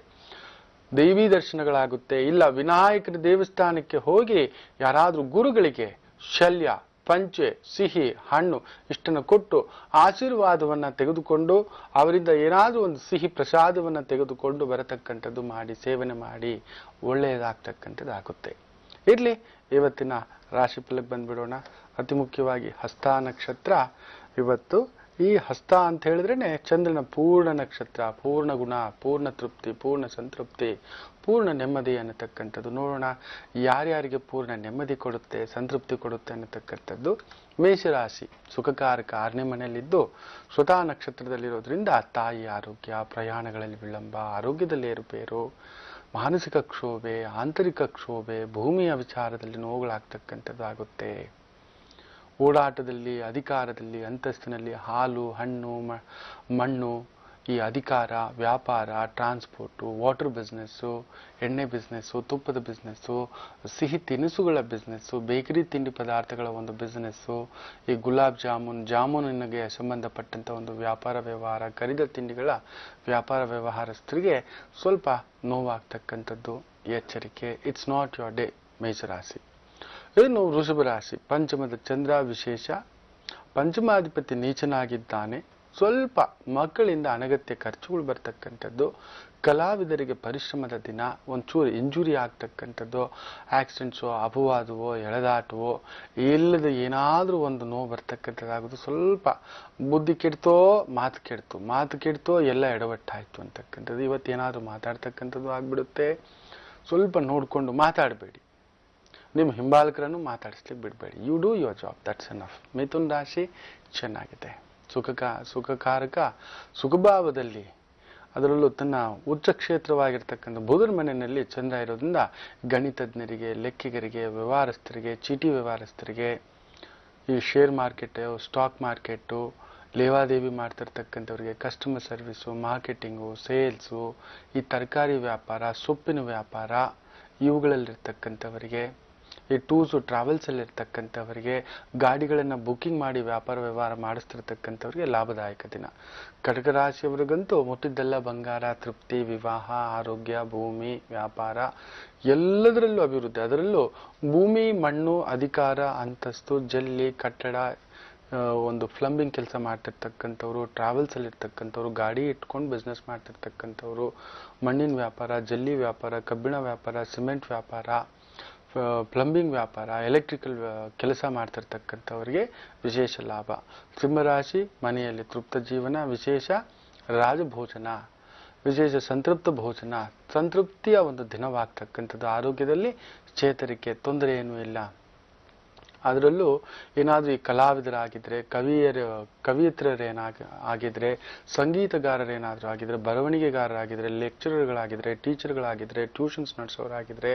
ದೇವಿ ದರ್ಶನಗಳಾಗುತ್ತೆ. ಇಲ್ಲ ವಿನಾಯಕನ ದೇವಸ್ಥಾನಕ್ಕೆ ಹೋಗಿ ಯಾರಾದ್ರೂ ಗುರುಗಳಿಗೆ ಶಲ್ಯ, ಪಂಚೆ, ಸಿಹಿ, ಹಣ್ಣು ಇಷ್ಟನ್ನು ಕೊಟ್ಟು ಆಶೀರ್ವಾದವನ್ನ ತೆಗೆದುಕೊಂಡು ಅವರಿಂದ ಏನಾದ್ರೂ ಒಂದು ಸಿಹಿ ಪ್ರಸಾದವನ್ನ ತೆಗೆದುಕೊಂಡು ಬರತಕ್ಕಂಥದ್ದು ಮಾಡಿ, ಸೇವನೆ ಮಾಡಿ, ಒಳ್ಳೆಯದಾಗ್ತಕ್ಕಂಥದ್ದಾಗುತ್ತೆ. ಇರ್ಲಿ, ಇವತ್ತಿನ ರಾಶಿ ಫಲಕ್ಕೆ ಬಂದ್ಬಿಡೋಣ. ಅತಿ ಮುಖ್ಯವಾಗಿ ಹಸ್ತ ನಕ್ಷತ್ರ. ಇವತ್ತು ಈ ಹಸ್ತ ಅಂತ ಹೇಳಿದ್ರೇನೆ ಚಂದ್ರನ ಪೂರ್ಣ ನಕ್ಷತ್ರ, ಪೂರ್ಣ ಗುಣ, ಪೂರ್ಣ ತೃಪ್ತಿ, ಪೂರ್ಣ ಸಂತೃಪ್ತಿ, ಪೂರ್ಣ ನೆಮ್ಮದಿ ಅನ್ನತಕ್ಕಂಥದ್ದು. ನೋಡೋಣ ಯಾರ್ಯಾರಿಗೆ ಪೂರ್ಣ ನೆಮ್ಮದಿ ಕೊಡುತ್ತೆ, ಸಂತೃಪ್ತಿ ಕೊಡುತ್ತೆ ಅನ್ನತಕ್ಕಂಥದ್ದು. ಮೇಷರಾಶಿ ಸುಖಕಾರಕ 6ನೇ ಮನೆಯಲ್ಲಿದ್ದು ಸ್ವತಃ ನಕ್ಷತ್ರದಲ್ಲಿರೋದ್ರಿಂದ ತಾಯಿ ಆರೋಗ್ಯ, ಪ್ರಯಾಣಗಳಲ್ಲಿ ವಿಳಂಬ, ಆರೋಗ್ಯದಲ್ಲಿ ಏರುಪೇರು, ಮಾನಸಿಕ ಕ್ಷೋಭೆ, ಆಂತರಿಕ ಕ್ಷೋಭೆ, ಭೂಮಿಯ ವಿಚಾರದಲ್ಲಿ ನೋವುಗಳಾಗ್ತಕ್ಕಂಥದ್ದಾಗುತ್ತೆ. ಓಡಾಟದಲ್ಲಿ, ಅಧಿಕಾರದಲ್ಲಿ, ಅಂತಸ್ತಿನಲ್ಲಿ, ಹಾಲು, ಹಣ್ಣು, ಮಣ್ಣು, ಈ ಅಧಿಕಾರ, ವ್ಯಾಪಾರ, ಟ್ರಾನ್ಸ್ಪೋರ್ಟು, ವಾಟರ್ ಬಿಸ್ನೆಸ್ಸು, ಎಣ್ಣೆ ಬಿಸ್ನೆಸ್ಸು, ತುಪ್ಪದ ಬಿಸ್ನೆಸ್ಸು, ಸಿಹಿ ತಿನಿಸುಗಳ ಬಿಸ್ನೆಸ್ಸು, ಬೇಕರಿ ತಿಂಡಿ ಪದಾರ್ಥಗಳ ಒಂದು ಬಿಸ್ನೆಸ್ಸು, ಈ ಗುಲಾಬ್ ಜಾಮೂನಿಗೆ ಸಂಬಂಧಪಟ್ಟಂಥ ಒಂದು ವ್ಯಾಪಾರ ವ್ಯವಹಾರ, ಕರಿದ ತಿಂಡಿಗಳ ವ್ಯಾಪಾರ ವ್ಯವಹಾರಸ್ಥರಿಗೆ ಸ್ವಲ್ಪ ನೋವಾಗ್ತಕ್ಕಂಥದ್ದು. ಎಚ್ಚರಿಕೆ, ಇಟ್ಸ್ ನಾಟ್ ಯೋರ್ ಡೇ. ಮೇಷರಾಶಿ. ಇನ್ನು ವೃಷಭ ರಾಶಿ ಪಂಚಮದ ಚಂದ್ರ ವಿಶೇಷ. ಪಂಚಮಾಧಿಪತಿ ನೀಚನಾಗಿದ್ದಾನೆ. ಸ್ವಲ್ಪ ಮಕ್ಕಳಿಂದ ಅನಗತ್ಯ ಖರ್ಚುಗಳು ಬರ್ತಕ್ಕಂಥದ್ದು. ಕಲಾವಿದರಿಗೆ ಪರಿಶ್ರಮದ ದಿನ. ಒಂಚೂರು ಇಂಜುರಿ ಆಗ್ತಕ್ಕಂಥದ್ದು, ಆಕ್ಸಿಡೆಂಟ್ಸೋ, ಅಪವಾದವೋ, ಎಳೆದಾಟವೋ, ಇಲ್ಲದ ಏನಾದರೂ ಒಂದು ನೋವು ಬರ್ತಕ್ಕಂಥದ್ದಾಗೋದು. ಸ್ವಲ್ಪ ಬುದ್ಧಿ ಕೆಡ್ತೋ ಮಾತು ಕೆಡ್ತೋ ಎಲ್ಲ ಎಡವಟ್ಟಾಯ್ತು ಅಂತಕ್ಕಂಥದ್ದು. ಇವತ್ತೇನಾದರೂ ಮಾತಾಡ್ತಕ್ಕಂಥದ್ದು ಆಗ್ಬಿಡುತ್ತೆ. ಸ್ವಲ್ಪ ನೋಡಿಕೊಂಡು ಮಾತಾಡಬೇಡಿ. ನಿಮ್ಮ ಹಿಂಬಾಲಕರನ್ನು ಮಾತಾಡಿಸ್ಲಿಕ್ಕೆ ಬಿಡಬೇಡಿ. You do your job, that's enough. Mithun ರಾಶಿ ಚೆನ್ನಾಗಿದೆ. ಸುಖಕಾರಕ ಸುಖಭಾವದಲ್ಲಿ, ಅದರಲ್ಲೂ ತನ್ನ ಉಚ್ಚ ಕ್ಷೇತ್ರವಾಗಿರ್ತಕ್ಕಂಥ ಬುಧನ ಮನೆಯಲ್ಲಿ ಚಂದ್ರ ಇರೋದ್ರಿಂದ ಗಣಿತಜ್ಞರಿಗೆ, ಲೆಕ್ಕಿಗರಿಗೆ, ವ್ಯವಹಾರಸ್ಥರಿಗೆ, ಚೀಟಿ ವ್ಯವಹಾರಸ್ಥರಿಗೆ, ಈ ಶೇರ್ ಮಾರ್ಕೆಟು, ಸ್ಟಾಕ್ ಮಾರ್ಕೆಟು, ಲೇವಾದೇವಿ ಮಾಡ್ತಿರ್ತಕ್ಕಂಥವ್ರಿಗೆ, ಕಸ್ಟಮರ್ ಸರ್ವಿಸು, ಮಾರ್ಕೆಟಿಂಗು, ಸೇಲ್ಸು, ಈ ತರಕಾರಿ ವ್ಯಾಪಾರ, ಸೊಪ್ಪಿನ ವ್ಯಾಪಾರ, ಇವುಗಳಲ್ಲಿರ್ತಕ್ಕಂಥವರಿಗೆ, ಈ ಟೂರ್ಸು ಟ್ರಾವೆಲ್ಸಲ್ಲಿರ್ತಕ್ಕಂಥವರಿಗೆ, ಗಾಡಿಗಳನ್ನು ಬುಕ್ಕಿಂಗ್ ಮಾಡಿ ವ್ಯಾಪಾರ ವ್ಯವಹಾರ ಮಾಡಿಸ್ತಿರ್ತಕ್ಕಂಥವ್ರಿಗೆ ಲಾಭದಾಯಕ ದಿನ. ಕಟಕ ರಾಶಿಯವರಿಗಂತೂ ಮುಟ್ಟಿದ್ದೆಲ್ಲ ಬಂಗಾರ, ತೃಪ್ತಿ, ವಿವಾಹ, ಆರೋಗ್ಯ, ಭೂಮಿ, ವ್ಯಾಪಾರ ಎಲ್ಲದರಲ್ಲೂ ಅಭಿವೃದ್ಧಿ. ಅದರಲ್ಲೂ ಭೂಮಿ, ಮಣ್ಣು, ಅಧಿಕಾರ, ಅಂತಸ್ತು, ಜಲ್ಲಿ, ಕಟ್ಟಡ, ಒಂದು ಪ್ಲಂಬಿಂಗ್ ಕೆಲಸ ಮಾಡ್ತಿರ್ತಕ್ಕಂಥವ್ರು, ಟ್ರಾವೆಲ್ಸಲ್ಲಿರ್ತಕ್ಕಂಥವ್ರು, ಗಾಡಿ ಇಟ್ಕೊಂಡು ಬಿಸ್ನೆಸ್ ಮಾಡ್ತಿರ್ತಕ್ಕಂಥವ್ರು, ಮಣ್ಣಿನ ವ್ಯಾಪಾರ, ಜಲ್ಲಿ ವ್ಯಾಪಾರ, ಕಬ್ಬಿಣ ವ್ಯಾಪಾರ, ಸಿಮೆಂಟ್ ವ್ಯಾಪಾರ, ಪ್ಲಂಬಿಂಗ್ ವ್ಯಾಪಾರ, ಎಲೆಕ್ಟ್ರಿಕಲ್ ಕೆಲಸ ಮಾಡ್ತಿರ್ತಕ್ಕಂಥವ್ರಿಗೆ ವಿಶೇಷ ಲಾಭ. ಸಿಂಹರಾಶಿ ಮನೆಯಲ್ಲಿ ತೃಪ್ತ ಜೀವನ, ವಿಶೇಷ ರಾಜಭೋಜನ, ವಿಶೇಷ ಸಂತೃಪ್ತ ಭೋಜನ, ಸಂತೃಪ್ತಿಯ ಒಂದು ದಿನವಾಗ್ತಕ್ಕಂಥದ್ದು. ಆರೋಗ್ಯದಲ್ಲಿ ಚೇತರಿಕೆ, ತೊಂದರೆ ಏನೂ ಇಲ್ಲ. ಅದರಲ್ಲೂ ಏನಾದರೂ ಈ ಕಲಾವಿದರಾಗಿದ್ದರೆ, ಕವಿಯತ್ರರೇನಾಗಿದ್ದರೆ, ಸಂಗೀತಗಾರರೇನಾದರೂ ಆಗಿದ್ರೆ, ಬರವಣಿಗೆಗಾರರಾಗಿದ್ದರೆ, ಲೆಕ್ಚರರ್ಗಳಾಗಿದ್ದರೆ, ಟೀಚರ್ಗಳಾಗಿದ್ದರೆ, ಟ್ಯೂಷನ್ಸ್ ನಡೆಸೋರಾಗಿದ್ದರೆ,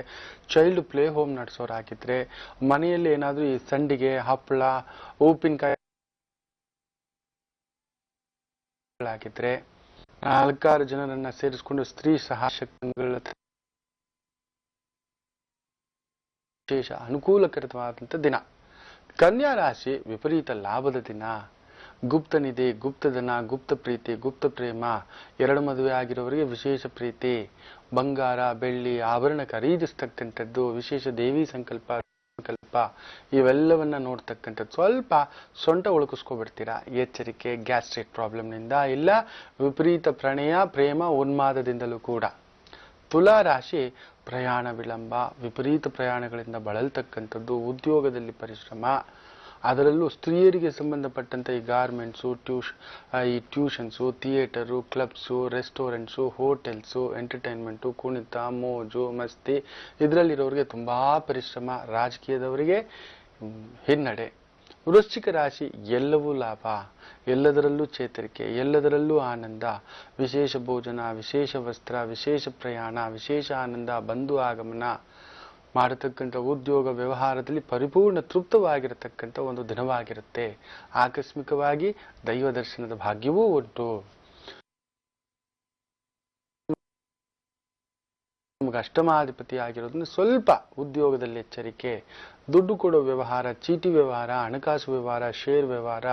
ಚೈಲ್ಡ್ ಪ್ಲೇ ಹೋಮ್ ನಡೆಸೋರಾಗಿದ್ದರೆ, ಮನೆಯಲ್ಲಿ ಏನಾದರೂ ಈ ಸಂಡಿಗೆ, ಹಪ್ಪಳ, ಉಪ್ಪಿನಕಾಯಿ ಆಗಿದ್ರೆ, 4 ಜನರನ್ನ ಸೇರಿಸಿಕೊಂಡು ಸ್ತ್ರೀ ಸಹಾಯಕಗಳ ವಿಶೇಷ ಅನುಕೂಲಕರವಾದಂಥ ದಿನ. ಕನ್ಯಾ ರಾಶಿ ವಿಪರೀತ ಲಾಭದ ದಿನ. ಗುಪ್ತ ನಿಧಿ, ಗುಪ್ತಧನ, ಗುಪ್ತ ಪ್ರೀತಿ, ಗುಪ್ತ ಪ್ರೇಮ, 2 ಮದುವೆ ಆಗಿರೋರಿಗೆ ವಿಶೇಷ ಪ್ರೀತಿ, ಬಂಗಾರ, ಬೆಳ್ಳಿ, ಆಭರಣ ಖರೀದಿಸ್ತಕ್ಕಂಥದ್ದು, ವಿಶೇಷ ದೇವಿ ಸಂಕಲ್ಪ ಇವೆಲ್ಲವನ್ನ ನೋಡ್ತಕ್ಕಂಥದ್ದು. ಸ್ವಲ್ಪ ಸೊಂಟ ಒಳಗಿಸ್ಕೊಬಿಡ್ತೀರಾ. ಎಚ್ಚರಿಕೆ, ಗ್ಯಾಸ್ಟ್ರಿಕ್ ಪ್ರಾಬ್ಲಮ್ನಿಂದ, ಇಲ್ಲ ವಿಪರೀತ ಪ್ರಣಯ, ಪ್ರೇಮ, ಉನ್ಮಾದದಿಂದಲೂ ಕೂಡ. ತುಲಾ ರಾಶಿ ಪ್ರಯಾಣ ವಿಳಂಬ, ವಿಪರೀತ ಪ್ರಯಾಣಗಳಿಂದ ಬಳಲ್ತಕ್ಕಂಥದ್ದು, ಉದ್ಯೋಗದಲ್ಲಿ ಪರಿಶ್ರಮ, ಅದರಲ್ಲೂ ಸ್ತ್ರೀಯರಿಗೆ ಸಂಬಂಧಪಟ್ಟಂತೆ ಈ ಗಾರ್ಮೆಂಟ್ಸು, ಈ tuitions, theatre, clubs, restaurants, hotels, entertainment, ಕುಣಿತ, ಮೋಜು, ಮಸ್ತಿ ಇದರಲ್ಲಿರೋರಿಗೆ ತುಂಬಾ ಪರಿಶ್ರಮ. ರಾಜಕೀಯದವರಿಗೆ ಹಿನ್ನಡೆ. ವೃಶ್ಚಿಕ ರಾಶಿ ಎಲ್ಲವೂ ಲಾಭ, ಎಲ್ಲದರಲ್ಲೂ ಚೇತರಿಕೆ, ಎಲ್ಲದರಲ್ಲೂ ಆನಂದ, ವಿಶೇಷ ಭೋಜನ, ವಿಶೇಷ ವಸ್ತ್ರ, ವಿಶೇಷ ಪ್ರಯಾಣ, ವಿಶೇಷ ಆನಂದ, ಬಂಧು ಆಗಮನ ಮಾಡತಕ್ಕಂಥ ಉದ್ಯೋಗ ವ್ಯವಹಾರದಲ್ಲಿ ಪರಿಪೂರ್ಣ ತೃಪ್ತವಾಗಿರತಕ್ಕಂಥ ಒಂದು ದಿನವಾಗಿರುತ್ತೆ. ಆಕಸ್ಮಿಕವಾಗಿ ದೈವ ದರ್ಶನದ ಭಾಗ್ಯವೂ ಉಂಟು. ನಮಗೆ ಅಷ್ಟಮಾಧಿಪತಿ ಆಗಿರೋದ್ರಿಂದ ಸ್ವಲ್ಪ ಉದ್ಯೋಗದಲ್ಲಿ ಎಚ್ಚರಿಕೆ, ದುಡ್ಡು ಕೊಡೋ ವ್ಯವಹಾರ, ಚೀಟಿ ವ್ಯವಹಾರ, ಹಣಕಾಸು ವ್ಯವಹಾರ, ಶೇರ್ ವ್ಯವಹಾರ,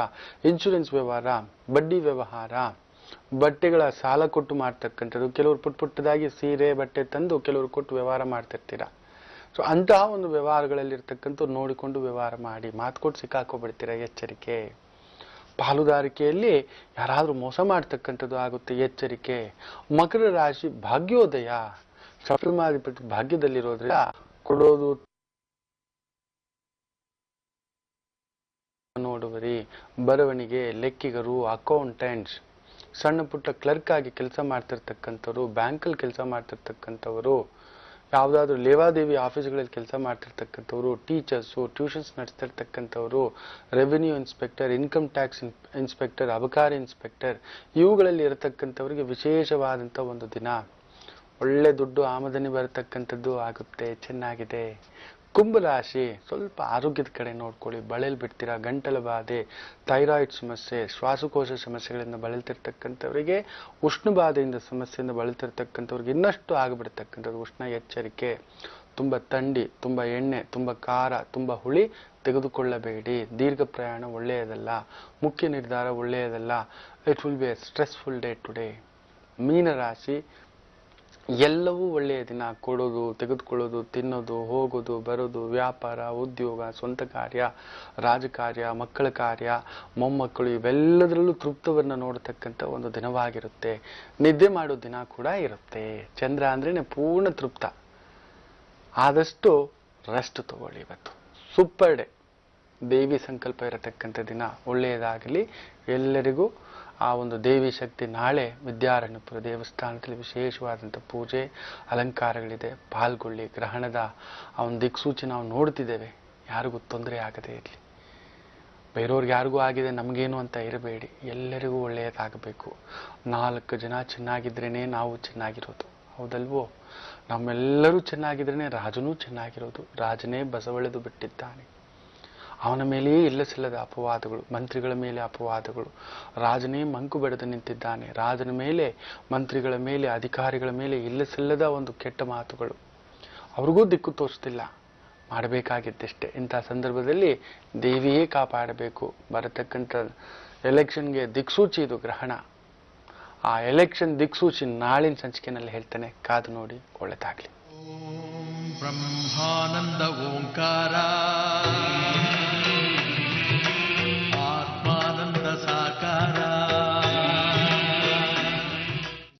ಇನ್ಶೂರೆನ್ಸ್ ವ್ಯವಹಾರ, ಬಡ್ಡಿ ವ್ಯವಹಾರ, ಬಟ್ಟೆಗಳ ಸಾಲ ಕೊಟ್ಟು ಮಾಡ್ತಕ್ಕಂಥದ್ದು. ಕೆಲವರು ಪುಟ್ಟದಾಗಿ ಸೀರೆ ಬಟ್ಟೆ ತಂದು ಕೆಲವರು ಕೊಟ್ಟು ವ್ಯವಹಾರ ಮಾಡ್ತಿರ್ತೀರ. ಸೊ ಅಂತಹ ಒಂದು ವ್ಯವಹಾರಗಳಲ್ಲಿರ್ತಕ್ಕಂಥ ನೋಡಿಕೊಂಡು ವ್ಯವಹಾರ ಮಾಡಿ, ಮಾತು ಕೊಟ್ಟು ಸಿಕ್ಕಾಕೋಬಿಡ್ತೀರ, ಎಚ್ಚರಿಕೆ. ಪಾಲುದಾರಿಕೆಯಲ್ಲಿ ಯಾರಾದರೂ ಮೋಸ ಮಾಡ್ತಕ್ಕಂಥದ್ದು ಆಗುತ್ತೆ, ಎಚ್ಚರಿಕೆ. ಮಕರ ರಾಶಿ ಭಾಗ್ಯೋದಯ, ಸಪ್ತಮಾಧಿಪತಿ ಭಾಗ್ಯದಲ್ಲಿರೋದ್ರಿಂದ ಕೊಡೋದು ನೋಡುವರಿ, ಬರವಣಿಗೆ, ಲೆಕ್ಕಿಗರು, ಅಕೌಂಟೆಂಟ್ಸ್, ಸಣ್ಣ ಪುಟ್ಟ ಕ್ಲರ್ಕ್ ಆಗಿ ಕೆಲಸ ಮಾಡ್ತಿರ್ತಕ್ಕಂಥವ್ರು, ಬ್ಯಾಂಕಲ್ಲಿ ಕೆಲಸ ಮಾಡ್ತಿರ್ತಕ್ಕಂಥವರು, ಯಾವುದಾದ್ರೂ ಲೇವಾದೇವಿ ಆಫೀಸ್ಗಳಲ್ಲಿ ಕೆಲಸ ಮಾಡ್ತಿರ್ತಕ್ಕಂಥವ್ರು, ಟೀಚರ್ಸು, ಟ್ಯೂಷನ್ಸ್ ನಡೆಸ್ತಿರ್ತಕ್ಕಂಥವ್ರು, revenue inspector, income tax inspector, ಅಬಕಾರಿ ಇನ್ಸ್ಪೆಕ್ಟರ್, ಇವುಗಳಲ್ಲಿ ಇರತಕ್ಕಂಥವರಿಗೆ ವಿಶೇಷವಾದಂಥ ಒಂದು ದಿನ. ಒಳ್ಳೆ ದುಡ್ಡು ಆಮದನಿ ಬರತಕ್ಕಂಥದ್ದು ಆಗುತ್ತೆ, ಚೆನ್ನಾಗಿದೆ. ಕುಂಭರಾಶಿ ಸ್ವಲ್ಪ ಆರೋಗ್ಯದ ಕಡೆ ನೋಡ್ಕೊಳ್ಳಿ. ಬಳಲಿ ಬಿಡ್ತೀರಾ, ಗಂಟಲ ಬಾಧೆ, ಥೈರಾಯ್ಡ್ ಸಮಸ್ಯೆ, ಶ್ವಾಸಕೋಶ ಸಮಸ್ಯೆಗಳಿಂದ ಬಳಲ್ತಿರ್ತಕ್ಕಂಥವರಿಗೆ, ಉಷ್ಣ ಬಾಧೆಯಿಂದ ಸಮಸ್ಯೆಯಿಂದ ಬಳಲ್ತಿರ್ತಕ್ಕಂಥವ್ರಿಗೆ ಇನ್ನಷ್ಟು ಆಗಿಬಿಡ್ತಕ್ಕಂಥದ್ದು. ಉಷ್ಣ ಎಚ್ಚರಿಕೆ. ತುಂಬ ಥಂಡಿ, ತುಂಬ ಎಣ್ಣೆ, ತುಂಬ ಖಾರ, ತುಂಬ ಹುಳಿ ತೆಗೆದುಕೊಳ್ಳಬೇಡಿ. ದೀರ್ಘ ಪ್ರಯಾಣ ಒಳ್ಳೆಯದಲ್ಲ, ಮುಖ್ಯ ನಿರ್ಧಾರ ಒಳ್ಳೆಯದಲ್ಲ. It will be a stressful day today. ಮೀನರಾಶಿ ಎಲ್ಲವೂ ಒಳ್ಳೆಯ ದಿನ. ಕೊಡೋದು, ತೆಗೆದುಕೊಳ್ಳೋದು, ತಿನ್ನೋದು, ಹೋಗೋದು, ಬರೋದು, ವ್ಯಾಪಾರ, ಉದ್ಯೋಗ, ಸ್ವಂತ ಕಾರ್ಯ, ರಾಜಕಾರ್ಯ, ಮಕ್ಕಳ ಕಾರ್ಯ, ಮೊಮ್ಮಕ್ಕಳು, ಇವೆಲ್ಲದರಲ್ಲೂ ತೃಪ್ತವನ್ನು ನೋಡತಕ್ಕಂಥ ಒಂದು ದಿನವಾಗಿರುತ್ತೆ. ನಿದ್ದೆ ಮಾಡೋ ದಿನ ಕೂಡ ಇರುತ್ತೆ. ಚಂದ್ರ ಅಂದ್ರೇನೆ ಪೂರ್ಣ ತೃಪ್ತ. ಆದಷ್ಟು ರೆಸ್ಟ್ ತಗೊಳ್ಳಿ. ಇವತ್ತು ಸೂಪರ್ ಡೇ, ದೇವಿ ಸಂಕಲ್ಪ ಇರತಕ್ಕಂಥ ದಿನ. ಒಳ್ಳೆಯದಾಗಲಿ ಎಲ್ಲರಿಗೂ. ಆ ಒಂದು ದೇವಿ ಶಕ್ತಿ ನಾಳೆ ವಿದ್ಯಾರಣ್ಯಪುರ ದೇವಸ್ಥಾನದಲ್ಲಿ ವಿಶೇಷವಾದಂಥ ಪೂಜೆ ಅಲಂಕಾರಗಳಿದೆ, ಪಾಲ್ಗೊಳ್ಳಿ. ಗ್ರಹಣದ ಆ ಒಂದು ದಿಕ್ಸೂಚಿ ನಾವು ನೋಡ್ತಿದ್ದೇವೆ, ಯಾರಿಗೂ ತೊಂದರೆ ಆಗದೇ ಇರಲಿ. ಬೇರೆಯವ್ರಿಗೆ ಯಾರಿಗೂ ಆಗಿದೆ ನಮಗೇನು ಅಂತ ಇರಬೇಡಿ, ಎಲ್ಲರಿಗೂ ಒಳ್ಳೆಯದಾಗಬೇಕು. 4 ಜನ ಚೆನ್ನಾಗಿದ್ರೇ ನಾವು ಚೆನ್ನಾಗಿರೋದು, ಹೌದಲ್ವೋ? ನಮ್ಮೆಲ್ಲರೂ ಚೆನ್ನಾಗಿದ್ರೇ ರಾಜನೂ ಚೆನ್ನಾಗಿರೋದು. ರಾಜನೇ ಬಸವಳೆದು ಬಿಟ್ಟಿದ್ದಾನೆ, ಅವನ ಮೇಲೆಯೇ ಇಲ್ಲಸಿಲ್ಲದ ಅಪವಾದಗಳು, ಮಂತ್ರಿಗಳ ಮೇಲೆ ಅಪವಾದಗಳು. ರಾಜನೇ ಮಂಕು ಬೆಳೆದು ನಿಂತಿದ್ದಾನೆ. ರಾಜನ ಮೇಲೆ, ಮಂತ್ರಿಗಳ ಮೇಲೆ, ಅಧಿಕಾರಿಗಳ ಮೇಲೆ ಇಲ್ಲಸಿಲ್ಲದ ಒಂದು ಕೆಟ್ಟ ಮಾತುಗಳು. ಅವ್ರಿಗೂ ದಿಕ್ಕು ತೋರಿಸ್ತಿಲ್ಲ. ಮಾಡಬೇಕಾಗಿದ್ದಷ್ಟೇ. ಇಂಥ ಸಂದರ್ಭದಲ್ಲಿ ದೇವಿಯೇ ಕಾಪಾಡಬೇಕು. ಬರತಕ್ಕಂಥ ಎಲೆಕ್ಷನ್ಗೆ ದಿಕ್ಸೂಚಿ ಇದು ಗ್ರಹಣ. ಆ ಎಲೆಕ್ಷನ್ ದಿಕ್ಸೂಚಿ ನಾಳಿನ ಸಂಚಿಕೆಯಲ್ಲಿ ಹೇಳ್ತಾನೆ, ಕಾದು ನೋಡಿ. ಒಳ್ಳೆದಾಗ್ಲಿ. ಬ್ರಹ್ಮಾನಂದ ಓಂಕಾರ